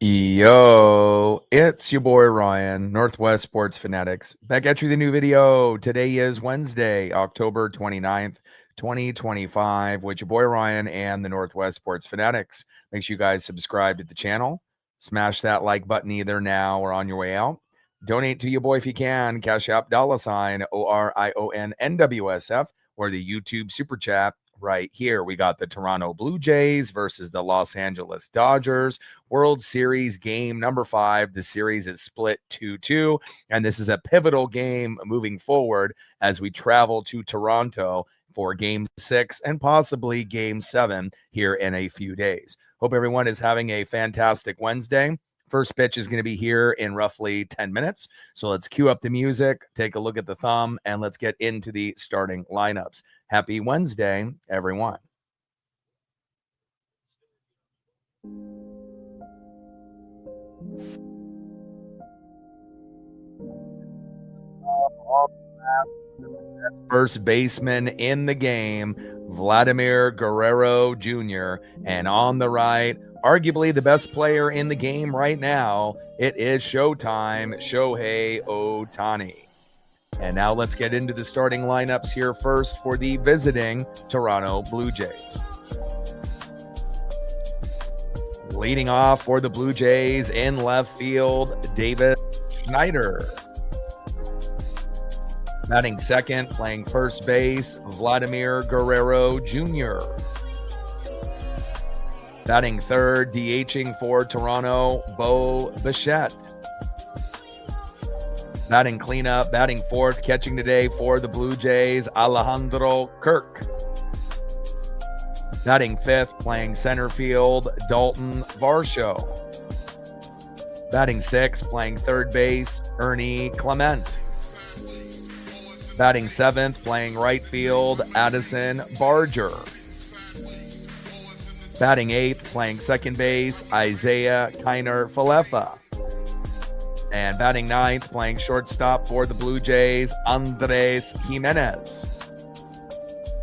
Yo, it's your boy Ryan, Northwest Sports Fanatics. Back at you with a new video. Today is Wednesday, October 29th, 2025, with your boy Ryan and the Northwest Sports Fanatics. Make sure you guys subscribe to the channel. Smash that like button either now or on your way out. Donate to your boy if you can. Cash App $ORIONNWSF or the YouTube Super Chat. Right here, we got the Toronto Blue Jays versus the Los Angeles Dodgers. World Series game number 5. The series is split 2-2, and this is a pivotal game moving forward as we travel to Toronto for Game 6 and possibly Game 7 here in a few days. Hope everyone is having a fantastic Wednesday. First pitch is going to be here in roughly 10 minutes. So let's cue up the music, take a look at the thumb, and let's get into the starting lineups. Happy Wednesday, everyone. First baseman in the game, Vladimir Guerrero Jr. And on the right, arguably the best player in the game right now, it is Showtime, Shohei Ohtani. And now let's get into the starting lineups here first for the visiting Toronto Blue Jays. Leading off for the Blue Jays in left field, David Schneider. Batting second, playing first base, Vladimir Guerrero Jr. Batting third, DHing for Toronto, Bo Bichette. Batting cleanup, batting fourth, catching today for the Blue Jays, Alejandro Kirk. Batting fifth, playing center field, Dalton Varsho. Batting sixth, playing third base, Ernie Clement. Batting seventh, playing right field, Addison Barger. Batting eighth, playing second base, Isaiah Kiner-Falefa. And batting ninth, playing shortstop for the Blue Jays, Andres Jimenez.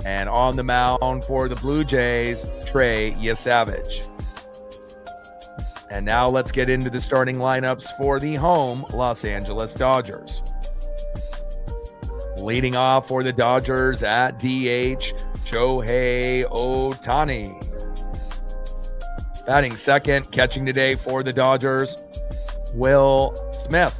And on the mound for the Blue Jays, Trey Yesavage. And now let's get into the starting lineups for the home Los Angeles Dodgers. Leading off for the Dodgers at DH, Shohei Ohtani. Batting second, catching today for the Dodgers, Will Smith.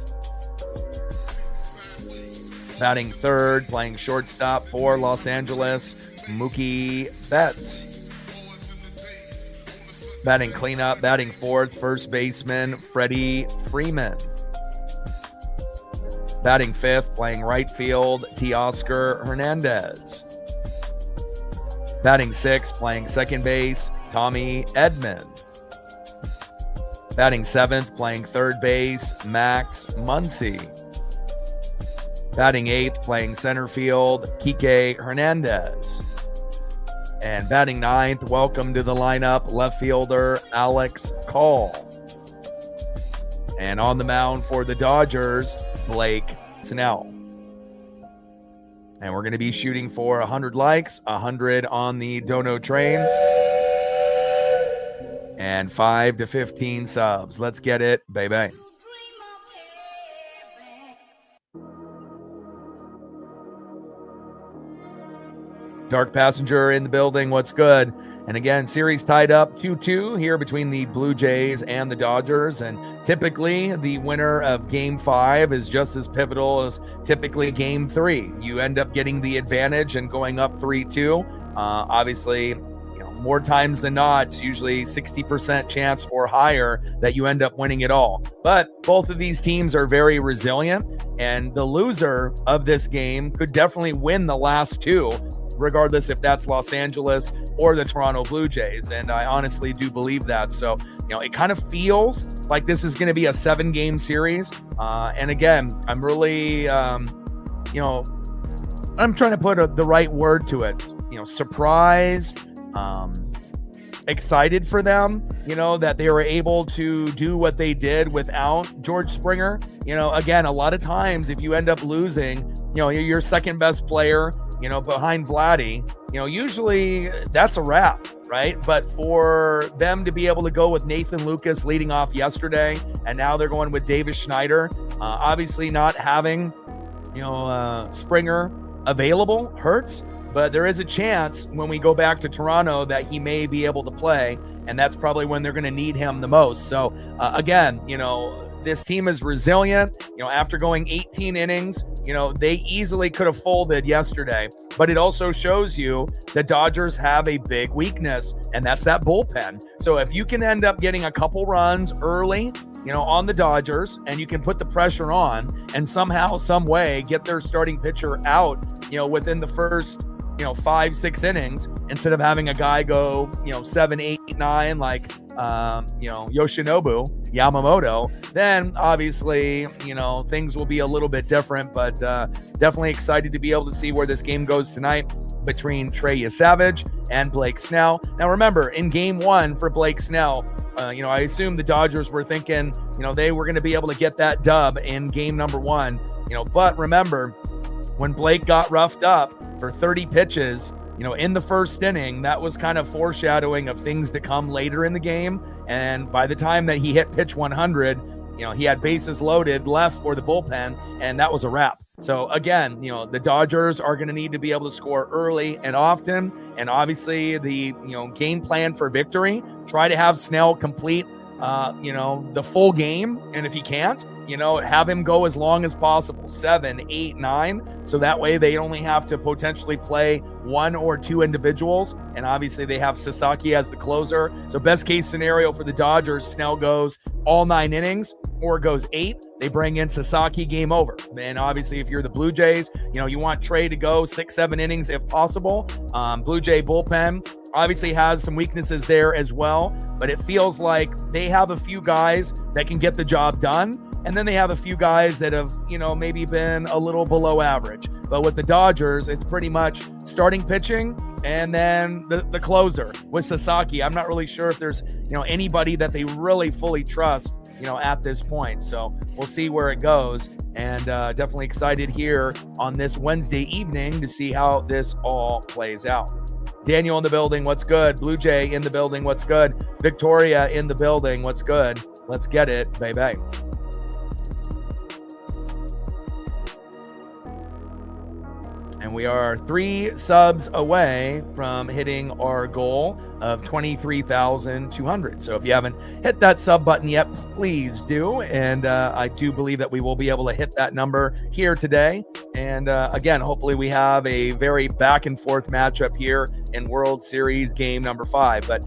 Batting third, playing shortstop for Los Angeles, Mookie Betts. Batting cleanup, batting fourth, first baseman, Freddie Freeman. Batting fifth, playing right field, Teoscar Hernandez. Batting sixth, playing second base, Tommy Edman. Batting seventh, playing third base, Max Muncy. Batting eighth, playing center field, Kike Hernandez. And batting ninth, welcome to the lineup, left fielder, Alex Call. And on the mound for the Dodgers, Blake Snell. And we're going to be shooting for 100 likes, 100 on the Dono train, and 5 to 15 subs. Let's get it, baby. Dark Passenger in the building. What's good? And again, series tied up 2-2 here between the Blue Jays and the Dodgers. And typically, the winner of Game 5 is just as pivotal as typically Game 3. You end up getting the advantage and going up 3-2. Obviously, more times than not, it's usually 60% chance or higher that you end up winning it all. But both of these teams are very resilient, and the loser of this game could definitely win the last two, regardless if that's Los Angeles or the Toronto Blue Jays. And I honestly do believe that. So, it kind of feels like this is going to be a 7-game series. And again, I'm really, I'm trying to put the right word to it, surprised, excited for them, that they were able to do what they did without George Springer. Again, a lot of times if you end up losing, you're your second best player, behind Vladdy, usually that's a wrap, right? But for them to be able to go with Nathan Lucas leading off yesterday, and now they're going with Davis Schneider, obviously not having, Springer available hurts, but there is a chance when we go back to Toronto that he may be able to play, and that's probably when they're going to need him the most. So again, this team is resilient. After going 18 innings, they easily could have folded yesterday, but it also shows you the Dodgers have a big weakness, and that's that bullpen. So if you can end up getting a couple runs early, on the Dodgers, and you can put the pressure on and somehow, some way get their starting pitcher out, within the first 5-6 innings, instead of having a guy go 7, 8, 9 like Yoshinobu Yamamoto, then obviously things will be a little bit different. But definitely excited to be able to see where this game goes tonight between Trey Savage and Blake Snell. Now remember, in game 1 for Blake Snell, I assume the Dodgers were thinking they were going to be able to get that dub in game number 1, but remember, when Blake got roughed up for 30 pitches, in the first inning, that was kind of foreshadowing of things to come later in the game. And by the time that he hit pitch 100, he had bases loaded left for the bullpen, and that was a wrap. So again, the Dodgers are going to need to be able to score early and often. And obviously the, game plan for victory, try to have Snell complete, the full game. And if he can't, have him go as long as possible, 7, 8, 9. So that way they only have to potentially play 1 or 2 individuals. And obviously they have Sasaki as the closer. So best case scenario for the Dodgers, Snell goes all 9 innings or goes 8. They bring in Sasaki, game over. And obviously if you're the Blue Jays, you want Trey to go 6, 7 innings if possible. Blue Jay bullpen obviously has some weaknesses there as well, but it feels like they have a few guys that can get the job done. And then they have a few guys that have, maybe been a little below average. But with the Dodgers, it's pretty much starting pitching and then the closer with Sasaki. I'm not really sure if there's, anybody that they really fully trust, at this point. So we'll see where it goes. And definitely excited here on this Wednesday evening to see how this all plays out. Daniel in the building, what's good? Blue Jay in the building, what's good? Victoria in the building, what's good? Let's get it, baby. And we are 3 subs away from hitting our goal of 23,200. So if you haven't hit that sub button yet, please do. And I do believe that we will be able to hit that number here today. And again, hopefully we have a very back and forth matchup here in World Series game number 5. But,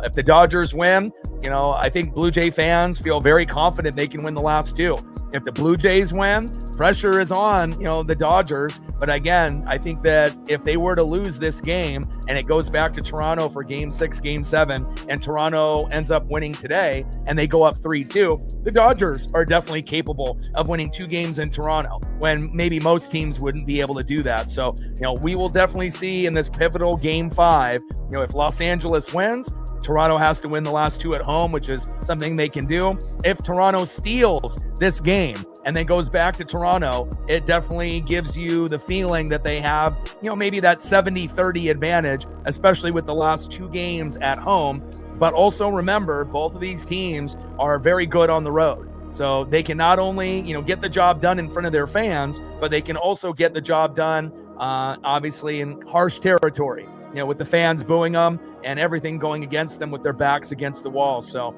if the Dodgers win, I think Blue Jay fans feel very confident they can win the last 2. If the Blue Jays win, pressure is on, the Dodgers. But again, I think that if they were to lose this game and it goes back to Toronto for game 6, game 7, and Toronto ends up winning today and they go up 3-2, the Dodgers are definitely capable of winning 2 games in Toronto when maybe most teams wouldn't be able to do that. So, we will definitely see in this pivotal game 5, if Los Angeles wins, Toronto has to win the last 2 at home, which is something they can do. If Toronto steals this game and then goes back to Toronto, it definitely gives you the feeling that they have, maybe that 70-30 advantage, especially with the last 2 games at home. But also remember, both of these teams are very good on the road. So they can not only, get the job done in front of their fans, but they can also get the job done, obviously in harsh territory, with the fans booing them and everything going against them with their backs against the wall. So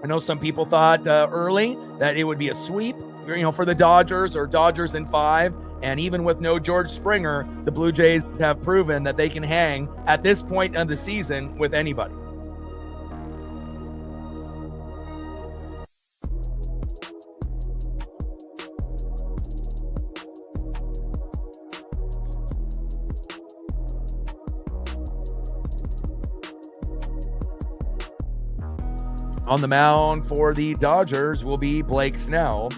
I know some people thought early that it would be a sweep, for the Dodgers or Dodgers in 5. And even with no George Springer, the Blue Jays have proven that they can hang at this point of the season with anybody. On the mound for the Dodgers will be Blake Snell.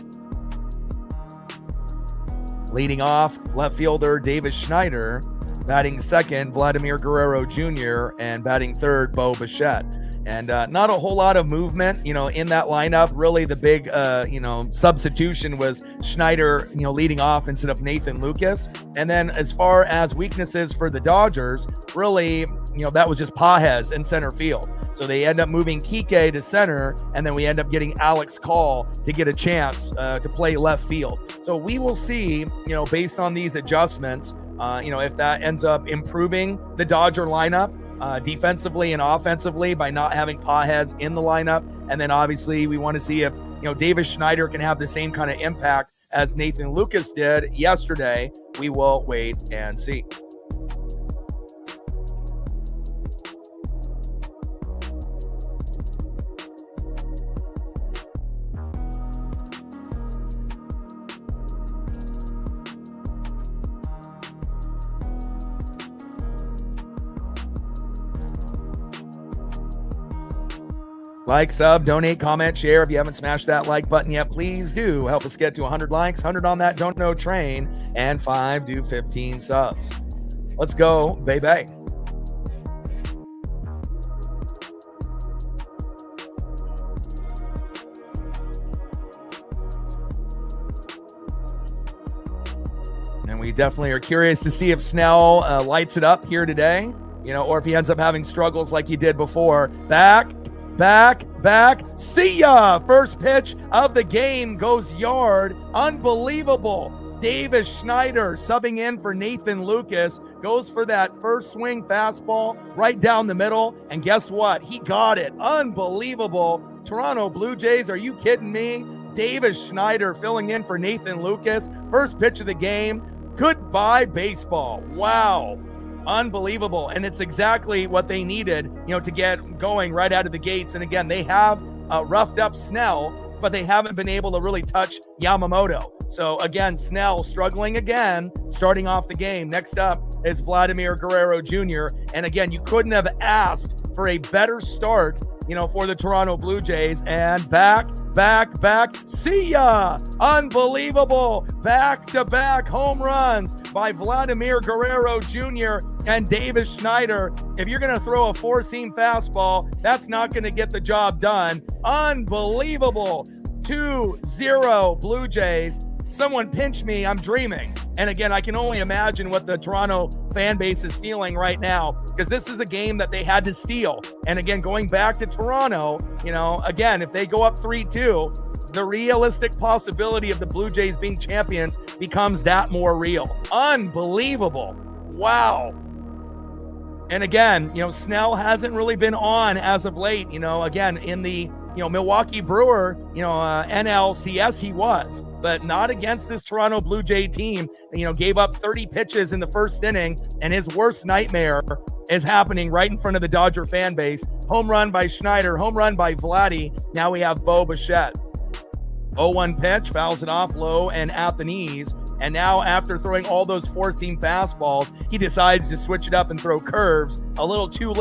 Leading off, left fielder Davis Schneider. Batting second, Vladimir Guerrero Jr. And batting third, Bo Bichette. And not a whole lot of movement, in that lineup. Really, the big, substitution was Schneider, leading off instead of Nathan Lucas. And then as far as weaknesses for the Dodgers, really, that was just Pages in center field. So they end up moving Kike to center, and then we end up getting Alex Call to get a chance to play left field. So we will see, based on these adjustments, if that ends up improving the Dodger lineup defensively and offensively by not having Pages in the lineup. And then obviously we want to see if, Davis Schneider can have the same kind of impact as Nathan Lucas did yesterday. We will wait and see. Like, sub, donate, comment, share. If you haven't smashed that like button yet, please do. Help us get to 100 likes, 100 on that Don't Know train, and 5 to 15 subs. Let's go, baby. And we definitely are curious to see if Snell lights it up here today, or if he ends up having struggles like he did before. Back. See ya! First pitch of the game goes yard. Unbelievable. Davis Schneider subbing in for Nathan Lucas goes for that first swing fastball right down the middle. And guess what? He got it. Unbelievable. Toronto Blue Jays, are you kidding me? Davis Schneider filling in for Nathan Lucas. First pitch of the game. Goodbye, baseball. Wow. Unbelievable. And it's exactly what they needed, to get going right out of the gates. And again, they have roughed up Snell, but they haven't been able to really touch Yamamoto. So again, Snell struggling again, starting off the game. Next up is Vladimir Guerrero Jr. And again, you couldn't have asked for a better start, for the Toronto Blue Jays. And back. See ya! Unbelievable. Back-to-back home runs by Vladimir Guerrero Jr. and Davis Schneider. If you're going to throw a four-seam fastball, that's not going to get the job done. Unbelievable. 2-0 Blue Jays. Someone pinch me, I'm dreaming. And again, I can only imagine what the Toronto fan base is feeling right now, because this is a game that they had to steal. And again, going back to Toronto, again, if they go up 3-2, the realistic possibility of the Blue Jays being champions becomes that more real. Unbelievable. Wow. And again, Snell hasn't really been on as of late. Again, in the Milwaukee Brewer, NLCS he was, but not against this Toronto Blue Jay team. Gave up 30 pitches in the first inning, and his worst nightmare is happening right in front of the Dodger fan base. Home run by Schneider, home run by Vladdy. Now we have Bo Bichette. 0-1 pitch, fouls it off low and at the knees. And now after throwing all those four-seam fastballs, he decides to switch it up and throw curves. A little too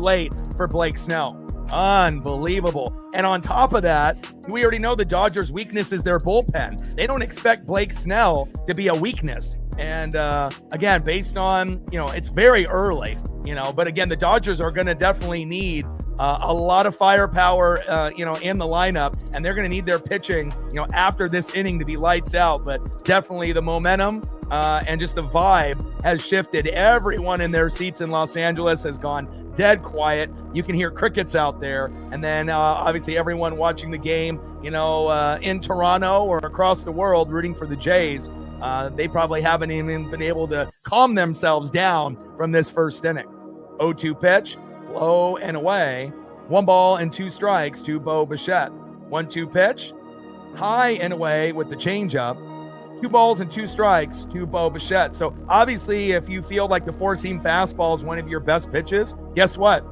late for Blake Snell. Unbelievable. And on top of that, we already know the Dodgers' weakness is their bullpen. They don't expect Blake Snell to be a weakness. And again, based on, it's very early, but again, the Dodgers are going to definitely need a lot of firepower, in the lineup, and they're going to need their pitching, after this inning to be lights out. But definitely the momentum and just the vibe has shifted. Everyone in their seats in Los Angeles has gone dead quiet. You can hear crickets out there. And then obviously everyone watching the game, in Toronto or across the world rooting for the Jays, they probably haven't even been able to calm themselves down from this first inning. 0-2 pitch, low and away. 1 ball and 2 strikes to Bo Bichette. 1-2 pitch, high and away with the changeup. 2 balls and 2 strikes to Bo Bichette. So obviously, if you feel like the four-seam fastball is one of your best pitches, guess what?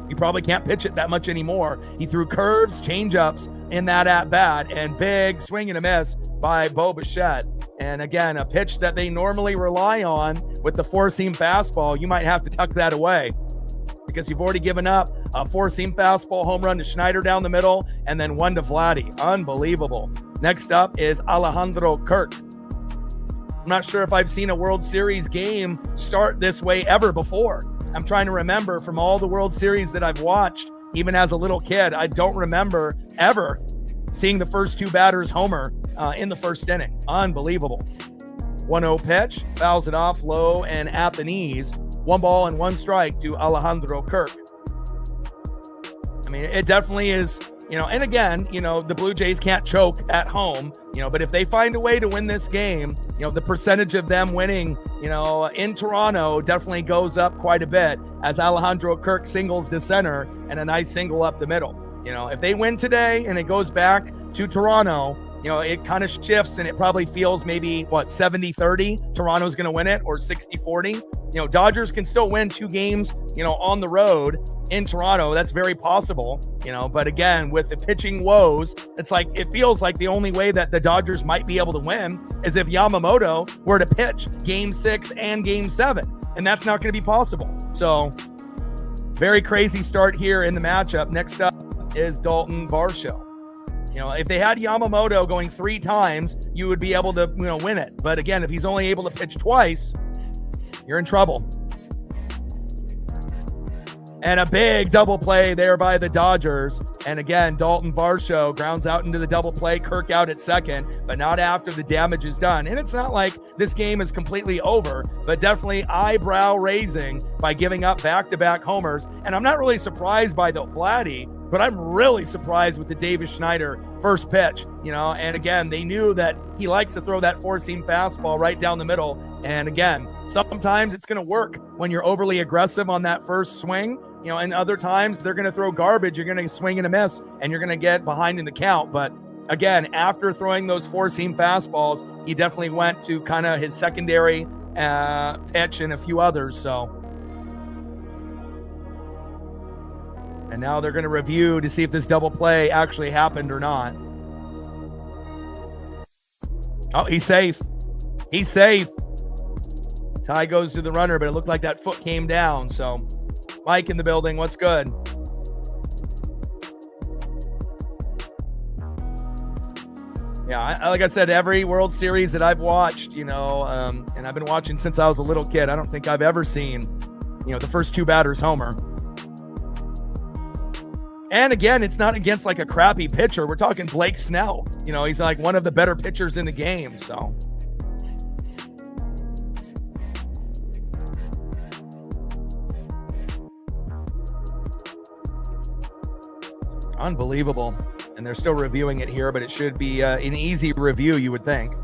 You probably can't pitch it that much anymore. He threw curves, changeups in that at-bat, and big swing and a miss by Bo Bichette. And again, a pitch that they normally rely on with the four-seam fastball, you might have to tuck that away, because you've already given up a four-seam fastball home run to Schneider down the middle, and then 1 to Vladdy. Unbelievable. Next up is Alejandro Kirk. I'm not sure if I've seen a World Series game start this way ever before. I'm trying to remember from all the World Series that I've watched, even as a little kid, I don't remember ever seeing the first two batters homer in the first inning. Unbelievable. 1-0 pitch, fouls it off low and at the knees. 1 ball and 1 strike to Alejandro Kirk. I mean, it definitely is, and again, the Blue Jays can't choke at home, but if they find a way to win this game, the percentage of them winning, in Toronto definitely goes up quite a bit as Alejandro Kirk singles to center and a nice single up the middle. If they win today and it goes back to Toronto, it kind of shifts and it probably feels maybe 70-30 Toronto's going to win it, or 60-40. Dodgers can still win 2 games, on the road in Toronto. That's very possible, but again, with the pitching woes, it feels like the only way that the Dodgers might be able to win is if Yamamoto were to pitch game 6 and game 7, and that's not going to be possible. So very crazy start here in the matchup. Next up is Dalton Varsho. If they had Yamamoto going 3 times, you would be able to, win it. But again, if he's only able to pitch twice, you're in trouble. And a big double play there by the Dodgers. And again, Dalton Varsho grounds out into the double play. Kirk out at second, but not after the damage is done. And it's not like this game is completely over, but definitely eyebrow raising by giving up back-to-back homers. And I'm not really surprised by the Vladdy, but I'm really surprised with the Davis Schneider first pitch, and again, they knew that he likes to throw that 4-seam fastball right down the middle. And again, sometimes it's going to work when you're overly aggressive on that first swing, and other times they're going to throw garbage. You're going to swing and a miss and you're going to get behind in the count. But again, after throwing those 4-seam fastballs, he definitely went to kind of his secondary pitch and a few others. So, and now they're going to review to see if this double play actually happened or not. Oh, he's safe. He's safe. Ty goes to the runner, but it looked like that foot came down. So, Mike in the building, what's good? Yeah, like I said, every World Series that I've watched, and I've been watching since I was a little kid, I don't think I've ever seen, the first 2 batters homer. And again, it's not against like a crappy pitcher. We're talking Blake Snell. He's like one of the better pitchers in the game. So unbelievable. And they're still reviewing it here, but it should be an easy review, you would think.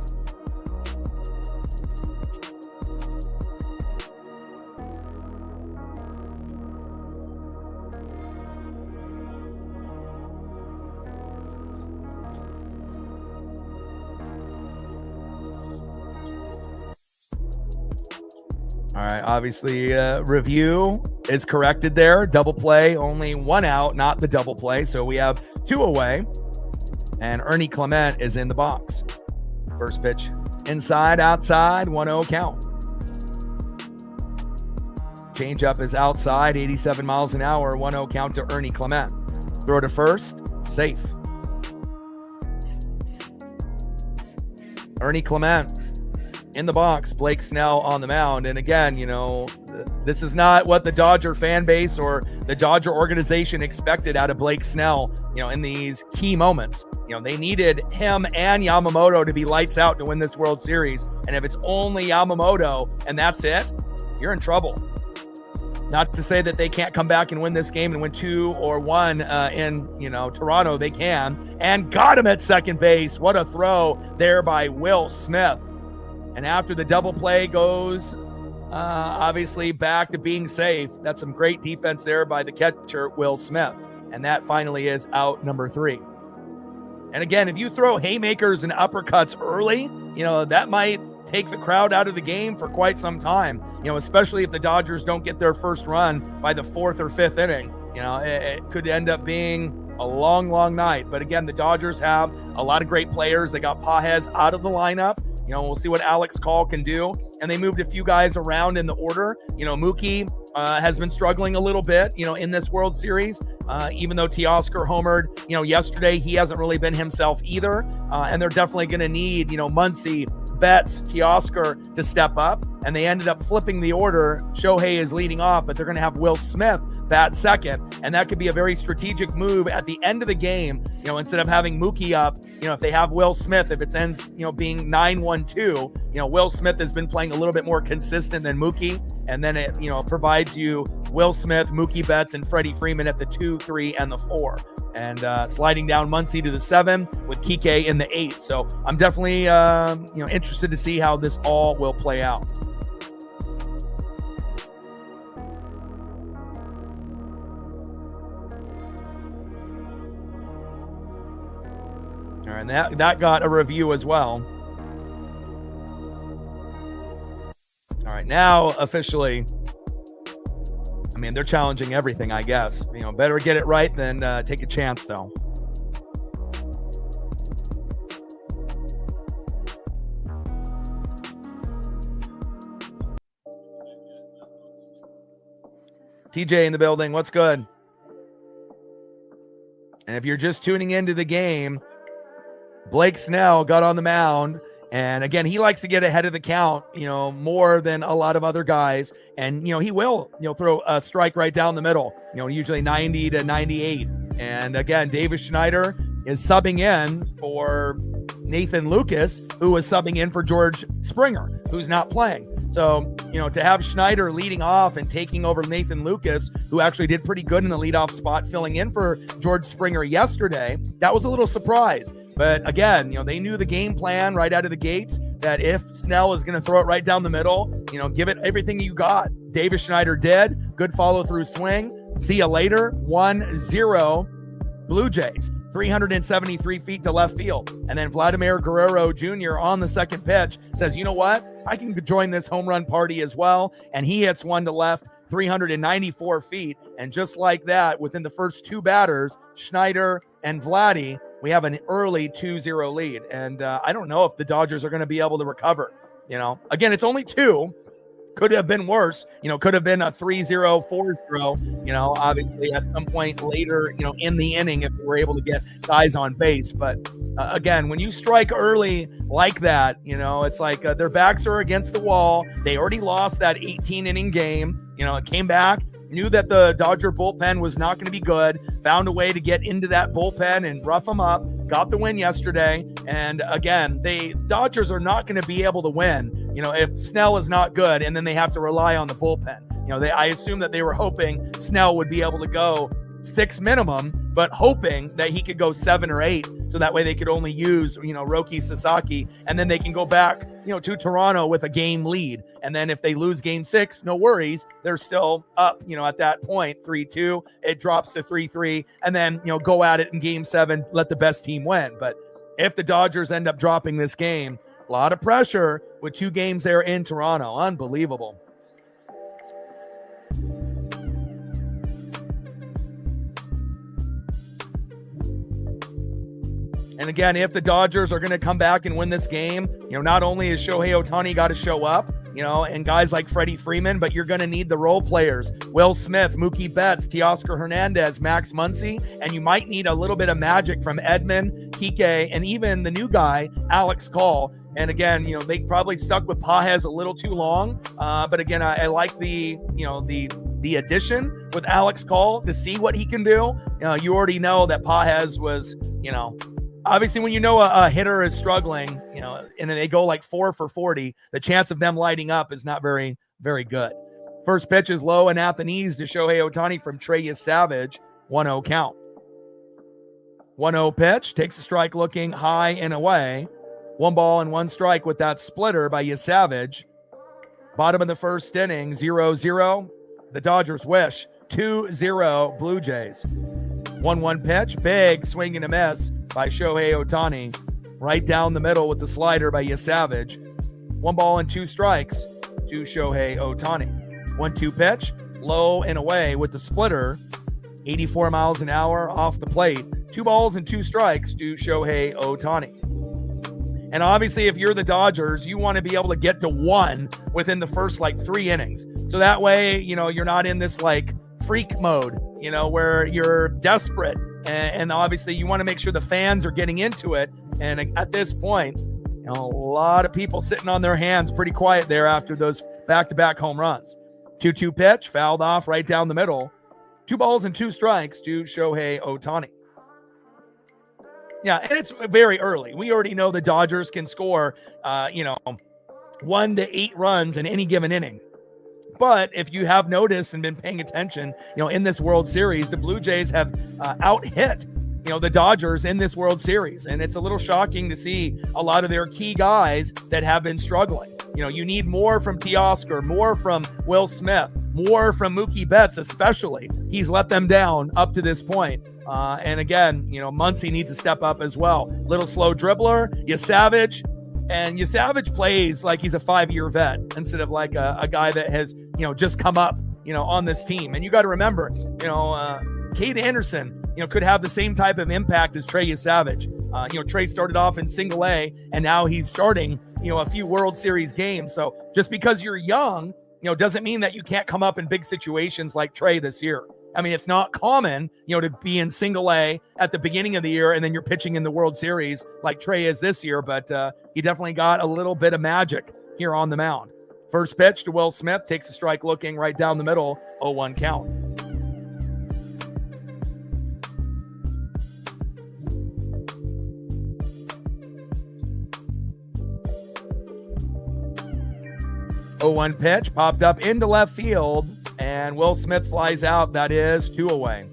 All right, obviously, review is corrected there. Double play, only 1 out, not the double play. So we have 2 away, and Ernie Clement is in the box. First pitch, inside, outside, 1-0 count. Changeup is outside, 87 miles an hour, 1-0 count to Ernie Clement. Throw to first, safe. Ernie Clement in the box, Blake Snell on the mound. And again, this is not what the Dodger fan base or the Dodger organization expected out of Blake Snell, in these key moments. They needed him and Yamamoto to be lights out to win this World Series. And if it's only Yamamoto and that's it, you're in trouble. Not to say that they can't come back and win this game and win 2 or 1 in, Toronto. They can. And got him at second base. What a throw there by Will Smith. And after the double play goes, obviously, back to being safe. That's some great defense there by the catcher, Will Smith. And that finally is out number 3. And again, if you throw haymakers and uppercuts early, that might take the crowd out of the game for quite some time, especially if the Dodgers don't get their first run by the 4th or 5th inning. It could end up being a long, long night. But again, the Dodgers have a lot of great players. They got Pages out of the lineup. We'll see what Alex Call can do. And they moved a few guys around in the order. Mookie has been struggling a little bit, in this World Series. Even though Teoscar homered, yesterday, he hasn't really been himself either. And they're definitely going to need, Muncy, Betts, Teoscar to step up, and they ended up flipping the order. Shohei is leading off, but they're going to have Will Smith bat second, and that could be a very strategic move at the end of the game. Instead of having Mookie up, if they have Will Smith, if it ends, being 9-1-2, Will Smith has been playing a little bit more consistent than Mookie, and then it, provides you Will Smith, Mookie Betts, and Freddie Freeman at the 2, 3, and the 4. And sliding down Muncy to the 7 with Kike in the 8. So I'm definitely interested to see how this all will play out. All right, and that got a review as well. All right, now officially, they're challenging everything, I guess. Better get it right than take a chance, though. TJ in the building. What's good? And if you're just tuning into the game, Blake Snell got on the mound. And again, he likes to get ahead of the count, more than a lot of other guys. And, he will, throw a strike right down the middle, usually 90 to 98. And again, Davis Schneider is subbing in for Nathan Lucas, who is subbing in for George Springer, who's not playing. So, to have Schneider leading off and taking over Nathan Lucas, who actually did pretty good in the leadoff spot, filling in for George Springer yesterday, that was a little surprise. But again, they knew the game plan right out of the gates, that if Snell is going to throw it right down the middle, give it everything you got. Davis Schneider did. Good follow-through swing. See you later. 1-0 Blue Jays. 373 feet to left field. And then Vladimir Guerrero Jr. on the second pitch says, you know what? I can join this home run party as well. And he hits one to left, 394 feet. And just like that, within the first two batters, Schneider and Vladdy, we have an early 2-0 lead. And I don't know if the Dodgers are going to be able to recover. Again, it's only 2. Could have been worse. Could have been a 3-0, 4-0, obviously at some point later, in the inning if we were able to get guys on base. But again, when you strike early like that, it's like their backs are against the wall. They already lost that 18-inning game. It came back. Knew that the Dodger bullpen was not going to be good, found a way to get into that bullpen and rough them up, got the win yesterday. And again, the Dodgers are not going to be able to win, if Snell is not good, and then they have to rely on the bullpen. I assume that they were hoping Snell would be able to go 6 minimum, but hoping that he could go 7 or 8. So that way they could only use, Roki Sasaki, and then they can go back, to Toronto with a game lead. And then if they lose game 6, no worries. They're still up, at that point, 3-2. It drops to 3-3, and then, go at it in game 7, let the best team win. But if the Dodgers end up dropping this game, a lot of pressure with 2 games there in Toronto. Unbelievable. And again, if the Dodgers are going to come back and win this game, not only is Shohei Ohtani got to show up, and guys like Freddie Freeman, but you're going to need the role players. Will Smith, Mookie Betts, Teoscar Hernandez, Max Muncy, and you might need a little bit of magic from Edman, Kike, and even the new guy, Alex Call. And again, they probably stuck with Pages a little too long. But again, I like the addition with Alex Call to see what he can do. You already know that Pages was, obviously, when a hitter is struggling, and they go like 4 for 40, the chance of them lighting up is not very, very good. First pitch is low and at the knees to Shohei Ohtani from Trey Savage. 1-0 count. 1-0 pitch, takes a strike looking high and away. 1 ball and 1 strike with that splitter by Savage. Bottom of the first inning, 0-0. The Dodgers wish. 2-0 Blue Jays. 1-1 pitch, big swing and a miss by Shohei Ohtani. Right down the middle with the slider by Savage. 1 ball and 2 strikes to Shohei Ohtani. 1-2 pitch, low and away with the splitter. 84 miles an hour off the plate. 2 balls and 2 strikes to Shohei Ohtani. And obviously, if you're the Dodgers, you want to be able to get to 1 within the first 3 innings. So that way, you're not in this freak mode, where you're desperate. And obviously, you want to make sure the fans are getting into it. And at this point, A lot of people sitting on their hands, pretty quiet there after those back-to-back home runs. 2-2 pitch, fouled off right down the middle. 2 balls and 2 strikes to Shohei Ohtani. Yeah, and it's very early. We already know the Dodgers can score, 1 to 8 runs in any given inning. But if you have noticed and been paying attention, in this World Series, the Blue Jays have out-hit, the Dodgers in this World Series. And it's a little shocking to see a lot of their key guys that have been struggling. You need more from Teoscar, more from Will Smith, more from Mookie Betts, especially. He's let them down up to this point. And again, Muncy needs to step up as well. Little slow dribbler, Savage. And Savage plays like he's a 5-year vet instead of like a guy that has, just come up, on this team. And you got to remember, Cade Anderson, could have the same type of impact as Trey Savage. Trey started off in single A, and now he's starting, a few World Series games. So just because you're young, doesn't mean that you can't come up in big situations like Trey this year. I mean, it's not common, to be in single A at the beginning of the year and then you're pitching in the World Series like Trey is this year, but he definitely got a little bit of magic here on the mound. First pitch to Will Smith, takes a strike looking right down the middle, 0-1 count. Oh, 0-1 pitch popped up into left field, and Will Smith flies out. That is 2 away.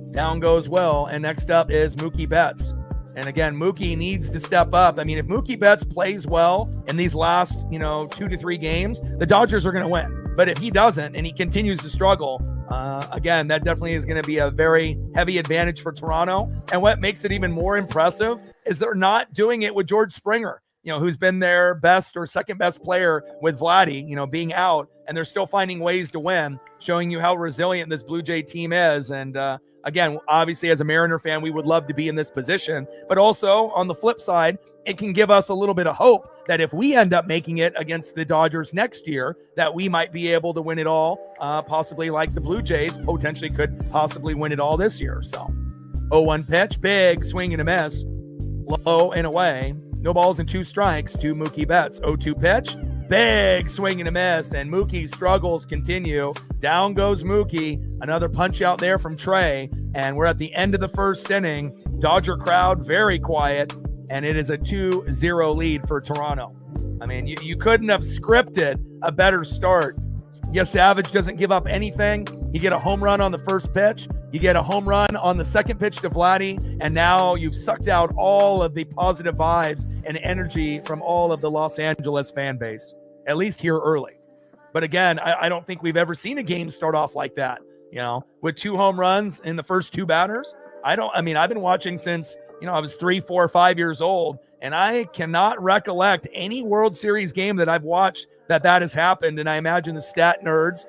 Down goes Will, and next up is Mookie Betts. And again, Mookie needs to step up. I mean, if Mookie Betts plays well in these last, 2 to 3 games, the Dodgers are going to win. But if he doesn't and he continues to struggle, again, that definitely is going to be a very heavy advantage for Toronto. And what makes it even more impressive is they're not doing it with George Springer, who's been their best or second best player with Vladdy, being out, and they're still finding ways to win, showing you how resilient this Blue Jay team is. And again, obviously as a Mariner fan, we would love to be in this position, but also on the flip side, it can give us a little bit of hope that if we end up making it against the Dodgers next year, that we might be able to win it all, possibly like the Blue Jays potentially could possibly win it all this year. So 0-1 pitch, big swing and a miss, low and away. No balls and 2 strikes to Mookie Betts. 0-2 pitch, big swing and a miss, and Mookie's struggles continue. Down goes Mookie. Another punch out there from Trey, and we're at the end of the first inning. Dodger crowd very quiet, and it is a 2-0 lead for Toronto. I mean, you couldn't have scripted a better start. Savage doesn't give up anything. You get a home run on the first pitch. You get a home run on the second pitch to Vladdy, and now you've sucked out all of the positive vibes and energy from all of the Los Angeles fan base, at least here early. But again, I don't think we've ever seen a game start off like that, with 2 home runs in the first 2 batters. I've been watching since, I was 3, 4, 5 years old, and I cannot recollect any World Series game that I've watched that has happened. And I imagine the stat nerds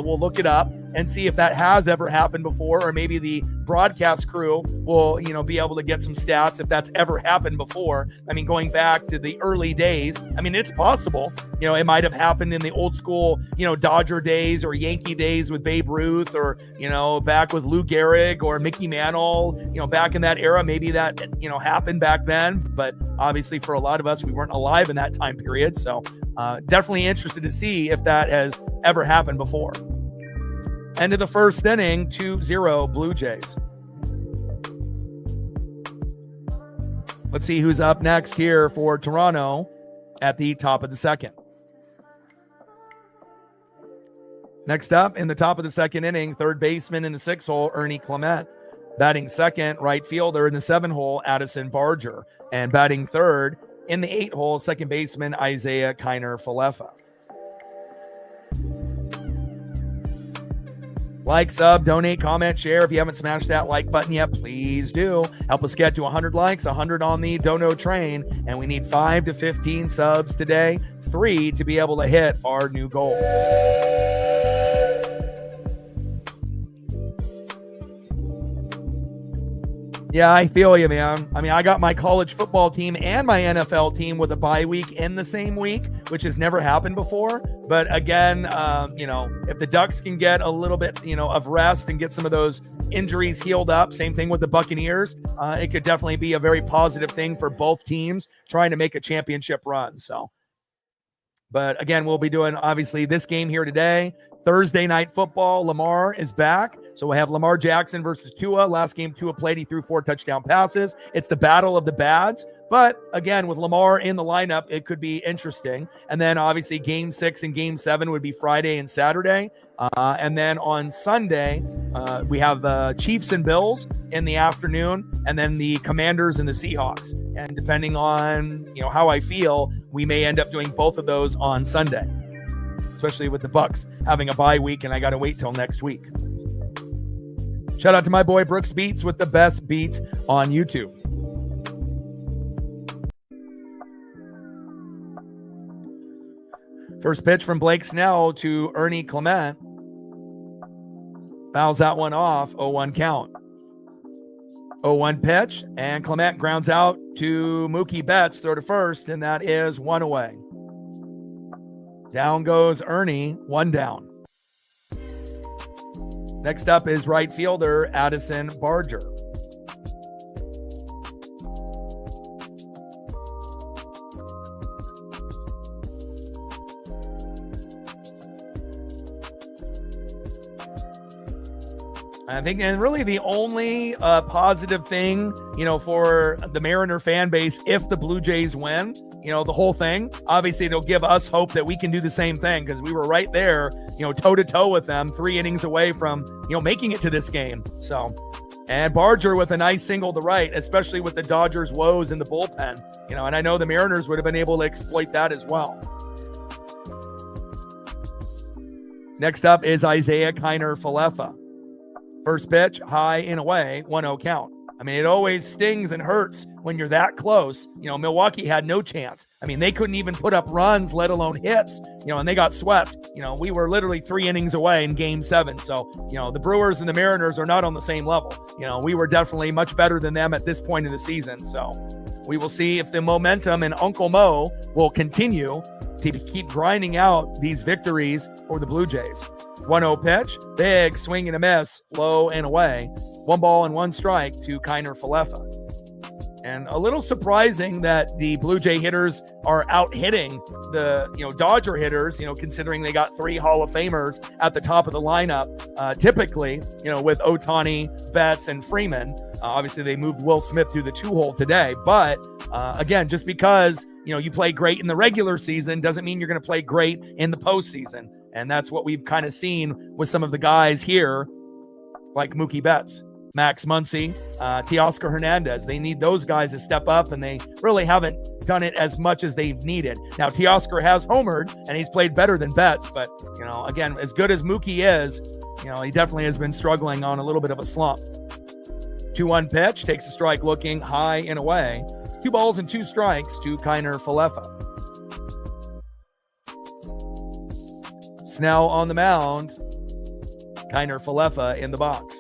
will look it up and see if that has ever happened before, or maybe the broadcast crew will, be able to get some stats if that's ever happened before. I mean, going back to the early days, it's possible, it might have happened in the old school, Dodger days or Yankee days with Babe Ruth, or, back with Lou Gehrig or Mickey Mantle, back in that era, maybe that, happened back then. But obviously for a lot of us, we weren't alive in that time period. So definitely interested to see if that has ever happened before. End of the first inning, 2-0 Blue Jays. Let's see who's up next here for Toronto at the top of the second. Next up in the top of the second inning, third baseman in the 6 hole, Ernie Clement. Batting second, right fielder in the 7 hole, Addison Barger. And batting third in the 8 hole, second baseman, Isaiah Kiner-Falefa. Like, sub, donate, comment, share. If you haven't smashed that like button yet, please do. Help us get to 100 likes, 100 on the dono train. And we need 5 to 15 subs today, 3 to be able to hit our new goal. Yeah, I feel you, man. I got my college football team and my NFL team with a bye week in the same week, which has never happened before. But again, if the Ducks can get a little bit, of rest and get some of those injuries healed up, same thing with the Buccaneers, it could definitely be a very positive thing for both teams trying to make a championship run. So, but again, we'll be doing obviously this game here today. Thursday night football, Lamar is back. So we have Lamar Jackson versus Tua. Last game, Tua played. He threw 4 touchdown passes. It's the battle of the bads. But again, with Lamar in the lineup, it could be interesting. And then obviously game 6 and game 7 would be Friday and Saturday. And then on Sunday, we have the Chiefs and Bills in the afternoon, and then the Commanders and the Seahawks. And depending on, how I feel, we may end up doing both of those on Sunday, especially with the Bucks having a bye week, and I got to wait till next week. Shout out to my boy Brooks Beats with the best beats on YouTube. First pitch from Blake Snell to Ernie Clement. Fouls that one off, 0-1 count. 0-1 pitch, and Clement grounds out to Mookie Betts, throw to first, and that is 1 away. Down goes Ernie, 1 down. Next up is right fielder Addison Barger. I think, and really the only positive thing, for the Mariner fan base, if the Blue Jays win, the whole thing, obviously it'll give us hope that we can do the same thing, because we were right there, toe-to-toe with them, 3 innings away from, making it to this game. So, and Barger with a nice single to right, especially with the Dodgers' woes in the bullpen, and I know the Mariners would have been able to exploit that as well. Next up is Isaiah Kiner-Falefa. First pitch, high and away, 1-0 count. I mean, it always stings and hurts when you're that close. Milwaukee had no chance. I mean, they couldn't even put up runs, let alone hits, and they got swept. We were literally 3 innings away in game 7. So, the Brewers and the Mariners are not on the same level. We were definitely much better than them at this point in the season. So we will see if the momentum and Uncle Mo will continue to keep grinding out these victories for the Blue Jays. 1-0 pitch, big swing and a miss, low and away. 1 ball and 1 strike to Kiner-Falefa. And a little surprising that the Blue Jay hitters are out hitting the Dodger hitters, considering they got 3 Hall of Famers at the top of the lineup. Typically, with Ohtani, Betts, and Freeman. Obviously, they moved Will Smith through the 2-hole today. But again, just because you play great in the regular season doesn't mean you're going to play great in the postseason. And that's what we've kind of seen with some of the guys here, like Mookie Betts, Max Muncy, Teoscar Hernandez. They need those guys to step up, and they really haven't done it as much as they've needed. Now, Teoscar has homered, and he's played better than Betts, but, again, as good as Mookie is, he definitely has been struggling on a little bit of a slump. 2-1 pitch, takes a strike looking high and away. 2 balls and 2 strikes to Kiner-Falefa. Snell on the mound. Kiner-Falefa in the box.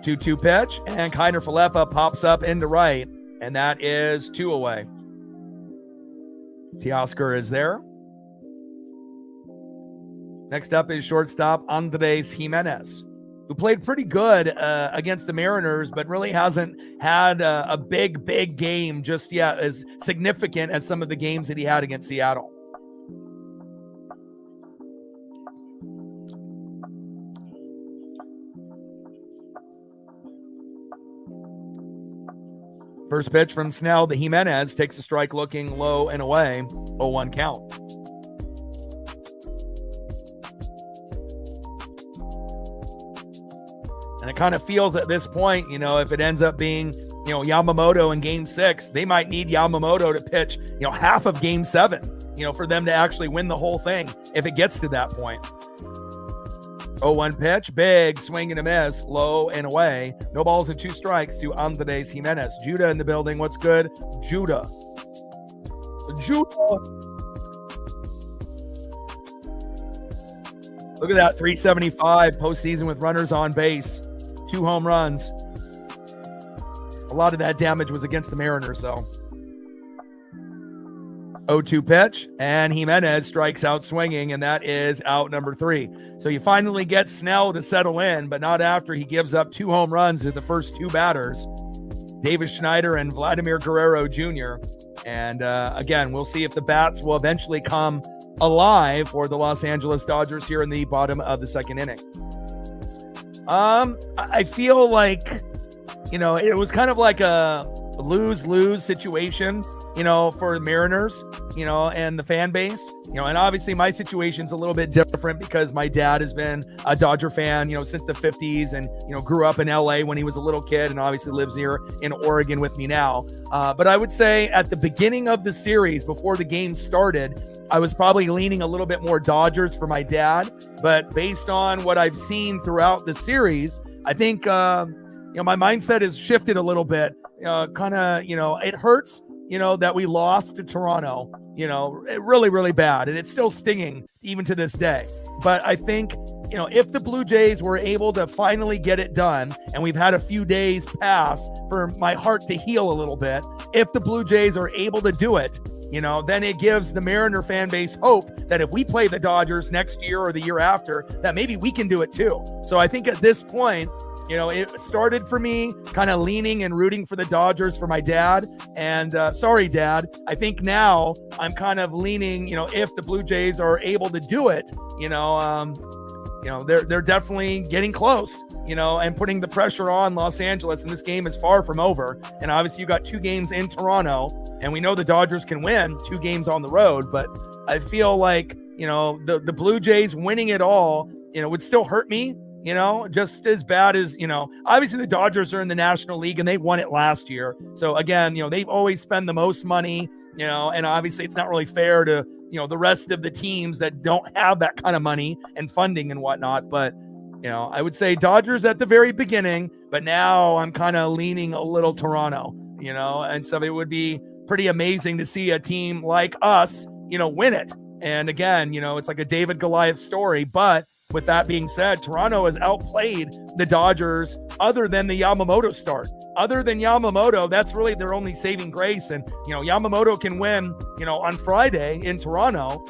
Two-two pitch, and Kiner-Falefa pops up into right, and that is 2 away. Teoscar is there. Next up is shortstop Andres Jimenez, who played pretty good against the Mariners, but really hasn't had a big game just yet as significant as some of the games that he had against Seattle. First pitch from Snell to Jimenez, takes a strike looking low and away, 0-1 count. And it kind of feels at this point, if it ends up being, Yamamoto in game 6, they might need Yamamoto to pitch, half of game 7, for them to actually win the whole thing if it gets to that point. 0-1 pitch, big swing and a miss, low and away. No balls and 2 strikes to Andres Jimenez. Judah in the building. What's good? Judah. Look at that, 375 postseason with runners on base, 2 home runs. A lot of that damage was against the Mariners, though. 0-2 pitch, and Jimenez strikes out swinging, and that is out number 3. So you finally get Snell to settle in, but not after he gives up 2 home runs to the first 2 batters, Davis Schneider and Vladimir Guerrero Jr. And again, we'll see if the bats will eventually come alive for the Los Angeles Dodgers here in the bottom of the 2nd inning. I feel like, it was kind of like a lose-lose situation, for the Mariners, and the fan base, and obviously my situation's a little bit different because my dad has been a Dodger fan, since the 50s and, grew up in LA when he was a little kid and obviously lives here in Oregon with me now. But I would say at the beginning of the series, before the game started, I was probably leaning a little bit more Dodgers for my dad. But based on what I've seen throughout the series, I think, my mindset has shifted a little bit. It hurts, that we lost to Toronto, really, really bad. And it's still stinging even to this day. But I think, if the Blue Jays were able to finally get it done, and we've had a few days pass for my heart to heal a little bit, if the Blue Jays are able to do it, then it gives the Mariner fan base hope that if we play the Dodgers next year or the year after, that maybe we can do it too. So I think at this point, it started for me kind of leaning and rooting for the Dodgers for my dad. And sorry, Dad, I think now I'm kind of leaning, if the Blue Jays are able to do it, they're definitely getting close, and putting the pressure on Los Angeles. And this game is far from over. And obviously you got 2 games in Toronto, and we know the Dodgers can win 2 games on the road. But I feel like, the Blue Jays winning it all, would still hurt me. Just as bad as, obviously the Dodgers are in the National League and they won it last year. So again, they've always spent the most money, and obviously it's not really fair to, the rest of the teams that don't have that kind of money and funding and whatnot. But, I would say Dodgers at the very beginning, but now I'm kind of leaning a little Toronto, and so it would be pretty amazing to see a team like us, win it. And again, it's like a David Goliath story, but with that being said, Toronto has outplayed the Dodgers other than the Yamamoto start. Other than Yamamoto, that's really their only saving grace. And, Yamamoto can win, on Friday in Toronto,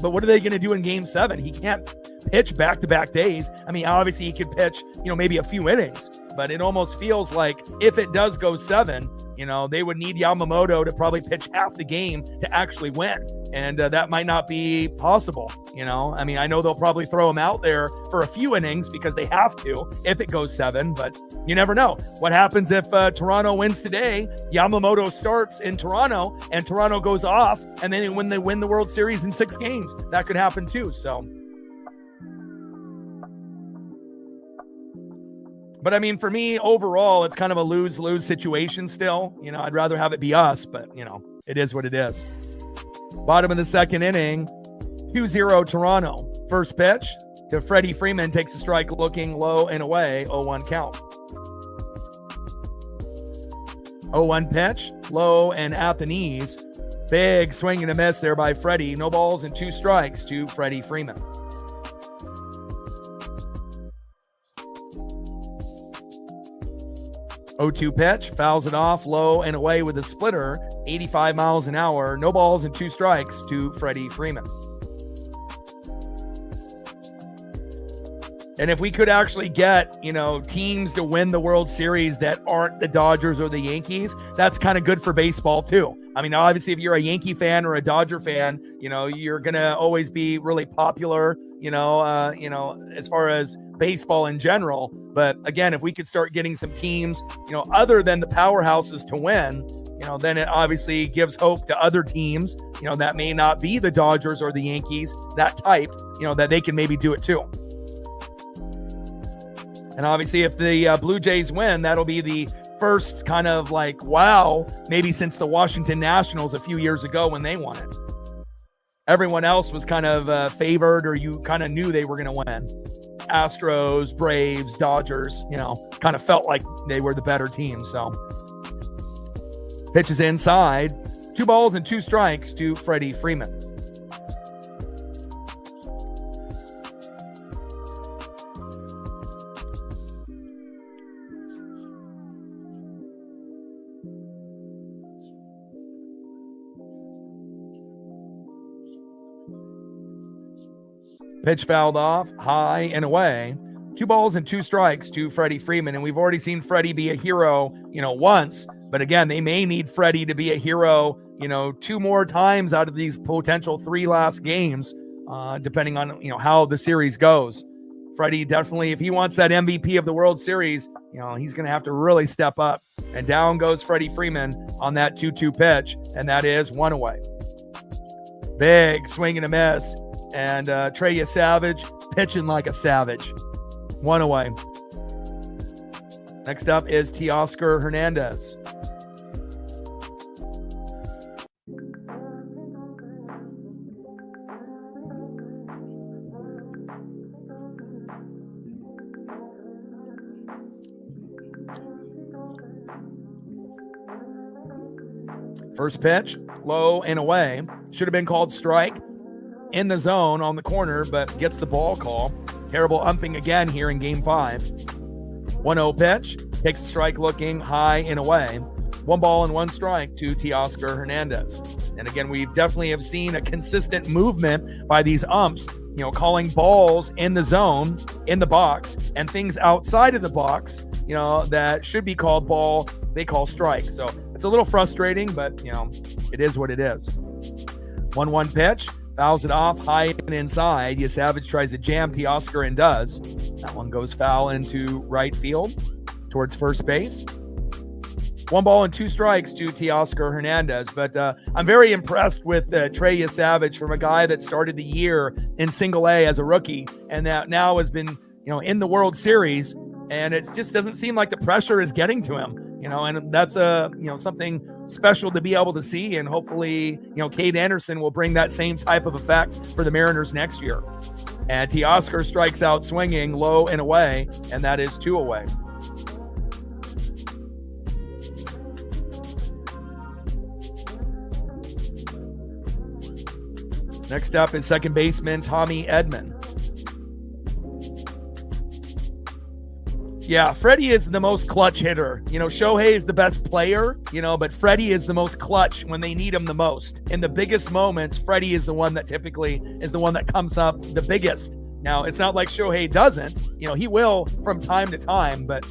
but what are they going to do in Game 7? He can't pitch back-to-back days. I mean, obviously he could pitch, maybe a few innings, but it almost feels like if it does go 7, they would need Yamamoto to probably pitch half the game to actually win. And that might not be possible. I mean, I know they'll probably throw him out there for a few innings because they have to if it goes 7, but you never know. What happens if Toronto wins today, Yamamoto starts in Toronto and Toronto goes off, and then when they win the World Series in 6 games, that could happen too. So, but I mean, for me, overall, it's kind of a lose-lose situation still. I'd rather have it be us, but, it is what it is. Bottom of the 2nd inning, 2-0 Toronto. First pitch to Freddie Freeman, takes a strike looking low and away, 0-1 count. 0-1 pitch, low and at the knees. Big swing and a miss there by Freddie. No balls and 2 strikes to Freddie Freeman. 0-2 pitch, fouls it off, low and away with a splitter, 85 miles an hour, no balls and 2 strikes to Freddie Freeman. And if we could actually get, teams to win the World Series that aren't the Dodgers or the Yankees, that's kind of good for baseball too. I mean, obviously, if you're a Yankee fan or a Dodger fan, you're going to always be really popular, as far as baseball in general. But again, if we could start getting some teams, other than the powerhouses to win, then it obviously gives hope to other teams, that may not be the Dodgers or the Yankees, that type, that they can maybe do it too. And obviously, if the Blue Jays win, that'll be the first kind of like, wow, maybe since the Washington Nationals a few years ago when they won it. Everyone else was kind of favored, or you kind of knew they were going to win. Astros, Braves, Dodgers, kind of felt like they were the better team. So pitches inside, 2 balls and 2 strikes to Freddie Freeman. Pitch fouled off, high and away. 2 balls and 2 strikes to Freddie Freeman. And we've already seen Freddie be a hero, once. But again, they may need Freddie to be a hero, 2 more times out of these potential 3 last games, depending on, how the series goes. Freddie definitely, if he wants that MVP of the World Series, he's going to have to really step up. And down goes Freddie Freeman on that 2-2 pitch, and that is 1 away. Big swing and a miss. And Trey Savage pitching like a savage. 1 away. Next up is Teoscar Hernandez. First pitch, low and away. Should have been called strike. In the zone on the corner, but gets the ball call. Terrible umping again here in game 5. 1-0 pitch, takes a strike looking high and away. 1 ball and 1 strike to Teoscar Hernandez. And again, we definitely have seen a consistent movement by these umps, calling balls in the zone, in the box, and things outside of the box, that should be called ball, they call strike. So it's a little frustrating, but, it is what it is. 1-1 pitch. Fouls it off, high and inside. Savage tries to jam Teoscar and does. That one goes foul into right field towards first base. 1 ball and 2 strikes to Teoscar Hernandez. But I'm very impressed with Trey Savage, from a guy that started the year in single A as a rookie and that now has been, in the World Series. And it just doesn't seem like the pressure is getting to him, and that's something special to be able to see. And hopefully, Cade Anderson will bring that same type of effect for the Mariners next year. And Teoscar strikes out swinging low and away, and that is 2 away. Next up is second baseman Tommy Edman. Yeah, Freddie is the most clutch hitter. Shohei is the best player, but Freddie is the most clutch when they need him the most. In the biggest moments, Freddie is the one that typically is the one that comes up the biggest. Now, it's not like Shohei doesn't. He will from time to time, but,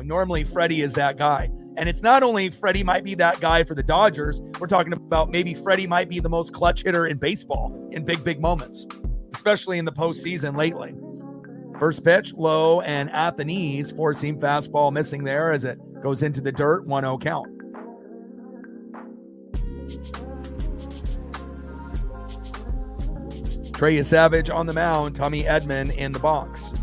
normally Freddie is that guy. And it's not only Freddie might be that guy for the Dodgers. We're talking about maybe Freddie might be the most clutch hitter in baseball in big, big moments, especially in the postseason lately. First pitch, low and at the knees. 4-seam fastball missing there as it goes into the dirt. 1-0 count. Trey Savage on the mound. Tommy Edman in the box.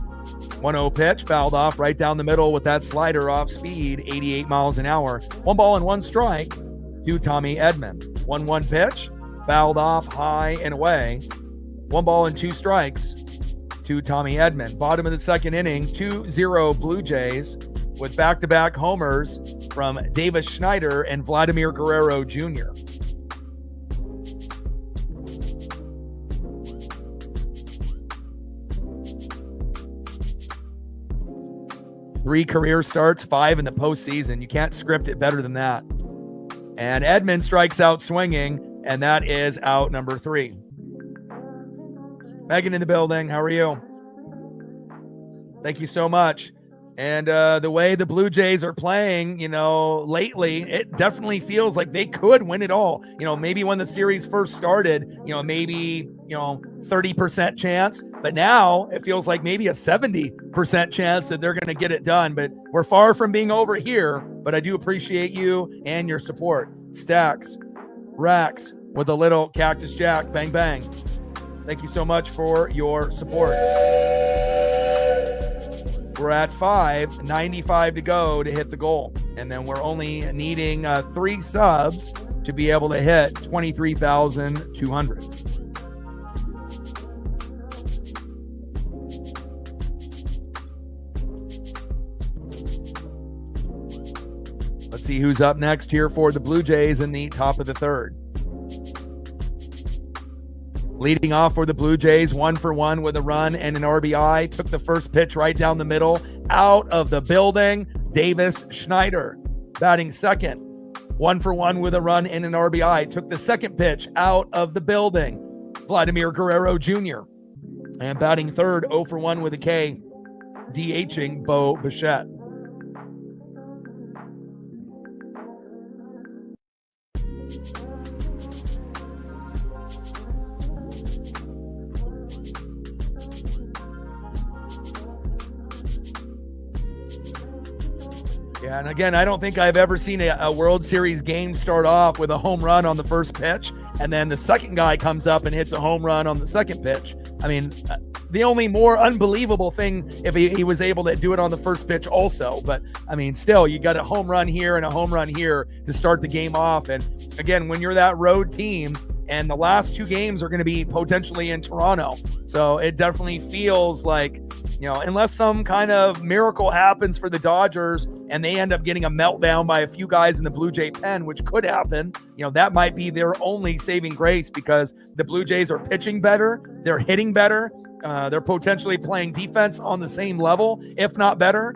1-0 pitch, fouled off right down the middle with that slider off speed, 88 miles an hour. 1 ball and 1 strike to Tommy Edman. 1-1 pitch, fouled off high and away. 1 ball and 2 strikes to Tommy Edman. Bottom of the second inning, 2-0 Blue Jays with back-to-back homers from Davis Schneider and Vladimir Guerrero Jr. Three career starts, 5 in the postseason. You can't script it better than that. And Edman strikes out swinging, and that is out number 3. Megan in the building. How are you? Thank you so much. And the way the Blue Jays are playing, lately, it definitely feels like they could win it all. Maybe when the series first started, maybe, 30% chance. But now it feels like maybe a 70% chance that they're going to get it done. But we're far from being over here. But I do appreciate you and your support. Stacks, Racks with a little Cactus Jack. Bang, bang. Thank you so much for your support. We're at 5:95 to go to hit the goal. And then we're only needing 3 subs to be able to hit 23,200. Let's see who's up next here for the Blue Jays in the top of the third. Leading off for the Blue Jays, 1-for-1 with a run and an RBI. Took the first pitch right down the middle. Out of the building, Davis Schneider. Batting second, 1-for-1 with a run and an RBI. Took the second pitch out of the building, Vladimir Guerrero Jr. And batting third, 0 for 1 with a K, DHing Bo Bichette. Yeah, and again, I don't think I've ever seen a World Series game start off with a home run on the first pitch, and then the second guy comes up and hits a home run on the second pitch. I mean, the only more unbelievable thing if he was able to do it on the first pitch also. But, I mean, still, you got a home run here and a home run here to start the game off. And, again, when you're that road team, and the last 2 games are going to be potentially in Toronto. So it definitely feels like, unless some kind of miracle happens for the Dodgers and they end up getting a meltdown by a few guys in the Blue Jay pen, which could happen, that might be their only saving grace, because the Blue Jays are pitching better, they're hitting better, they're potentially playing defense on the same level, if not better.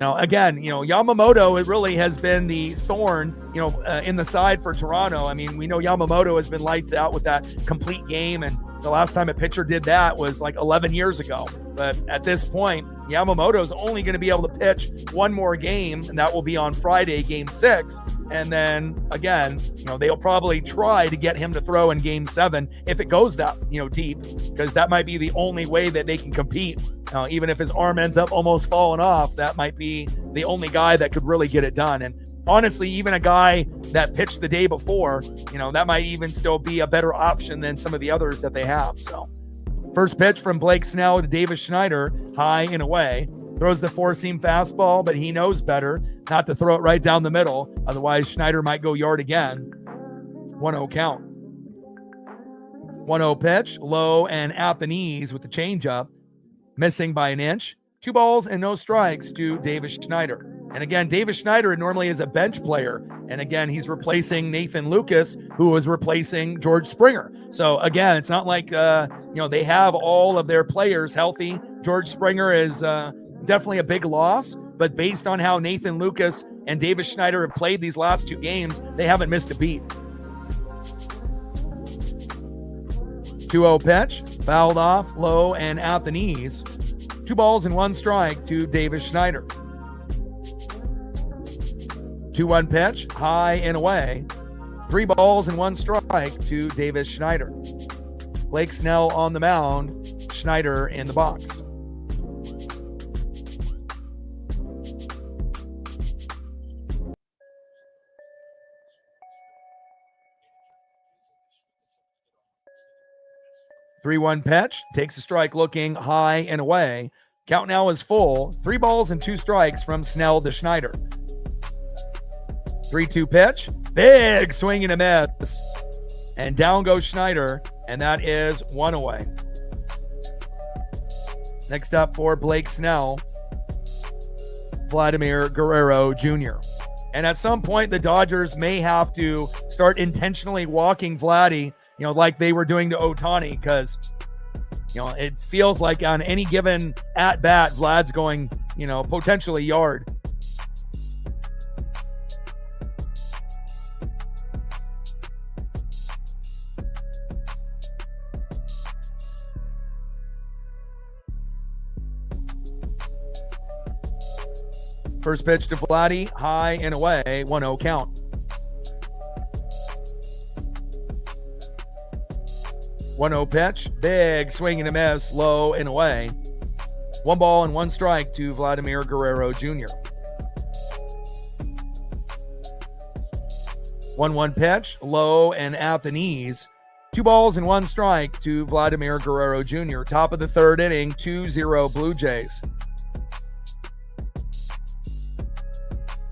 Again, Yamamoto, it really has been the thorn, in the side for Toronto. I mean, we know Yamamoto has been lights out with that complete game, and the last time a pitcher did that was like 11 years ago. But at this point, Yamamoto is only going to be able to pitch one more game, and that will be on Friday, Game 6. And then again, they'll probably try to get him to throw in Game 7 if it goes that, deep, because that might be the only way that they can compete. Even if his arm ends up almost falling off, that might be the only guy that could really get it done. And honestly, even a guy that pitched the day before, that might even still be a better option than some of the others that they have. So first pitch from Blake Snell to Davis Schneider, high and away. Throws the 4-seam fastball, but he knows better not to throw it right down the middle. Otherwise, Schneider might go yard again. 1-0 count. 1-0 pitch, low and at the knees with the changeup. Missing by an inch. 2 balls and no strikes to Davis Schneider. And again, Davis Schneider normally is a bench player. And again, he's replacing Nathan Lucas, who was replacing George Springer. So again, it's not like, they have all of their players healthy. George Springer is definitely a big loss. But based on how Nathan Lucas and Davis Schneider have played these last 2 games, they haven't missed a beat. 2-0 pitch, fouled off, low and at the knees. 2 balls and 1 strike to Davis Schneider. 2-1 pitch, high and away. 3 balls and 1 strike to Davis Schneider. Blake Snell on the mound, Schneider in the box. Three-one pitch, takes a strike looking high and away. Count now is full. 3 balls and 2 strikes from Snell to Schneider. 3-2 pitch, big swing and a miss. And down goes Schneider, and that is 1 away. Next up for Blake Snell, Vladimir Guerrero Jr. And at some point, the Dodgers may have to start intentionally walking Vladdy, like they were doing to Ohtani, because, it feels like on any given at-bat, Vlad's going, potentially yard. First pitch to Vladdy, high and away, 1-0 count. 1-0 pitch, big swing and a miss, low and away. 1 ball and 1 strike to Vladimir Guerrero Jr. 1-1 pitch, low and at the knees. 2 balls and 1 strike to Vladimir Guerrero Jr. Top of the 3rd inning, 2-0 Blue Jays.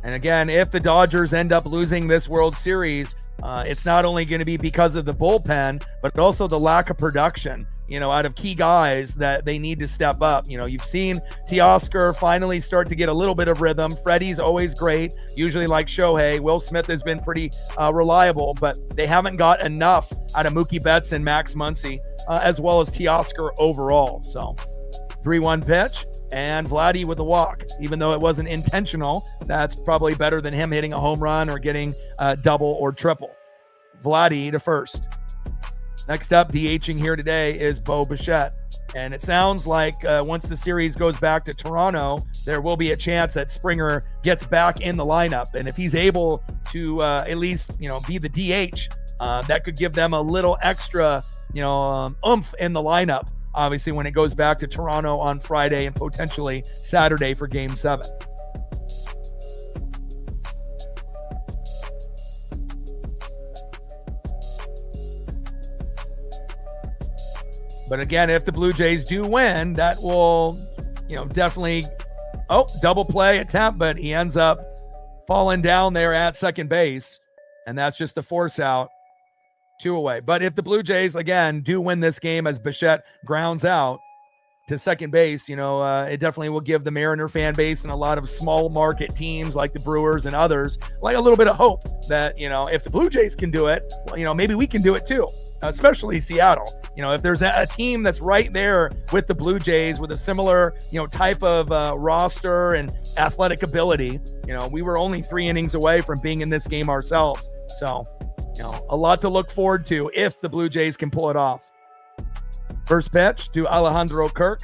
And again, if the Dodgers end up losing this World Series, it's not only going to be because of the bullpen, but also the lack of production, out of key guys that they need to step up. You've seen Teoscar finally start to get a little bit of rhythm. Freddie's always great, usually like Shohei. Will Smith has been pretty reliable, but they haven't got enough out of Mookie Betts and Max Muncy, as well as Teoscar overall. So 3-1 pitch, and Vladdy with a walk. Even though it wasn't intentional, that's probably better than him hitting a home run or getting a double or triple. Vladdy to first. Next up, DHing here today is Bo Bichette. And it sounds like once the series goes back to Toronto, there will be a chance that Springer gets back in the lineup. And if he's able to at least, be the DH, that could give them a little extra, oomph in the lineup, obviously, when it goes back to Toronto on Friday and potentially Saturday for Game 7. But again, if the Blue Jays do win, that will, definitely, double play attempt, but he ends up falling down there at second base. And that's just the force out, 2 away. But if the Blue Jays, again, do win this game as Bichette grounds out to second base, it definitely will give the Mariner fan base and a lot of small market teams like the Brewers and others like a little bit of hope that, if the Blue Jays can do it, maybe we can do it too, especially Seattle. If there's a team that's right there with the Blue Jays with a similar, type of roster and athletic ability, we were only 3 innings away from being in this game ourselves. So, a lot to look forward to if the Blue Jays can pull it off. First pitch to Alejandro Kirk.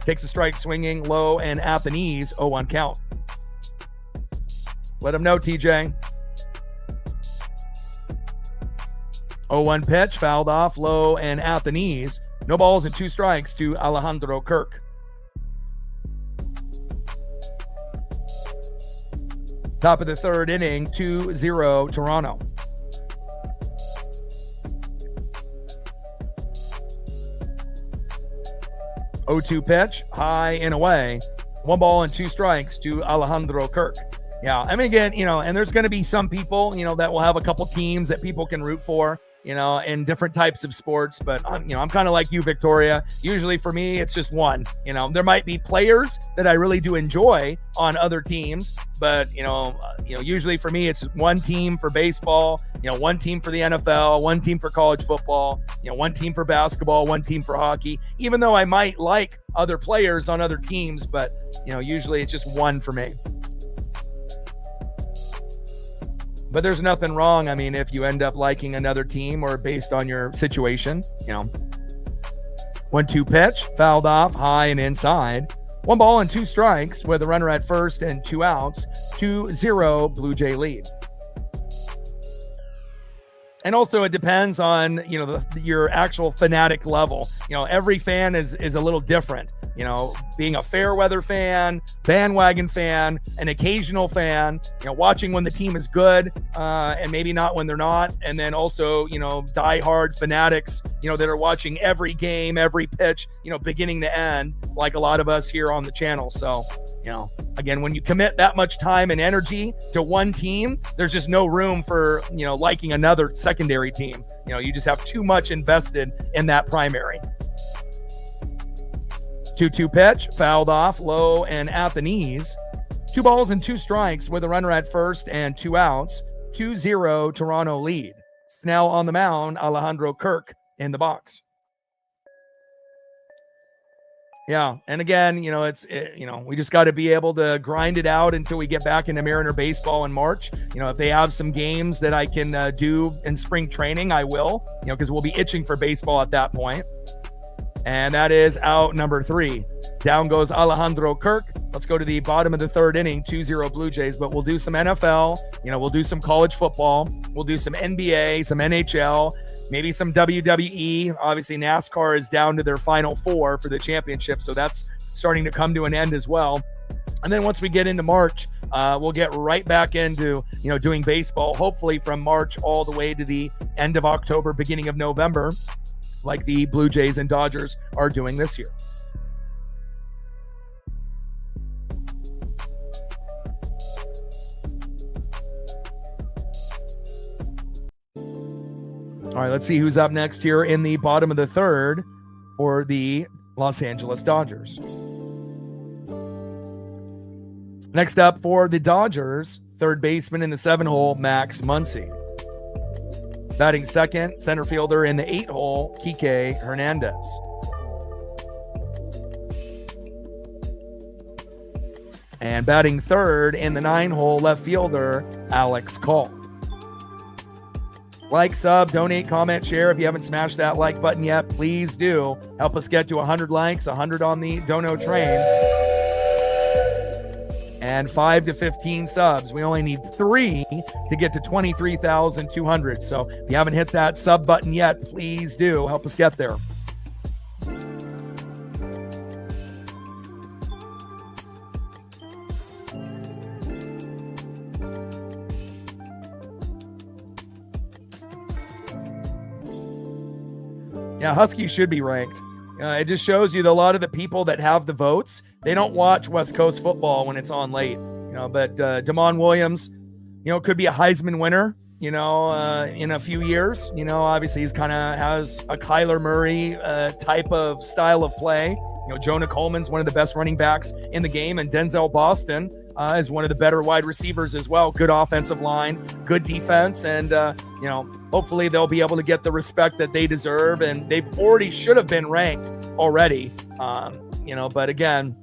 Takes a strike swinging low and at the knees, 0-1 count. Let him know, TJ. 0-1 pitch, fouled off, low and at the knees. No balls and 2 strikes to Alejandro Kirk. Top of the third inning, 2-0 Toronto. Oh-2 pitch, high and away. 1 ball and 2 strikes to Alejandro Kirk. Yeah, again, and there's going to be some people, that will have a couple teams that people can root for, in different types of sports. But, I'm kind of like you, Victoria. Usually for me, it's just one. There might be players that I really do enjoy on other teams. But, usually for me, it's one team for baseball, one team for the NFL, one team for college football, one team for basketball, one team for hockey, even though I might like other players on other teams. But, usually it's just one for me. But there's nothing wrong, if you end up liking another team or based on your situation, 1-2 pitch, fouled off, high and inside. 1 ball and 2 strikes with a runner at first and 2 outs. 2-0 Blue Jay lead. And also it depends on, your actual fanatic level. Every fan is a little different. Being a fair weather fan, bandwagon fan, an occasional fan, watching when the team is good and maybe not when they're not. And then also, diehard fanatics, that are watching every game, every pitch, beginning to end, like a lot of us here on the channel. So, again, when you commit that much time and energy to one team, there's just no room for, liking another secondary team. You just have too much invested in that primary. 2-2 pitch, fouled off, low and at the knees. 2 balls and 2 strikes with a runner at first and 2 outs. 2-0 Toronto lead. Snell on the mound, Alejandro Kirk in the box. Yeah, and again, we just got to be able to grind it out until we get back into Mariner baseball in March. If they have some games that I can do in spring training, I will, because we'll be itching for baseball at that point. And that is out number 3. Down goes Alejandro Kirk. Let's go to the bottom of the third inning, 2-0 Blue Jays. But we'll do some NFL, we'll do some college football. We'll do some NBA, some NHL, maybe some WWE. Obviously, NASCAR is down to their final 4 for the championship. So that's starting to come to an end as well. And then once we get into March, we'll get right back into, doing baseball, hopefully from March all the way to the end of October, beginning of November, like the Blue Jays and Dodgers are doing this year. All right, let's see who's up next here in the bottom of the third for the Los Angeles Dodgers. Next up for the Dodgers, third baseman in the 7-hole, Max Muncy. Batting second, center fielder in the 8-hole, Kike Hernandez. And batting third in the 9-hole, left fielder, Alex Call. Like, sub, donate, comment, share. If you haven't smashed that like button yet, please do. Help us get to 100 likes, 100 on the dono train, and 5 to 15 subs. We only need 3 to get to 23,200. So if you haven't hit that sub button yet, please do. Help us get there. Yeah, Huskies should be ranked. It just shows you that a lot of the people that have the votes, they don't watch West Coast football when it's on late. But Damon Williams, could be a Heisman winner, in a few years. Obviously he's kind of has a Kyler Murray type of style of play. Jonah Coleman's one of the best running backs in the game, and Denzel Boston is one of the better wide receivers as well. Good offensive line, good defense, and hopefully they'll be able to get the respect that they deserve, and they've already should have been ranked already. But again,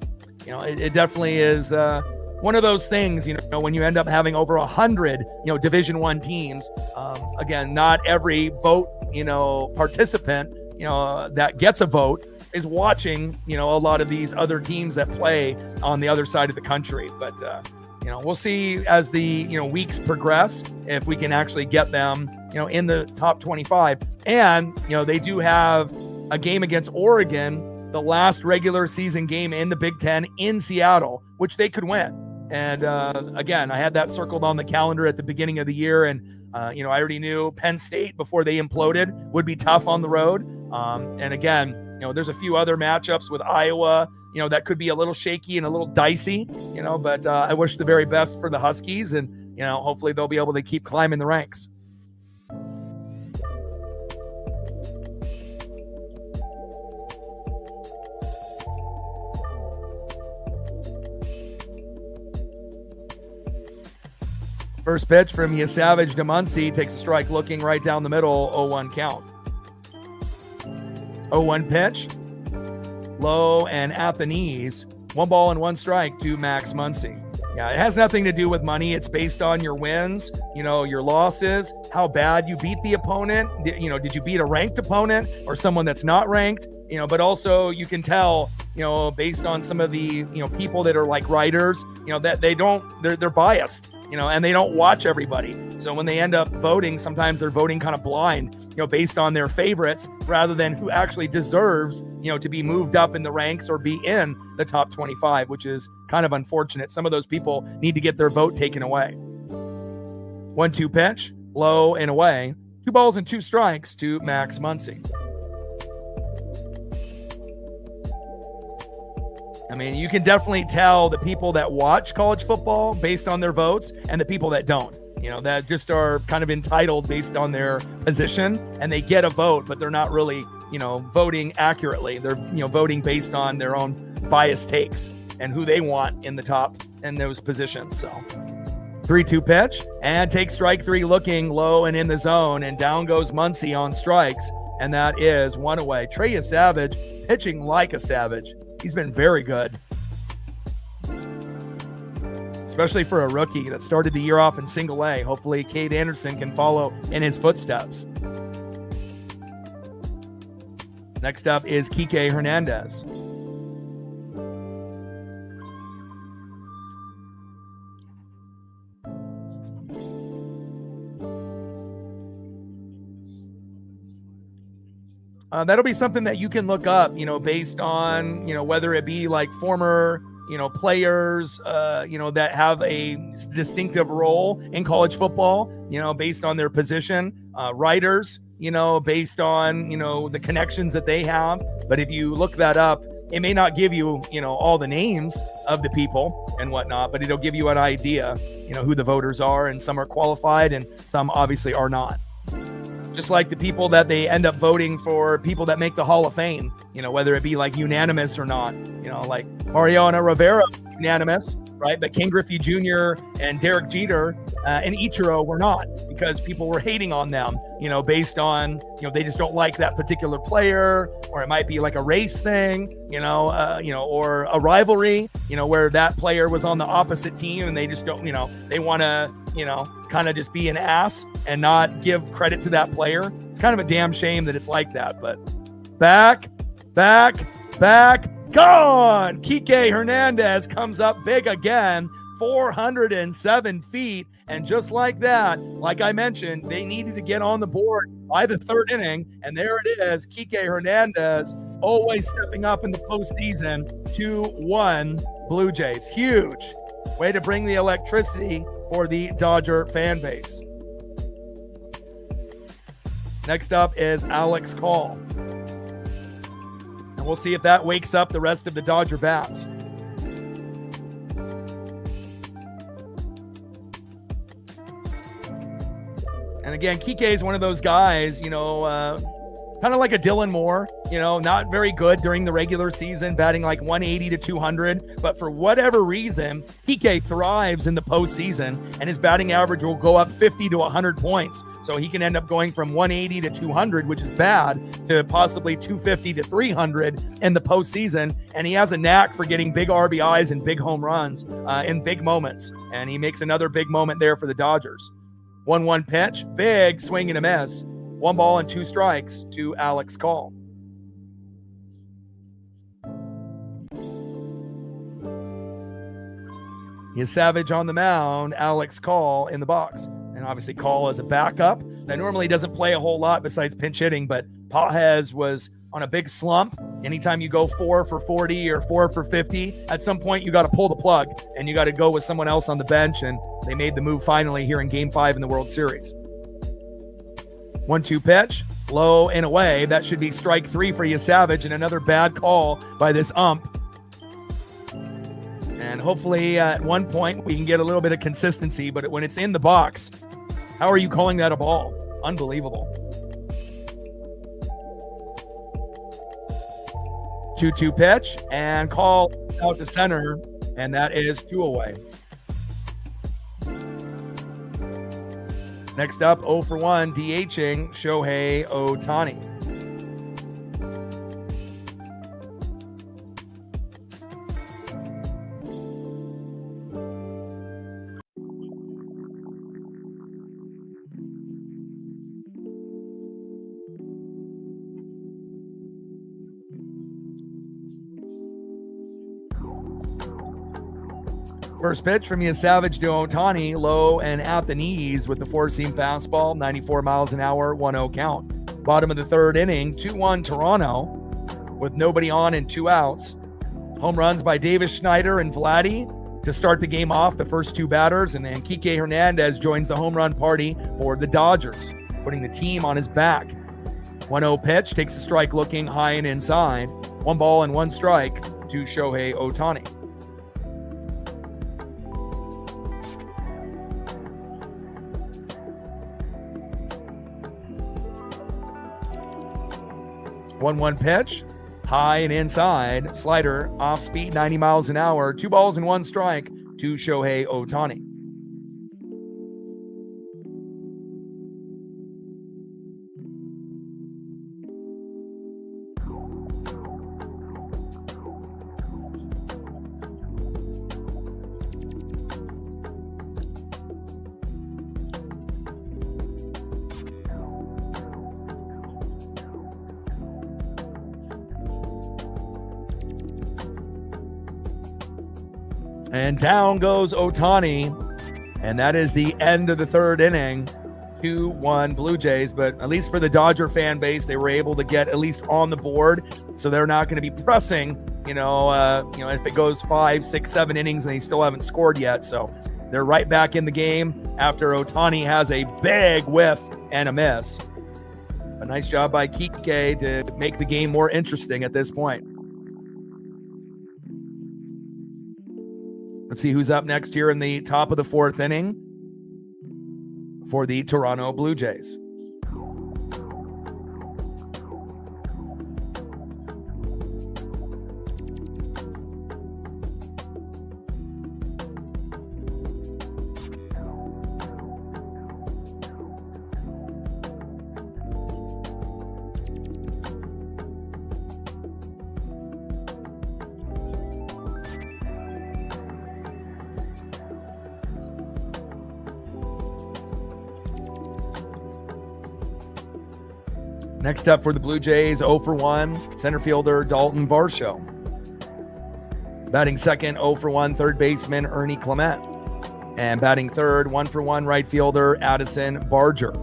it definitely is one of those things, when you end up having over 100, Division I teams. Again, not every vote, participant, that gets a vote is watching, a lot of these other teams that play on the other side of the country. But, we'll see as the, weeks progress, if we can actually get them, in the top 25. And, they do have a game against Oregon, the last regular season game in the Big Ten in Seattle, which they could win. And again, I had that circled on the calendar at the beginning of the year. And, I already knew Penn State, before they imploded, would be tough on the road. And again, there's a few other matchups with Iowa, that could be a little shaky and a little dicey, but I wish the very best for the Huskies, and, hopefully they'll be able to keep climbing the ranks. First pitch from Yasavage to Muncy, takes a strike looking right down the middle, 0-1 count. 0-1 pitch, low and at the knees. 1 ball and 1 strike to Max Muncy. Yeah, it has nothing to do with money. It's based on your wins, your losses, how bad you beat the opponent. Did you beat a ranked opponent or someone that's not ranked? But also you can tell, based on some of the, people that are like writers, that they're biased, and they don't watch everybody. So when they end up voting, sometimes they're voting kind of blind, based on their favorites rather than who actually deserves, to be moved up in the ranks or be in the top 25, which is kind of unfortunate. Some of those people need to get their vote taken away. 1-2 pitch, low and away. 2 balls and 2 strikes to Max Muncy. I mean, you can definitely tell the people that watch college football based on their votes and the people that don't, that just are kind of entitled based on their position, and they get a vote, but they're not really, voting accurately. They're, voting based on their own biased takes and who they want in the top in those positions. So 3-2 pitch, and takes strike 3 looking low and in the zone, and down goes Muncy on strikes, and that is 1 away. Trey Savage pitching like a savage. He's been very good, especially for a rookie that started the year off in single A. Hopefully Cade Anderson can follow in his footsteps. Next up is Kike Hernandez. That'll be something that you can look up, based on, whether it be like former, players, that have a distinctive role in college football, based on their position, writers, based on, the connections that they have. But if you look that up, it may not give you, all the names of the people and whatnot, but it'll give you an idea, who the voters are, and some are qualified and some obviously are not. Just like the people that they end up voting for, people that make the Hall of Fame, whether it be like unanimous or not, like Mariano Rivera, unanimous, right? But King Griffey Jr. and Derek Jeter and Ichiro were not, because people were hating on them, based on, they just don't like that particular player, or it might be like a race thing, or a rivalry, where that player was on the opposite team and they just don't, they want to, kind of just be an ass and not give credit to that player. It's kind of a damn shame that it's like that, but back, gone. Kike Hernandez comes up big again, 407 feet. And just like that, like I mentioned, they needed to get on the board by the third inning. And there it is. Kike Hernandez always stepping up in the postseason. 2-1 Blue Jays. Huge way to bring the electricity for the Dodger fan base. Next up is Alex Call. And we'll see if that wakes up the rest of the Dodger bats. And again, Kike is one of those guys, kind of like a Dylan Moore, not very good during the regular season, batting like 180 to 200. But for whatever reason, Kike thrives in the postseason, and his batting average will go up 50 to 100 points. So he can end up going from 180 to 200, which is bad, to possibly 250 to 300 in the postseason. And he has a knack for getting big RBIs and big home runs in big moments. And he makes another big moment there for the Dodgers. 1-1 pitch, big swing and a miss. 1 ball and 2 strikes to Alex Call. He's Savage on the mound, Alex Call in the box. And obviously Call is a backup that normally doesn't play a whole lot besides pinch hitting, but Pages was on a big slump. Anytime you go 4 for 40 or 4 for 50, at some point you got to pull the plug and you got to go with someone else on the bench. And they made the move finally here in Game 5 in the World Series. 1-2 pitch, low and away. That should be strike 3 for you, Savage, and another bad call by this ump. And hopefully at one point we can get a little bit of consistency, but when it's in the box, how are you calling that a ball? Unbelievable. 2-2 pitch and call out to center, and that is 2 away. Next up, 0 for 1, DHing Shohei Ohtani. First pitch from Savage to Ohtani, low and at the knees with the four-seam fastball, 94 miles an hour, 1-0 count. Bottom of the third inning, 2-1 Toronto with nobody on and 2 outs. Home runs by Davis Schneider and Vladdy to start the game off, the first 2 batters, and then Kike Hernandez joins the home run party for the Dodgers, putting the team on his back. 1-0 pitch, takes a strike looking high and inside. 1 ball and 1 strike to Shohei Ohtani. One pitch, high and inside, slider, off speed, 90 miles an hour, 2 balls and 1 strike to Shohei Ohtani. And down goes Ohtani, and that is the end of the third inning. 2-1 Blue Jays, but at least for the Dodger fan base, they were able to get at least on the board, so they're not going to be pressing, if it goes 5, 6, 7 innings and they still haven't scored yet. So they're right back in the game after Ohtani has a big whiff and a miss. A nice job by Kike to make the game more interesting at this point. Let's see who's up next here in the top of the fourth inning for the Toronto Blue Jays. Next up for the Blue Jays, 0 for 1, center fielder Dalton Varsho. Batting second, 0 for 1, third baseman Ernie Clement. And batting third, 1 for 1, right fielder Addison Barger.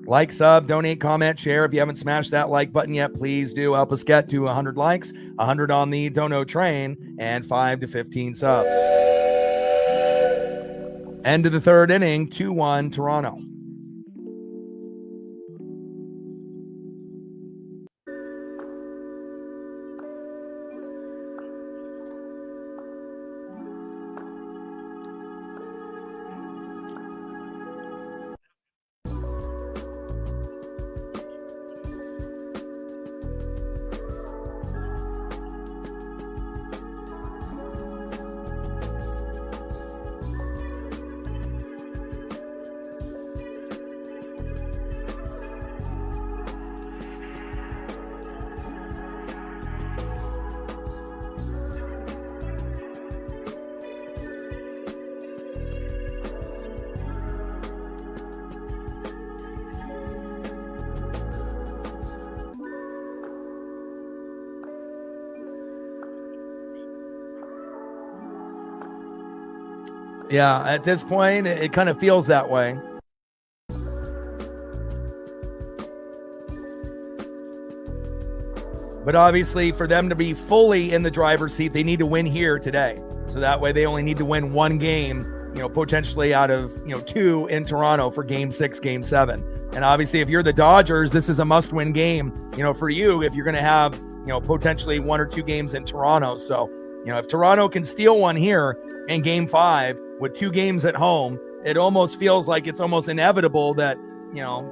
Like, sub, donate, comment, share. If you haven't smashed that like button yet, please do. Help us get to 100 likes, 100 on the dono train, and 5 to 15 subs. End of the third inning, 2-1 Toronto. Yeah, at this point, it kind of feels that way. But obviously, for them to be fully in the driver's seat, they need to win here today. So that way, they only need to win one game, potentially out of, 2 in Toronto for game 6, game 7. And obviously, if you're the Dodgers, this is a must-win game, for you if you're going to have, potentially 1 or 2 games in Toronto. So, if Toronto can steal one here in game 5 with 2 games at home, it almost feels like it's almost inevitable that,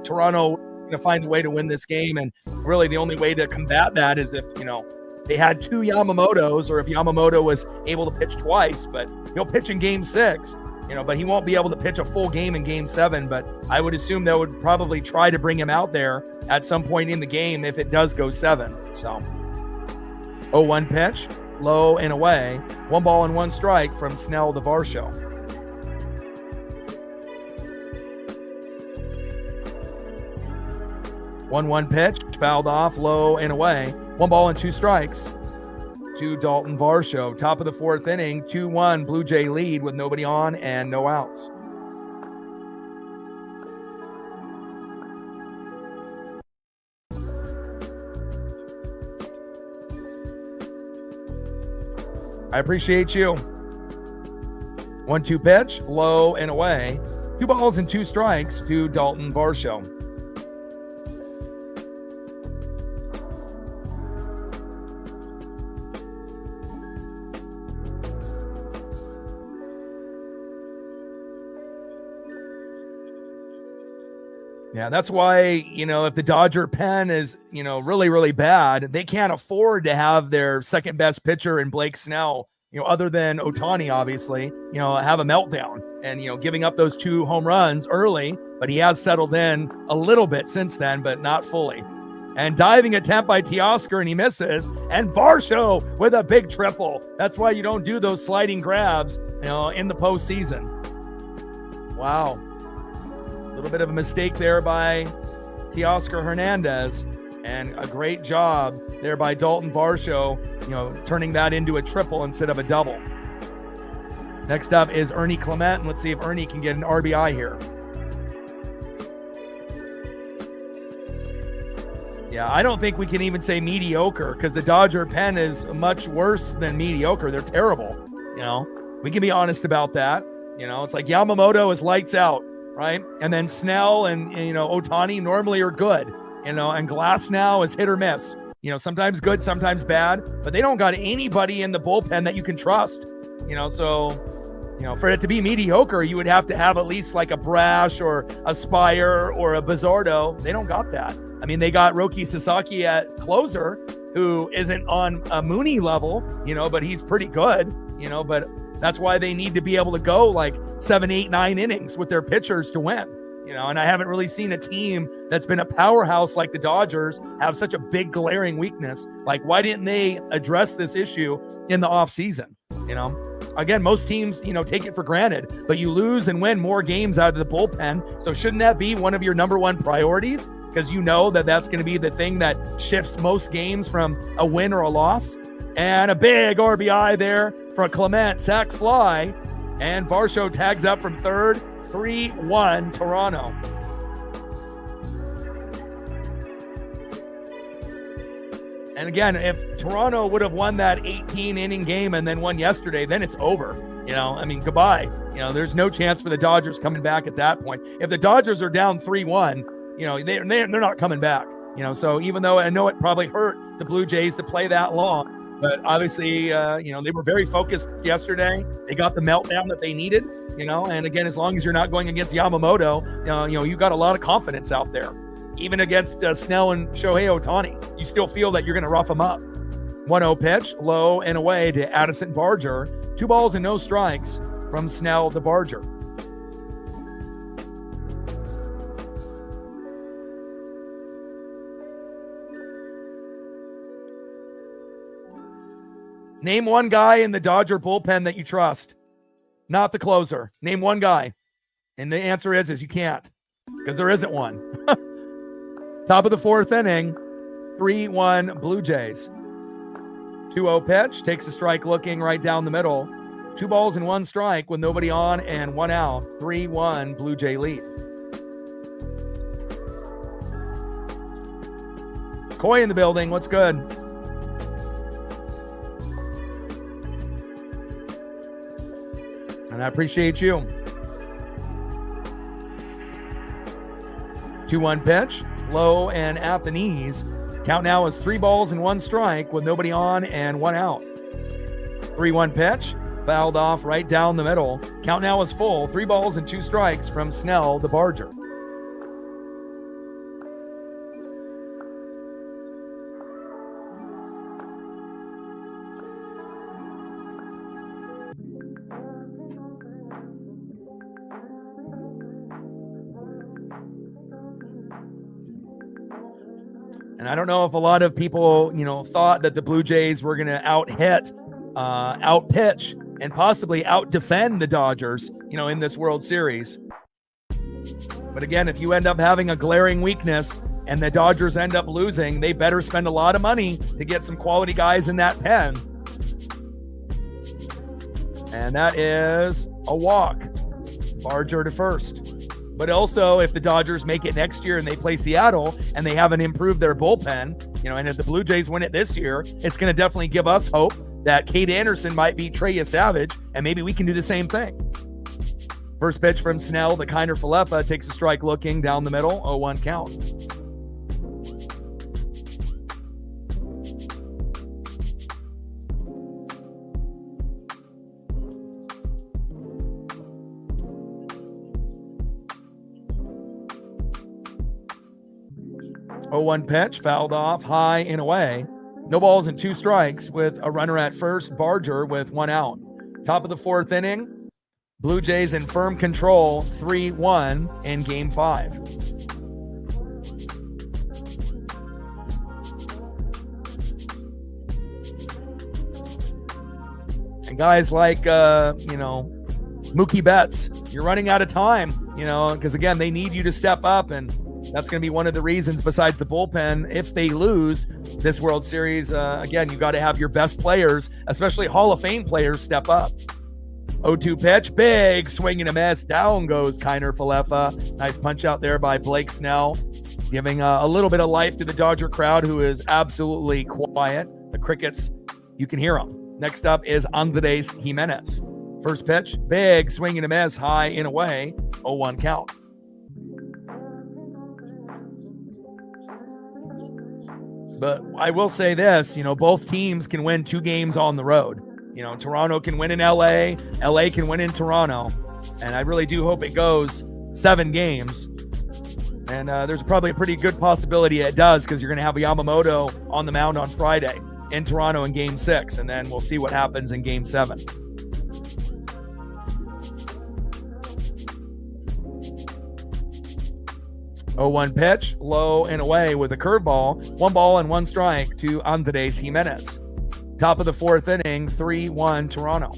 Toronto to find a way to win this game. And really the only way to combat that is if, they had 2 Yamamotos, or if Yamamoto was able to pitch twice, but he'll pitch in game 6, but he won't be able to pitch a full game in game 7. But I would assume they would probably try to bring him out there at some point in the game if it does go 7. So 0-1 pitch, low and away, 1 ball and 1 strike from Snell to Varsho. 1-1 pitch, fouled off, low and away. 1 ball and 2 strikes to Dalton Varsho. Top of the 4th inning, 2-1 Blue Jay lead with nobody on and no outs. I appreciate you. 1-2 pitch, low and away. 2 balls and 2 strikes to Dalton Varsho. Yeah, that's why, if the Dodger pen is, really, really bad, they can't afford to have their second best pitcher in Blake Snell, other than Ohtani, obviously, have a meltdown and, giving up those 2 home runs early, but he has settled in a little bit since then, but not fully. And diving attempt by Teoscar, and he misses, and Varsho with a big triple. That's why you don't do those sliding grabs, in the postseason. Wow. A little bit of a mistake there by Teoscar Hernandez, and a great job there by Dalton Varsho, turning that into a triple instead of a double. Next up is Ernie Clement, and let's see if Ernie can get an RBI here. Yeah, I don't think we can even say mediocre, because the Dodger pen is much worse than mediocre. They're terrible. We can be honest about that. It's like Yamamoto is lights out, right? And then Snell and Ohtani normally are good, and Glass now is hit or miss. Sometimes good, sometimes bad, but they don't got anybody in the bullpen that you can trust. So for it to be mediocre, you would have to have at least like a Brash or a Spire or a Bizzardo. They don't got that. I mean, they got Roki Sasaki at closer, who isn't on a Mooney level, but he's pretty good, but that's why they need to be able to go like 7, 8, 9 innings with their pitchers to win, and I haven't really seen a team that's been a powerhouse like the Dodgers have such a big glaring weakness. Like, why didn't they address this issue in the offseason? again, most teams, take it for granted, but you lose and win more games out of the bullpen. So shouldn't that be one of your number one priorities? Because that's going to be the thing that shifts most games from a win or a loss. And a big RBI there for Clement, sac fly, and Varsho tags up from third. 3-1 Toronto. And again, if Toronto would have won that 18-inning game and then won yesterday, then it's over. Goodbye. There's no chance for the Dodgers coming back at that point. If the Dodgers are down 3-1, they're not coming back. So even though I know it probably hurt the Blue Jays to play that long, but obviously, they were very focused yesterday. They got the meltdown that they needed, and again, as long as you're not going against Yamamoto, you got a lot of confidence out there. Even against Snell and Shohei Ohtani, you still feel that you're going to rough them up. 1-0 pitch, low and away to Addison Barger. 2 balls and no strikes from Snell to Barger. Name one guy in the Dodger bullpen that you trust. Not the closer. Name one guy. And the answer is you can't, because there isn't one. Top of the 4th inning, 3-1 Blue Jays. 2-0 pitch, takes a strike looking right down the middle. 2 balls and 1 strike with nobody on and 1 out. 3-1 Blue Jay lead. Coy in the building, what's good? And I appreciate you. 2-1 pitch. Low and at the knees. Count now is 3 balls and 1 strike with nobody on and 1 out. 3-1 pitch, fouled off right down the middle. Count now is full. 3 balls and 2 strikes from Snell to Barger. And I don't know if a lot of people, thought that the Blue Jays were going to out-pitch, and possibly out-defend the Dodgers, in this World Series. But again, if you end up having a glaring weakness and the Dodgers end up losing, they better spend a lot of money to get some quality guys in that pen. And that is a walk. Barger to first. But also, if the Dodgers make it next year and they play Seattle and they haven't improved their bullpen, and if the Blue Jays win it this year, it's going to definitely give us hope that Cade Anderson might beat Treya Savage, and maybe we can do the same thing. First pitch from Snell, the Kiner Falefa takes a strike looking down the middle, 0-1 count. Oh-1 pitch, fouled off, high and away. No balls and 2 strikes with a runner at first, Barger with 1 out. Top of the 4th inning, Blue Jays in firm control, 3-1 in Game 5. And guys like, Mookie Betts, you're running out of time, because again, they need you to step up, and that's going to be one of the reasons, besides the bullpen, if they lose this World Series, again, you got to have your best players, especially Hall of Fame players, step up. 0-2 pitch, big swing and a miss. Down goes Kiner Falefa. Nice punch out there by Blake Snell, giving a little bit of life to the Dodger crowd, who is absolutely quiet. The crickets, you can hear them. Next up is Andres Jimenez. First pitch, big swing and a miss, high and away, 0-1 count. But I will say this, both teams can win 2 games on the road. Toronto can win in LA, LA can win in Toronto. And I really do hope it goes 7 games. And there's probably a pretty good possibility it does, because you're going to have Yamamoto on the mound on Friday in Toronto in Game 6. And then we'll see what happens in Game 7. Oh, 1 pitch, low and away with a curveball. 1 ball and 1 strike to Andres Jimenez. Top of the 4th inning, 3-1 Toronto.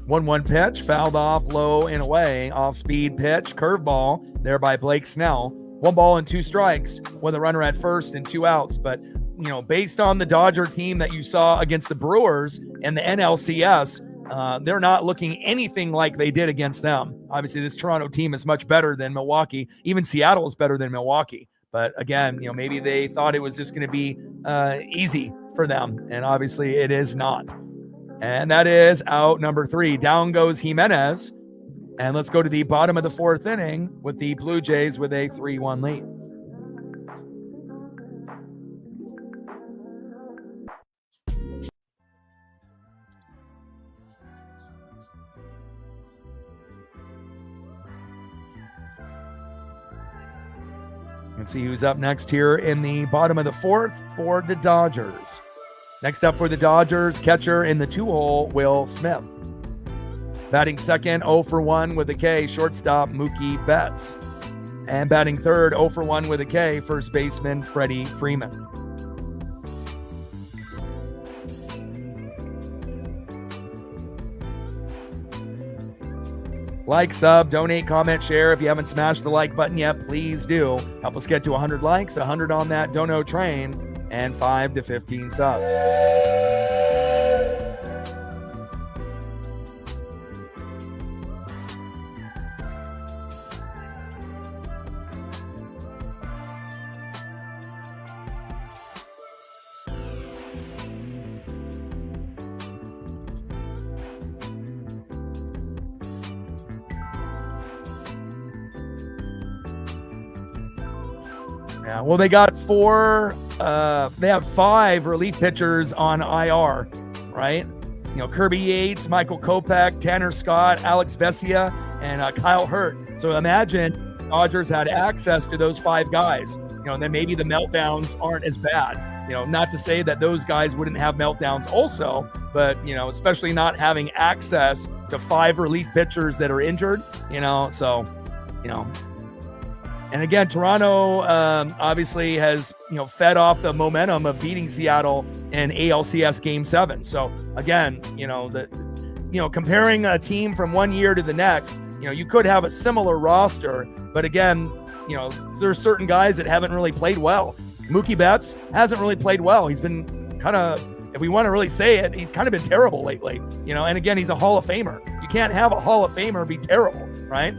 1-1 pitch, fouled off low and away, off speed pitch, curveball there by Blake Snell. 1 ball and 2 strikes with a runner at first and 2 outs. But, based on the Dodger team that you saw against the Brewers and the NLCS, they're not looking anything like they did against them. Obviously, this Toronto team is much better than Milwaukee. Even Seattle is better than Milwaukee. But again, maybe they thought it was just going to be easy for them. And obviously it is not. And that is out number 3. Down goes Jimenez. And let's go to the bottom of the 4th inning with the Blue Jays with a 3-1 lead. Let's see who's up next here in the bottom of the 4th for the Dodgers. Next up for the Dodgers, catcher in the 2-hole, Will Smith. Batting second, 0 for 1 with a K, shortstop Mookie Betts. And batting third, 0 for 1 with a K, first baseman Freddie Freeman. Like, sub, donate, comment, share. If you haven't smashed the like button yet, please do. Help us get to 100 likes, 100 on that dono train, and 5 to 15 subs. Yeah, well, they got they have 5 relief pitchers on IR, right? Kirby Yates, Michael Kopech, Tanner Scott, Alex Vesia, and Kyle Hurt. So imagine Dodgers had access to those 5 guys, and then maybe the meltdowns aren't as bad. Not to say that those guys wouldn't have meltdowns also, but, especially not having access to 5 relief pitchers that are injured, And again, Toronto obviously has, fed off the momentum of beating Seattle in ALCS Game 7. So again, comparing a team from one year to the next, you could have a similar roster, but again, there's certain guys that haven't really played well. Mookie Betts hasn't really played well. He's been kind of, if we want to really say it, he's kind of been terrible lately. And again, he's a Hall of Famer. You can't have a Hall of Famer be terrible, right?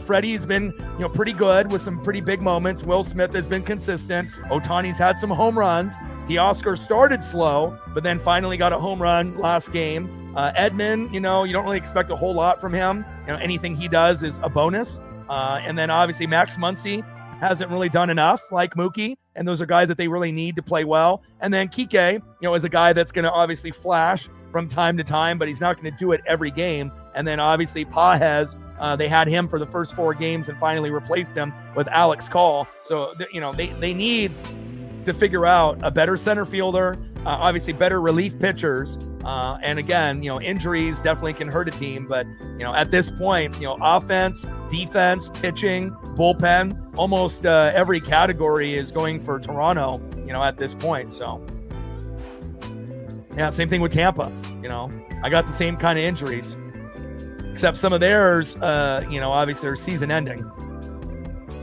Freddie's been, pretty good with some pretty big moments. Will Smith has been consistent. Ohtani's had some home runs. Teoscar started slow, but then finally got a home run last game. Edman, you don't really expect a whole lot from him. Anything he does is a bonus. And then obviously Max Muncy hasn't really done enough like Mookie. And those are guys that they really need to play well. And then Kike, is a guy that's going to obviously flash from time to time, but he's not going to do it every game. And then obviously Pages, they had him for the first 4 games and finally replaced him with Alex Call. So, they need to figure out a better center fielder, obviously better relief pitchers. And again, injuries definitely can hurt a team. But, at this point, offense, defense, pitching, bullpen, almost every category is going for Toronto, at this point. So, yeah, same thing with Tampa. I got the same kind of injuries. Except some of theirs, obviously are season ending.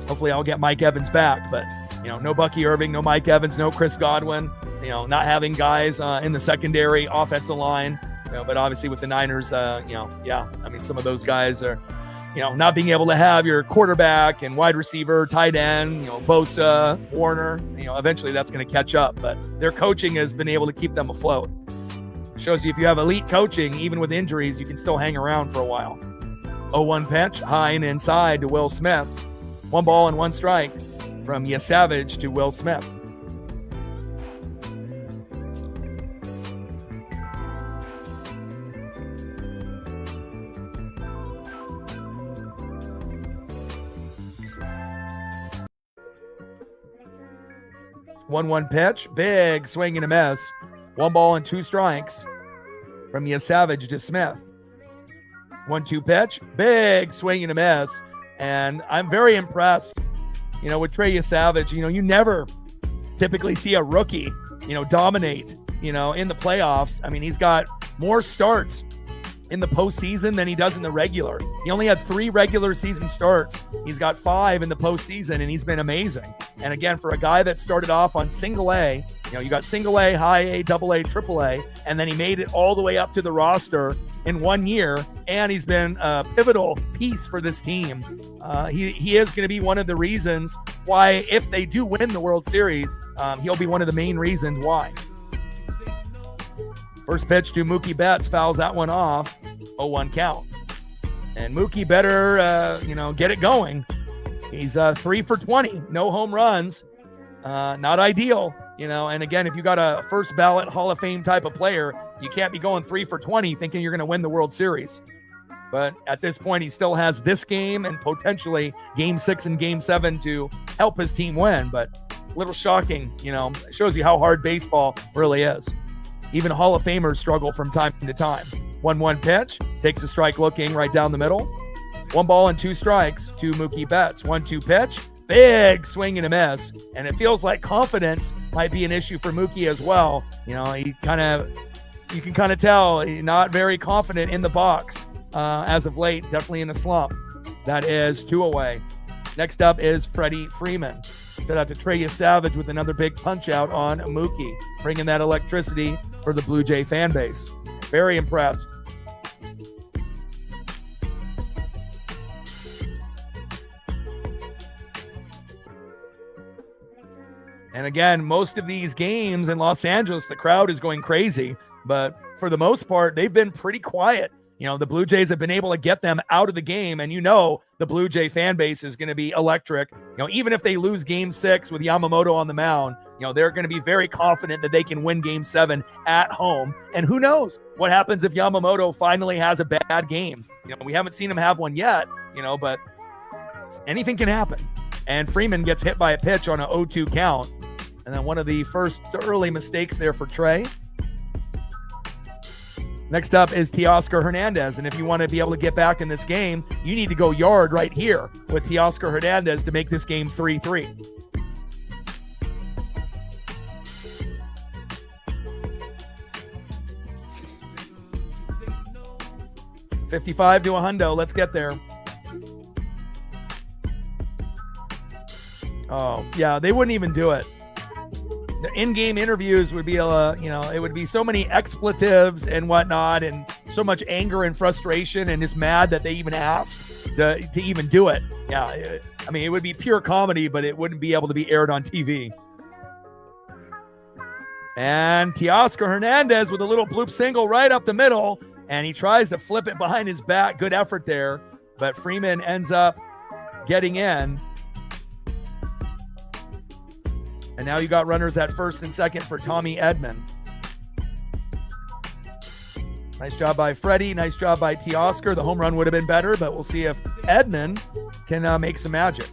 Hopefully I'll get Mike Evans back, but, no Bucky Irving, no Mike Evans, no Chris Godwin, not having guys in the secondary offensive line, but obviously with the Niners, some of those guys are, not being able to have your quarterback and wide receiver, tight end, Bosa, Warner, eventually that's going to catch up, but their coaching has been able to keep them afloat. Shows you if you have elite coaching, even with injuries, you can still hang around for a while. 0-1 pitch, high and inside to Will Smith. 1 ball and 1 strike from Yesavage to Will Smith. One pitch, big swing and a miss. 1 ball and 2 strikes from Yesavage to Smith. 1-2 pitch, big swing and a miss. And I'm very impressed, with Trey Yesavage. You never typically see a rookie, dominate, in the playoffs. I mean, he's got more starts in the postseason than he does in the regular. He only had 3 regular season starts. He's got 5 in the postseason, and he's been amazing. And again, for a guy that started off on single A, you got single A, high A, double A, triple A, and then he made it all the way up to the roster in 1 year, and he's been a pivotal piece for this team. He is going to be one of the reasons why, if they do win the World Series, he'll be one of the main reasons why. First pitch to Mookie Betts, fouls that one off, 0-1 count. And Mookie better, get it going. He's 3 for 20, no home runs, not ideal, And again, if you got a first ballot Hall of Fame type of player, you can't be going 3 for 20 thinking you're going to win the World Series. But at this point, he still has this game and potentially Game 6 and Game 7 to help his team win. But a little shocking, it shows you how hard baseball really is. Even Hall of Famers struggle from time to time. 1-1 pitch, takes a strike looking right down the middle. 1 ball and 2 strikes to Mookie Betts. 1-2 pitch, big swing and a miss. And it feels like confidence might be an issue for Mookie as well. You can kind of tell he's not very confident in the box as of late, definitely in a slump. That is 2 away. Next up is Freddie Freeman. Shout out to Trey Savage with another big punch out on Mookie, bringing that electricity for the Blue Jay fan base. Very impressed. And again, most of these games in Los Angeles, the crowd is going crazy, but for the most part, they've been pretty quiet. The Blue Jays have been able to get them out of the game, and the Blue Jay fan base is going to be electric. Even if they lose Game 6 with Yamamoto on the mound, they're going to be very confident that they can win Game 7 at home. And who knows what happens if Yamamoto finally has a bad game. We haven't seen him have one yet, but anything can happen. And Freeman gets hit by a pitch on an 0-2 count. And then one of the first early mistakes there for Trey. Next up is Teoscar Hernandez. And if you want to be able to get back in this game, you need to go yard right here with Teoscar Hernandez to make this game 3-3. $55 to $100. Let's get there. Oh, yeah, they wouldn't even do it. The in-game interviews would be, it would be so many expletives and whatnot, and so much anger and frustration, and just mad that they even asked to even do it. Yeah, it would be pure comedy, but it wouldn't be able to be aired on TV. And Teoscar Hernandez with a little bloop single right up the middle, and he tries to flip it behind his back. Good effort there, but Freeman ends up getting in. And now you got runners at first and second for Tommy Edman. Nice job by Freddie. Nice job by Teoscar. The home run would have been better, but we'll see if Edman can make some magic.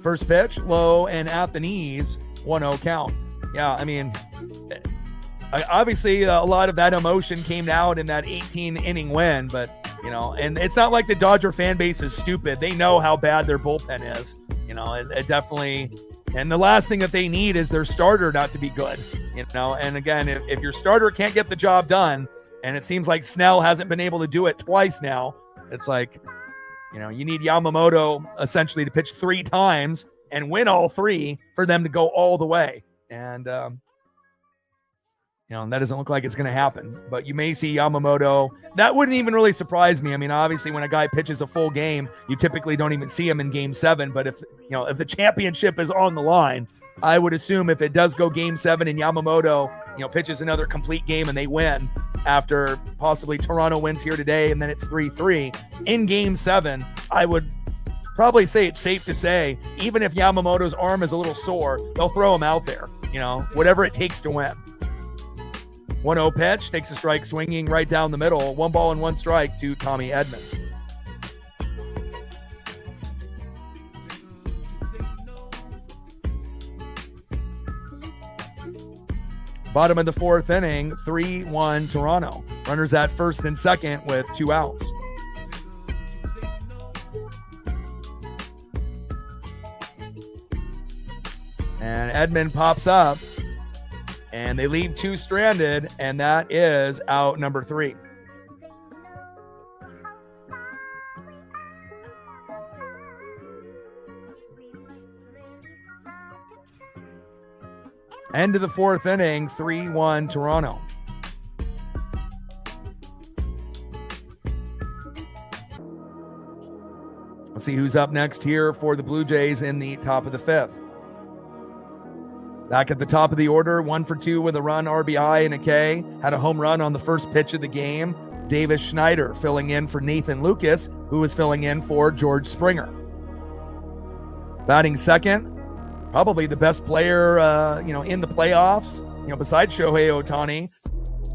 First pitch, low and at the knees, 1-0 count. Yeah, obviously, a lot of that emotion came out in that 18-inning win, but, and it's not like the Dodger fan base is stupid. They know how bad their bullpen is. It definitely, and the last thing that they need is their starter not to be good, and again, if your starter can't get the job done, and it seems like Snell hasn't been able to do it twice now, it's like, you need Yamamoto essentially to pitch 3 times and win all 3 for them to go all the way. And, that doesn't look like it's going to happen, but you may see Yamamoto. That wouldn't even really surprise me. Obviously when a guy pitches a full game, you typically don't even see him in Game 7, but if the championship is on the line, I would assume if it does go Game 7 and Yamamoto, pitches another complete game and they win after possibly Toronto wins here today and then it's 3-3 in Game 7, I would probably say it's safe to say, even if Yamamoto's arm is a little sore, they'll throw him out there, whatever it takes to win. 1-0 pitch, takes a strike swinging right down the middle. 1 ball and 1 strike to Tommy Edman. Bottom of the 4th inning, 3-1 Toronto. Runners at first and second with 2 outs. And Edman pops up, and they leave 2 stranded, and that is out number 3. End of the 4th inning, 3-1 Toronto. Let's see who's up next here for the Blue Jays in the top of the 5th. Back at the top of the order, 1 for 2 with a run, RBI, and a K. Had a home run on the first pitch of the game. Davis Schneider filling in for Nathan Lucas, who was filling in for George Springer. Batting second, probably the best player, in the playoffs, besides Shohei Ohtani,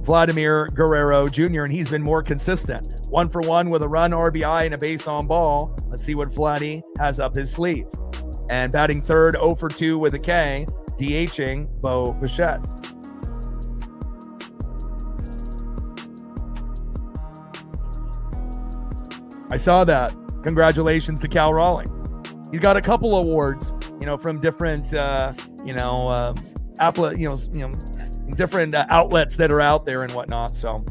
Vladimir Guerrero Jr., and he's been more consistent. 1 for 1 with a run, RBI, and a base on ball. Let's see what Vladdy has up his sleeve. And batting third, 0 for 2 with a K, DHing Bo Bichette. I saw that. Congratulations to Cal Raleigh. He's got a couple awards, from different, different outlets that are out there and whatnot. So.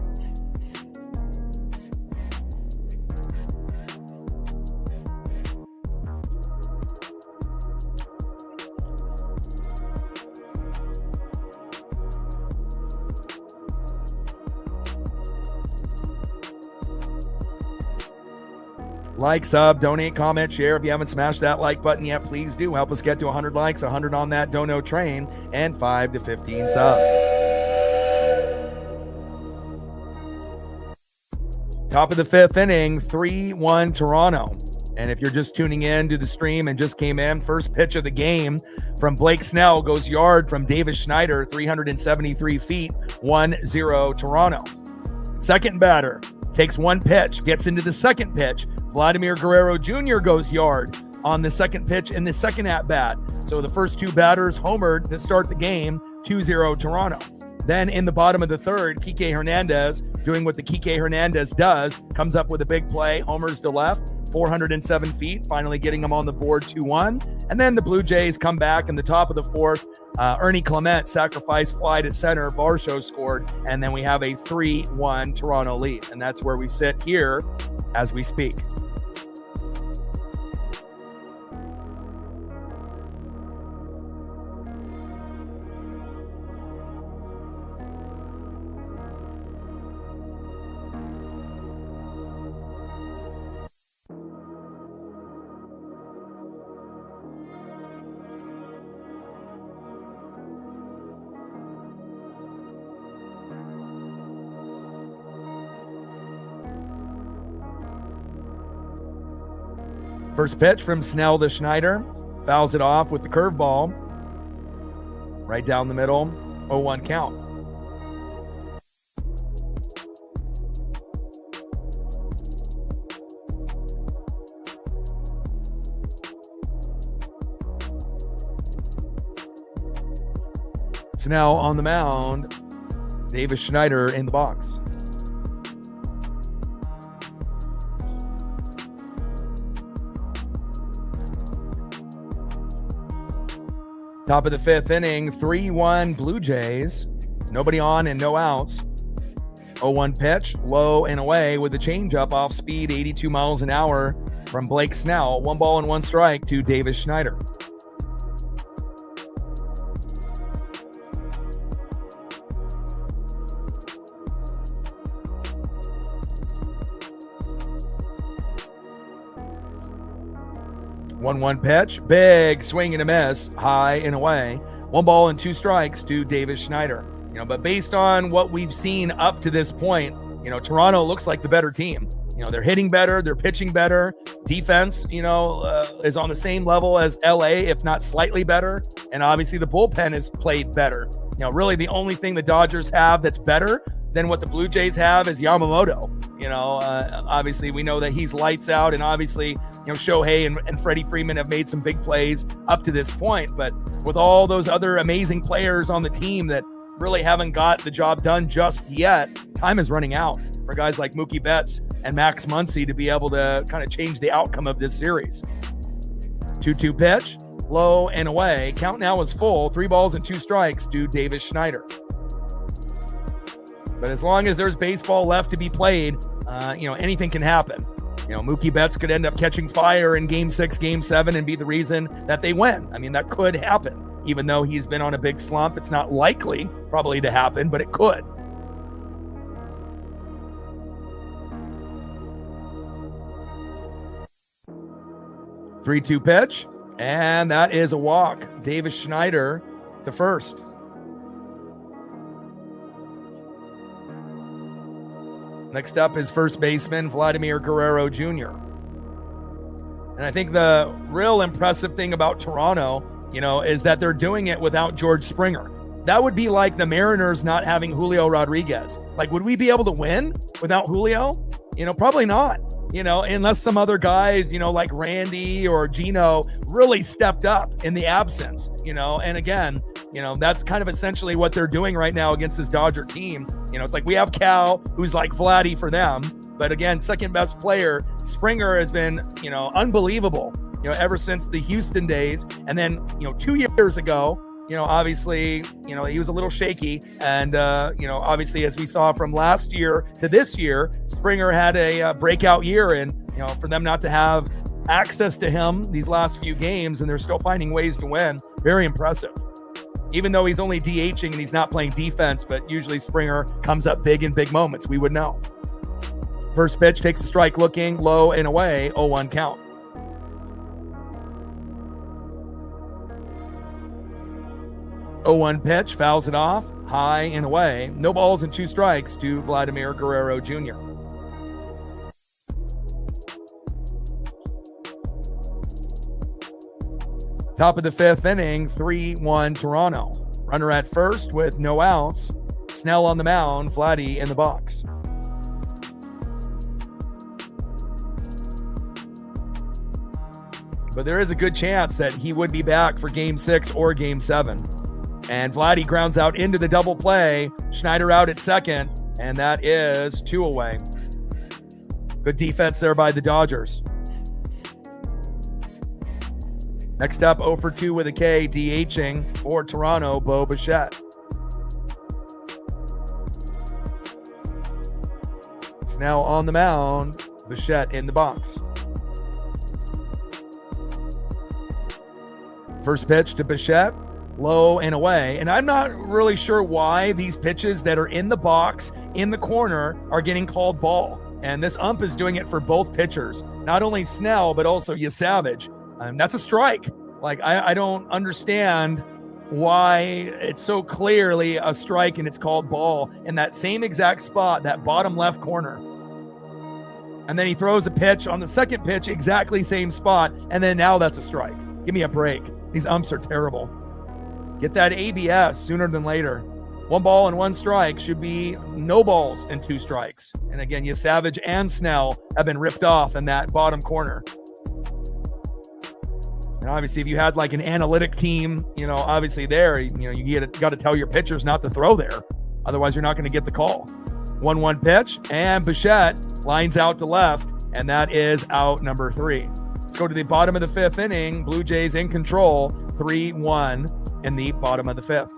Like, sub, donate, comment, share. If you haven't smashed that like button yet, please do. Help us get to 100 likes, 100 on that dono train, and 5 to 15 subs. Top of the 5th inning, 3-1 Toronto. And if you're just tuning in to the stream and just came in, first pitch of the game from Blake Snell goes yard from Davis Schneider, 373 feet, 1-0 Toronto. Second batter takes 1 pitch, gets into the second pitch. Vladimir Guerrero Jr. goes yard on the second pitch in the second at-bat. So the first 2 batters homered to start the game, 2-0 Toronto. Then in the bottom of the third, Kike Hernandez, doing what the Kike Hernandez does, comes up with a big play, homers to left, 407 feet, finally getting them on the board 2-1. And then the Blue Jays come back in the top of the 4th. Ernie Clement sacrifice fly to center, Varsho scored, and then we have a 3-1 Toronto lead. And that's where we sit here as we speak. First pitch from Snell to Schneider. Fouls it off with the curveball. Right down the middle. 0-1 count. Snell on the mound. Davis Schneider in the box. Top of the 5th inning, 3-1 Blue Jays. Nobody on and no outs. 0-1 pitch, low and away with the changeup off speed, 82 miles an hour from Blake Snell. 1 ball and 1 strike to Davis Schneider. One pitch, big swing and a miss, high and away. 1 ball and 2 strikes to Davis Schneider. But based on what we've seen up to this point, Toronto looks like the better team. They're hitting better, they're pitching better. Defense, is on the same level as LA, if not slightly better. And obviously the bullpen has played better. Really the only thing the Dodgers have that's better than what the Blue Jays have is Yamamoto. Obviously we know that he's lights out, and obviously, Shohei and Freddie Freeman have made some big plays up to this point, but with all those other amazing players on the team that really haven't got the job done just yet, time is running out for guys like Mookie Betts and Max Muncy to be able to kind of change the outcome of this series. 2-2 pitch, low and away. Count now is full. 3 balls and 2 strikes to Davis Schneider. But as long as there's baseball left to be played, anything can happen. Mookie Betts could end up catching fire in Game 6, Game 7, and be the reason that they win. I mean, that could happen. Even though he's been on a big slump, it's not likely probably to happen, but it could. Three-two pitch, and that is a walk. Davis Schneider to first. Next up is first baseman Vladimir Guerrero Jr. And I think the real impressive thing about Toronto, is that they're doing it without George Springer. That would be like the Mariners not having Julio Rodriguez. Like, would we be able to win without Julio? Probably not. Unless some other guys, like Randy or Gino really stepped up in the absence, and again, that's kind of essentially what they're doing right now against this Dodger team. It's like we have Cal, who's like Vladdy for them, but again, second best player. Springer has been, unbelievable, ever since the Houston days. And then, 2 years ago, obviously, he was a little shaky. And, obviously, as we saw from last year to this year, Springer had a breakout year. And, for them not to have access to him these last few games, and they're still finding ways to win, very impressive. Even though he's only DHing and he's not playing defense, but usually Springer comes up big in big moments. We would know. First pitch takes a strike, looking low and away, 0-1 count. Oh-1 pitch, fouls it off, high and away. No balls and 2 strikes to Vladimir Guerrero Jr. Top of the 5th inning, 3-1 Toronto. Runner at first with no outs. Snell on the mound, Vladdy in the box. But there is a good chance that he would be back for Game 6 or Game 7. And Vladdy grounds out into the double play. Schneider out at second, and that is 2 away. Good defense there by the Dodgers. Next up, 0 for 2 with a K, DHing for Toronto, Bo Bichette. Snell on the mound, Bichette in the box. First pitch to Bichette, low and away. And I'm not really sure why these pitches that are in the box, in the corner, are getting called ball. And this ump is doing it for both pitchers. Not only Snell, but also Yasavage. That's a strike. Like, I don't understand why it's so clearly a strike and it's called ball in that same exact spot, that bottom left corner. And then he throws a pitch on the second pitch, exactly same spot, and then now that's a strike. Give me a break. These umps are terrible. Get that ABS sooner than later. 1 ball and 1 strike should be no balls and 2 strikes. And again, Yasavage and Snell have been ripped off in that bottom corner. And obviously, if you had like an analytic team, obviously there, you got to tell your pitchers not to throw there. Otherwise, you're not going to get the call. 1-1 pitch, and Bichette lines out to left, and that is out number 3. Let's go to the bottom of the 5th inning. Blue Jays in control, 3-1 in the bottom of the 5th.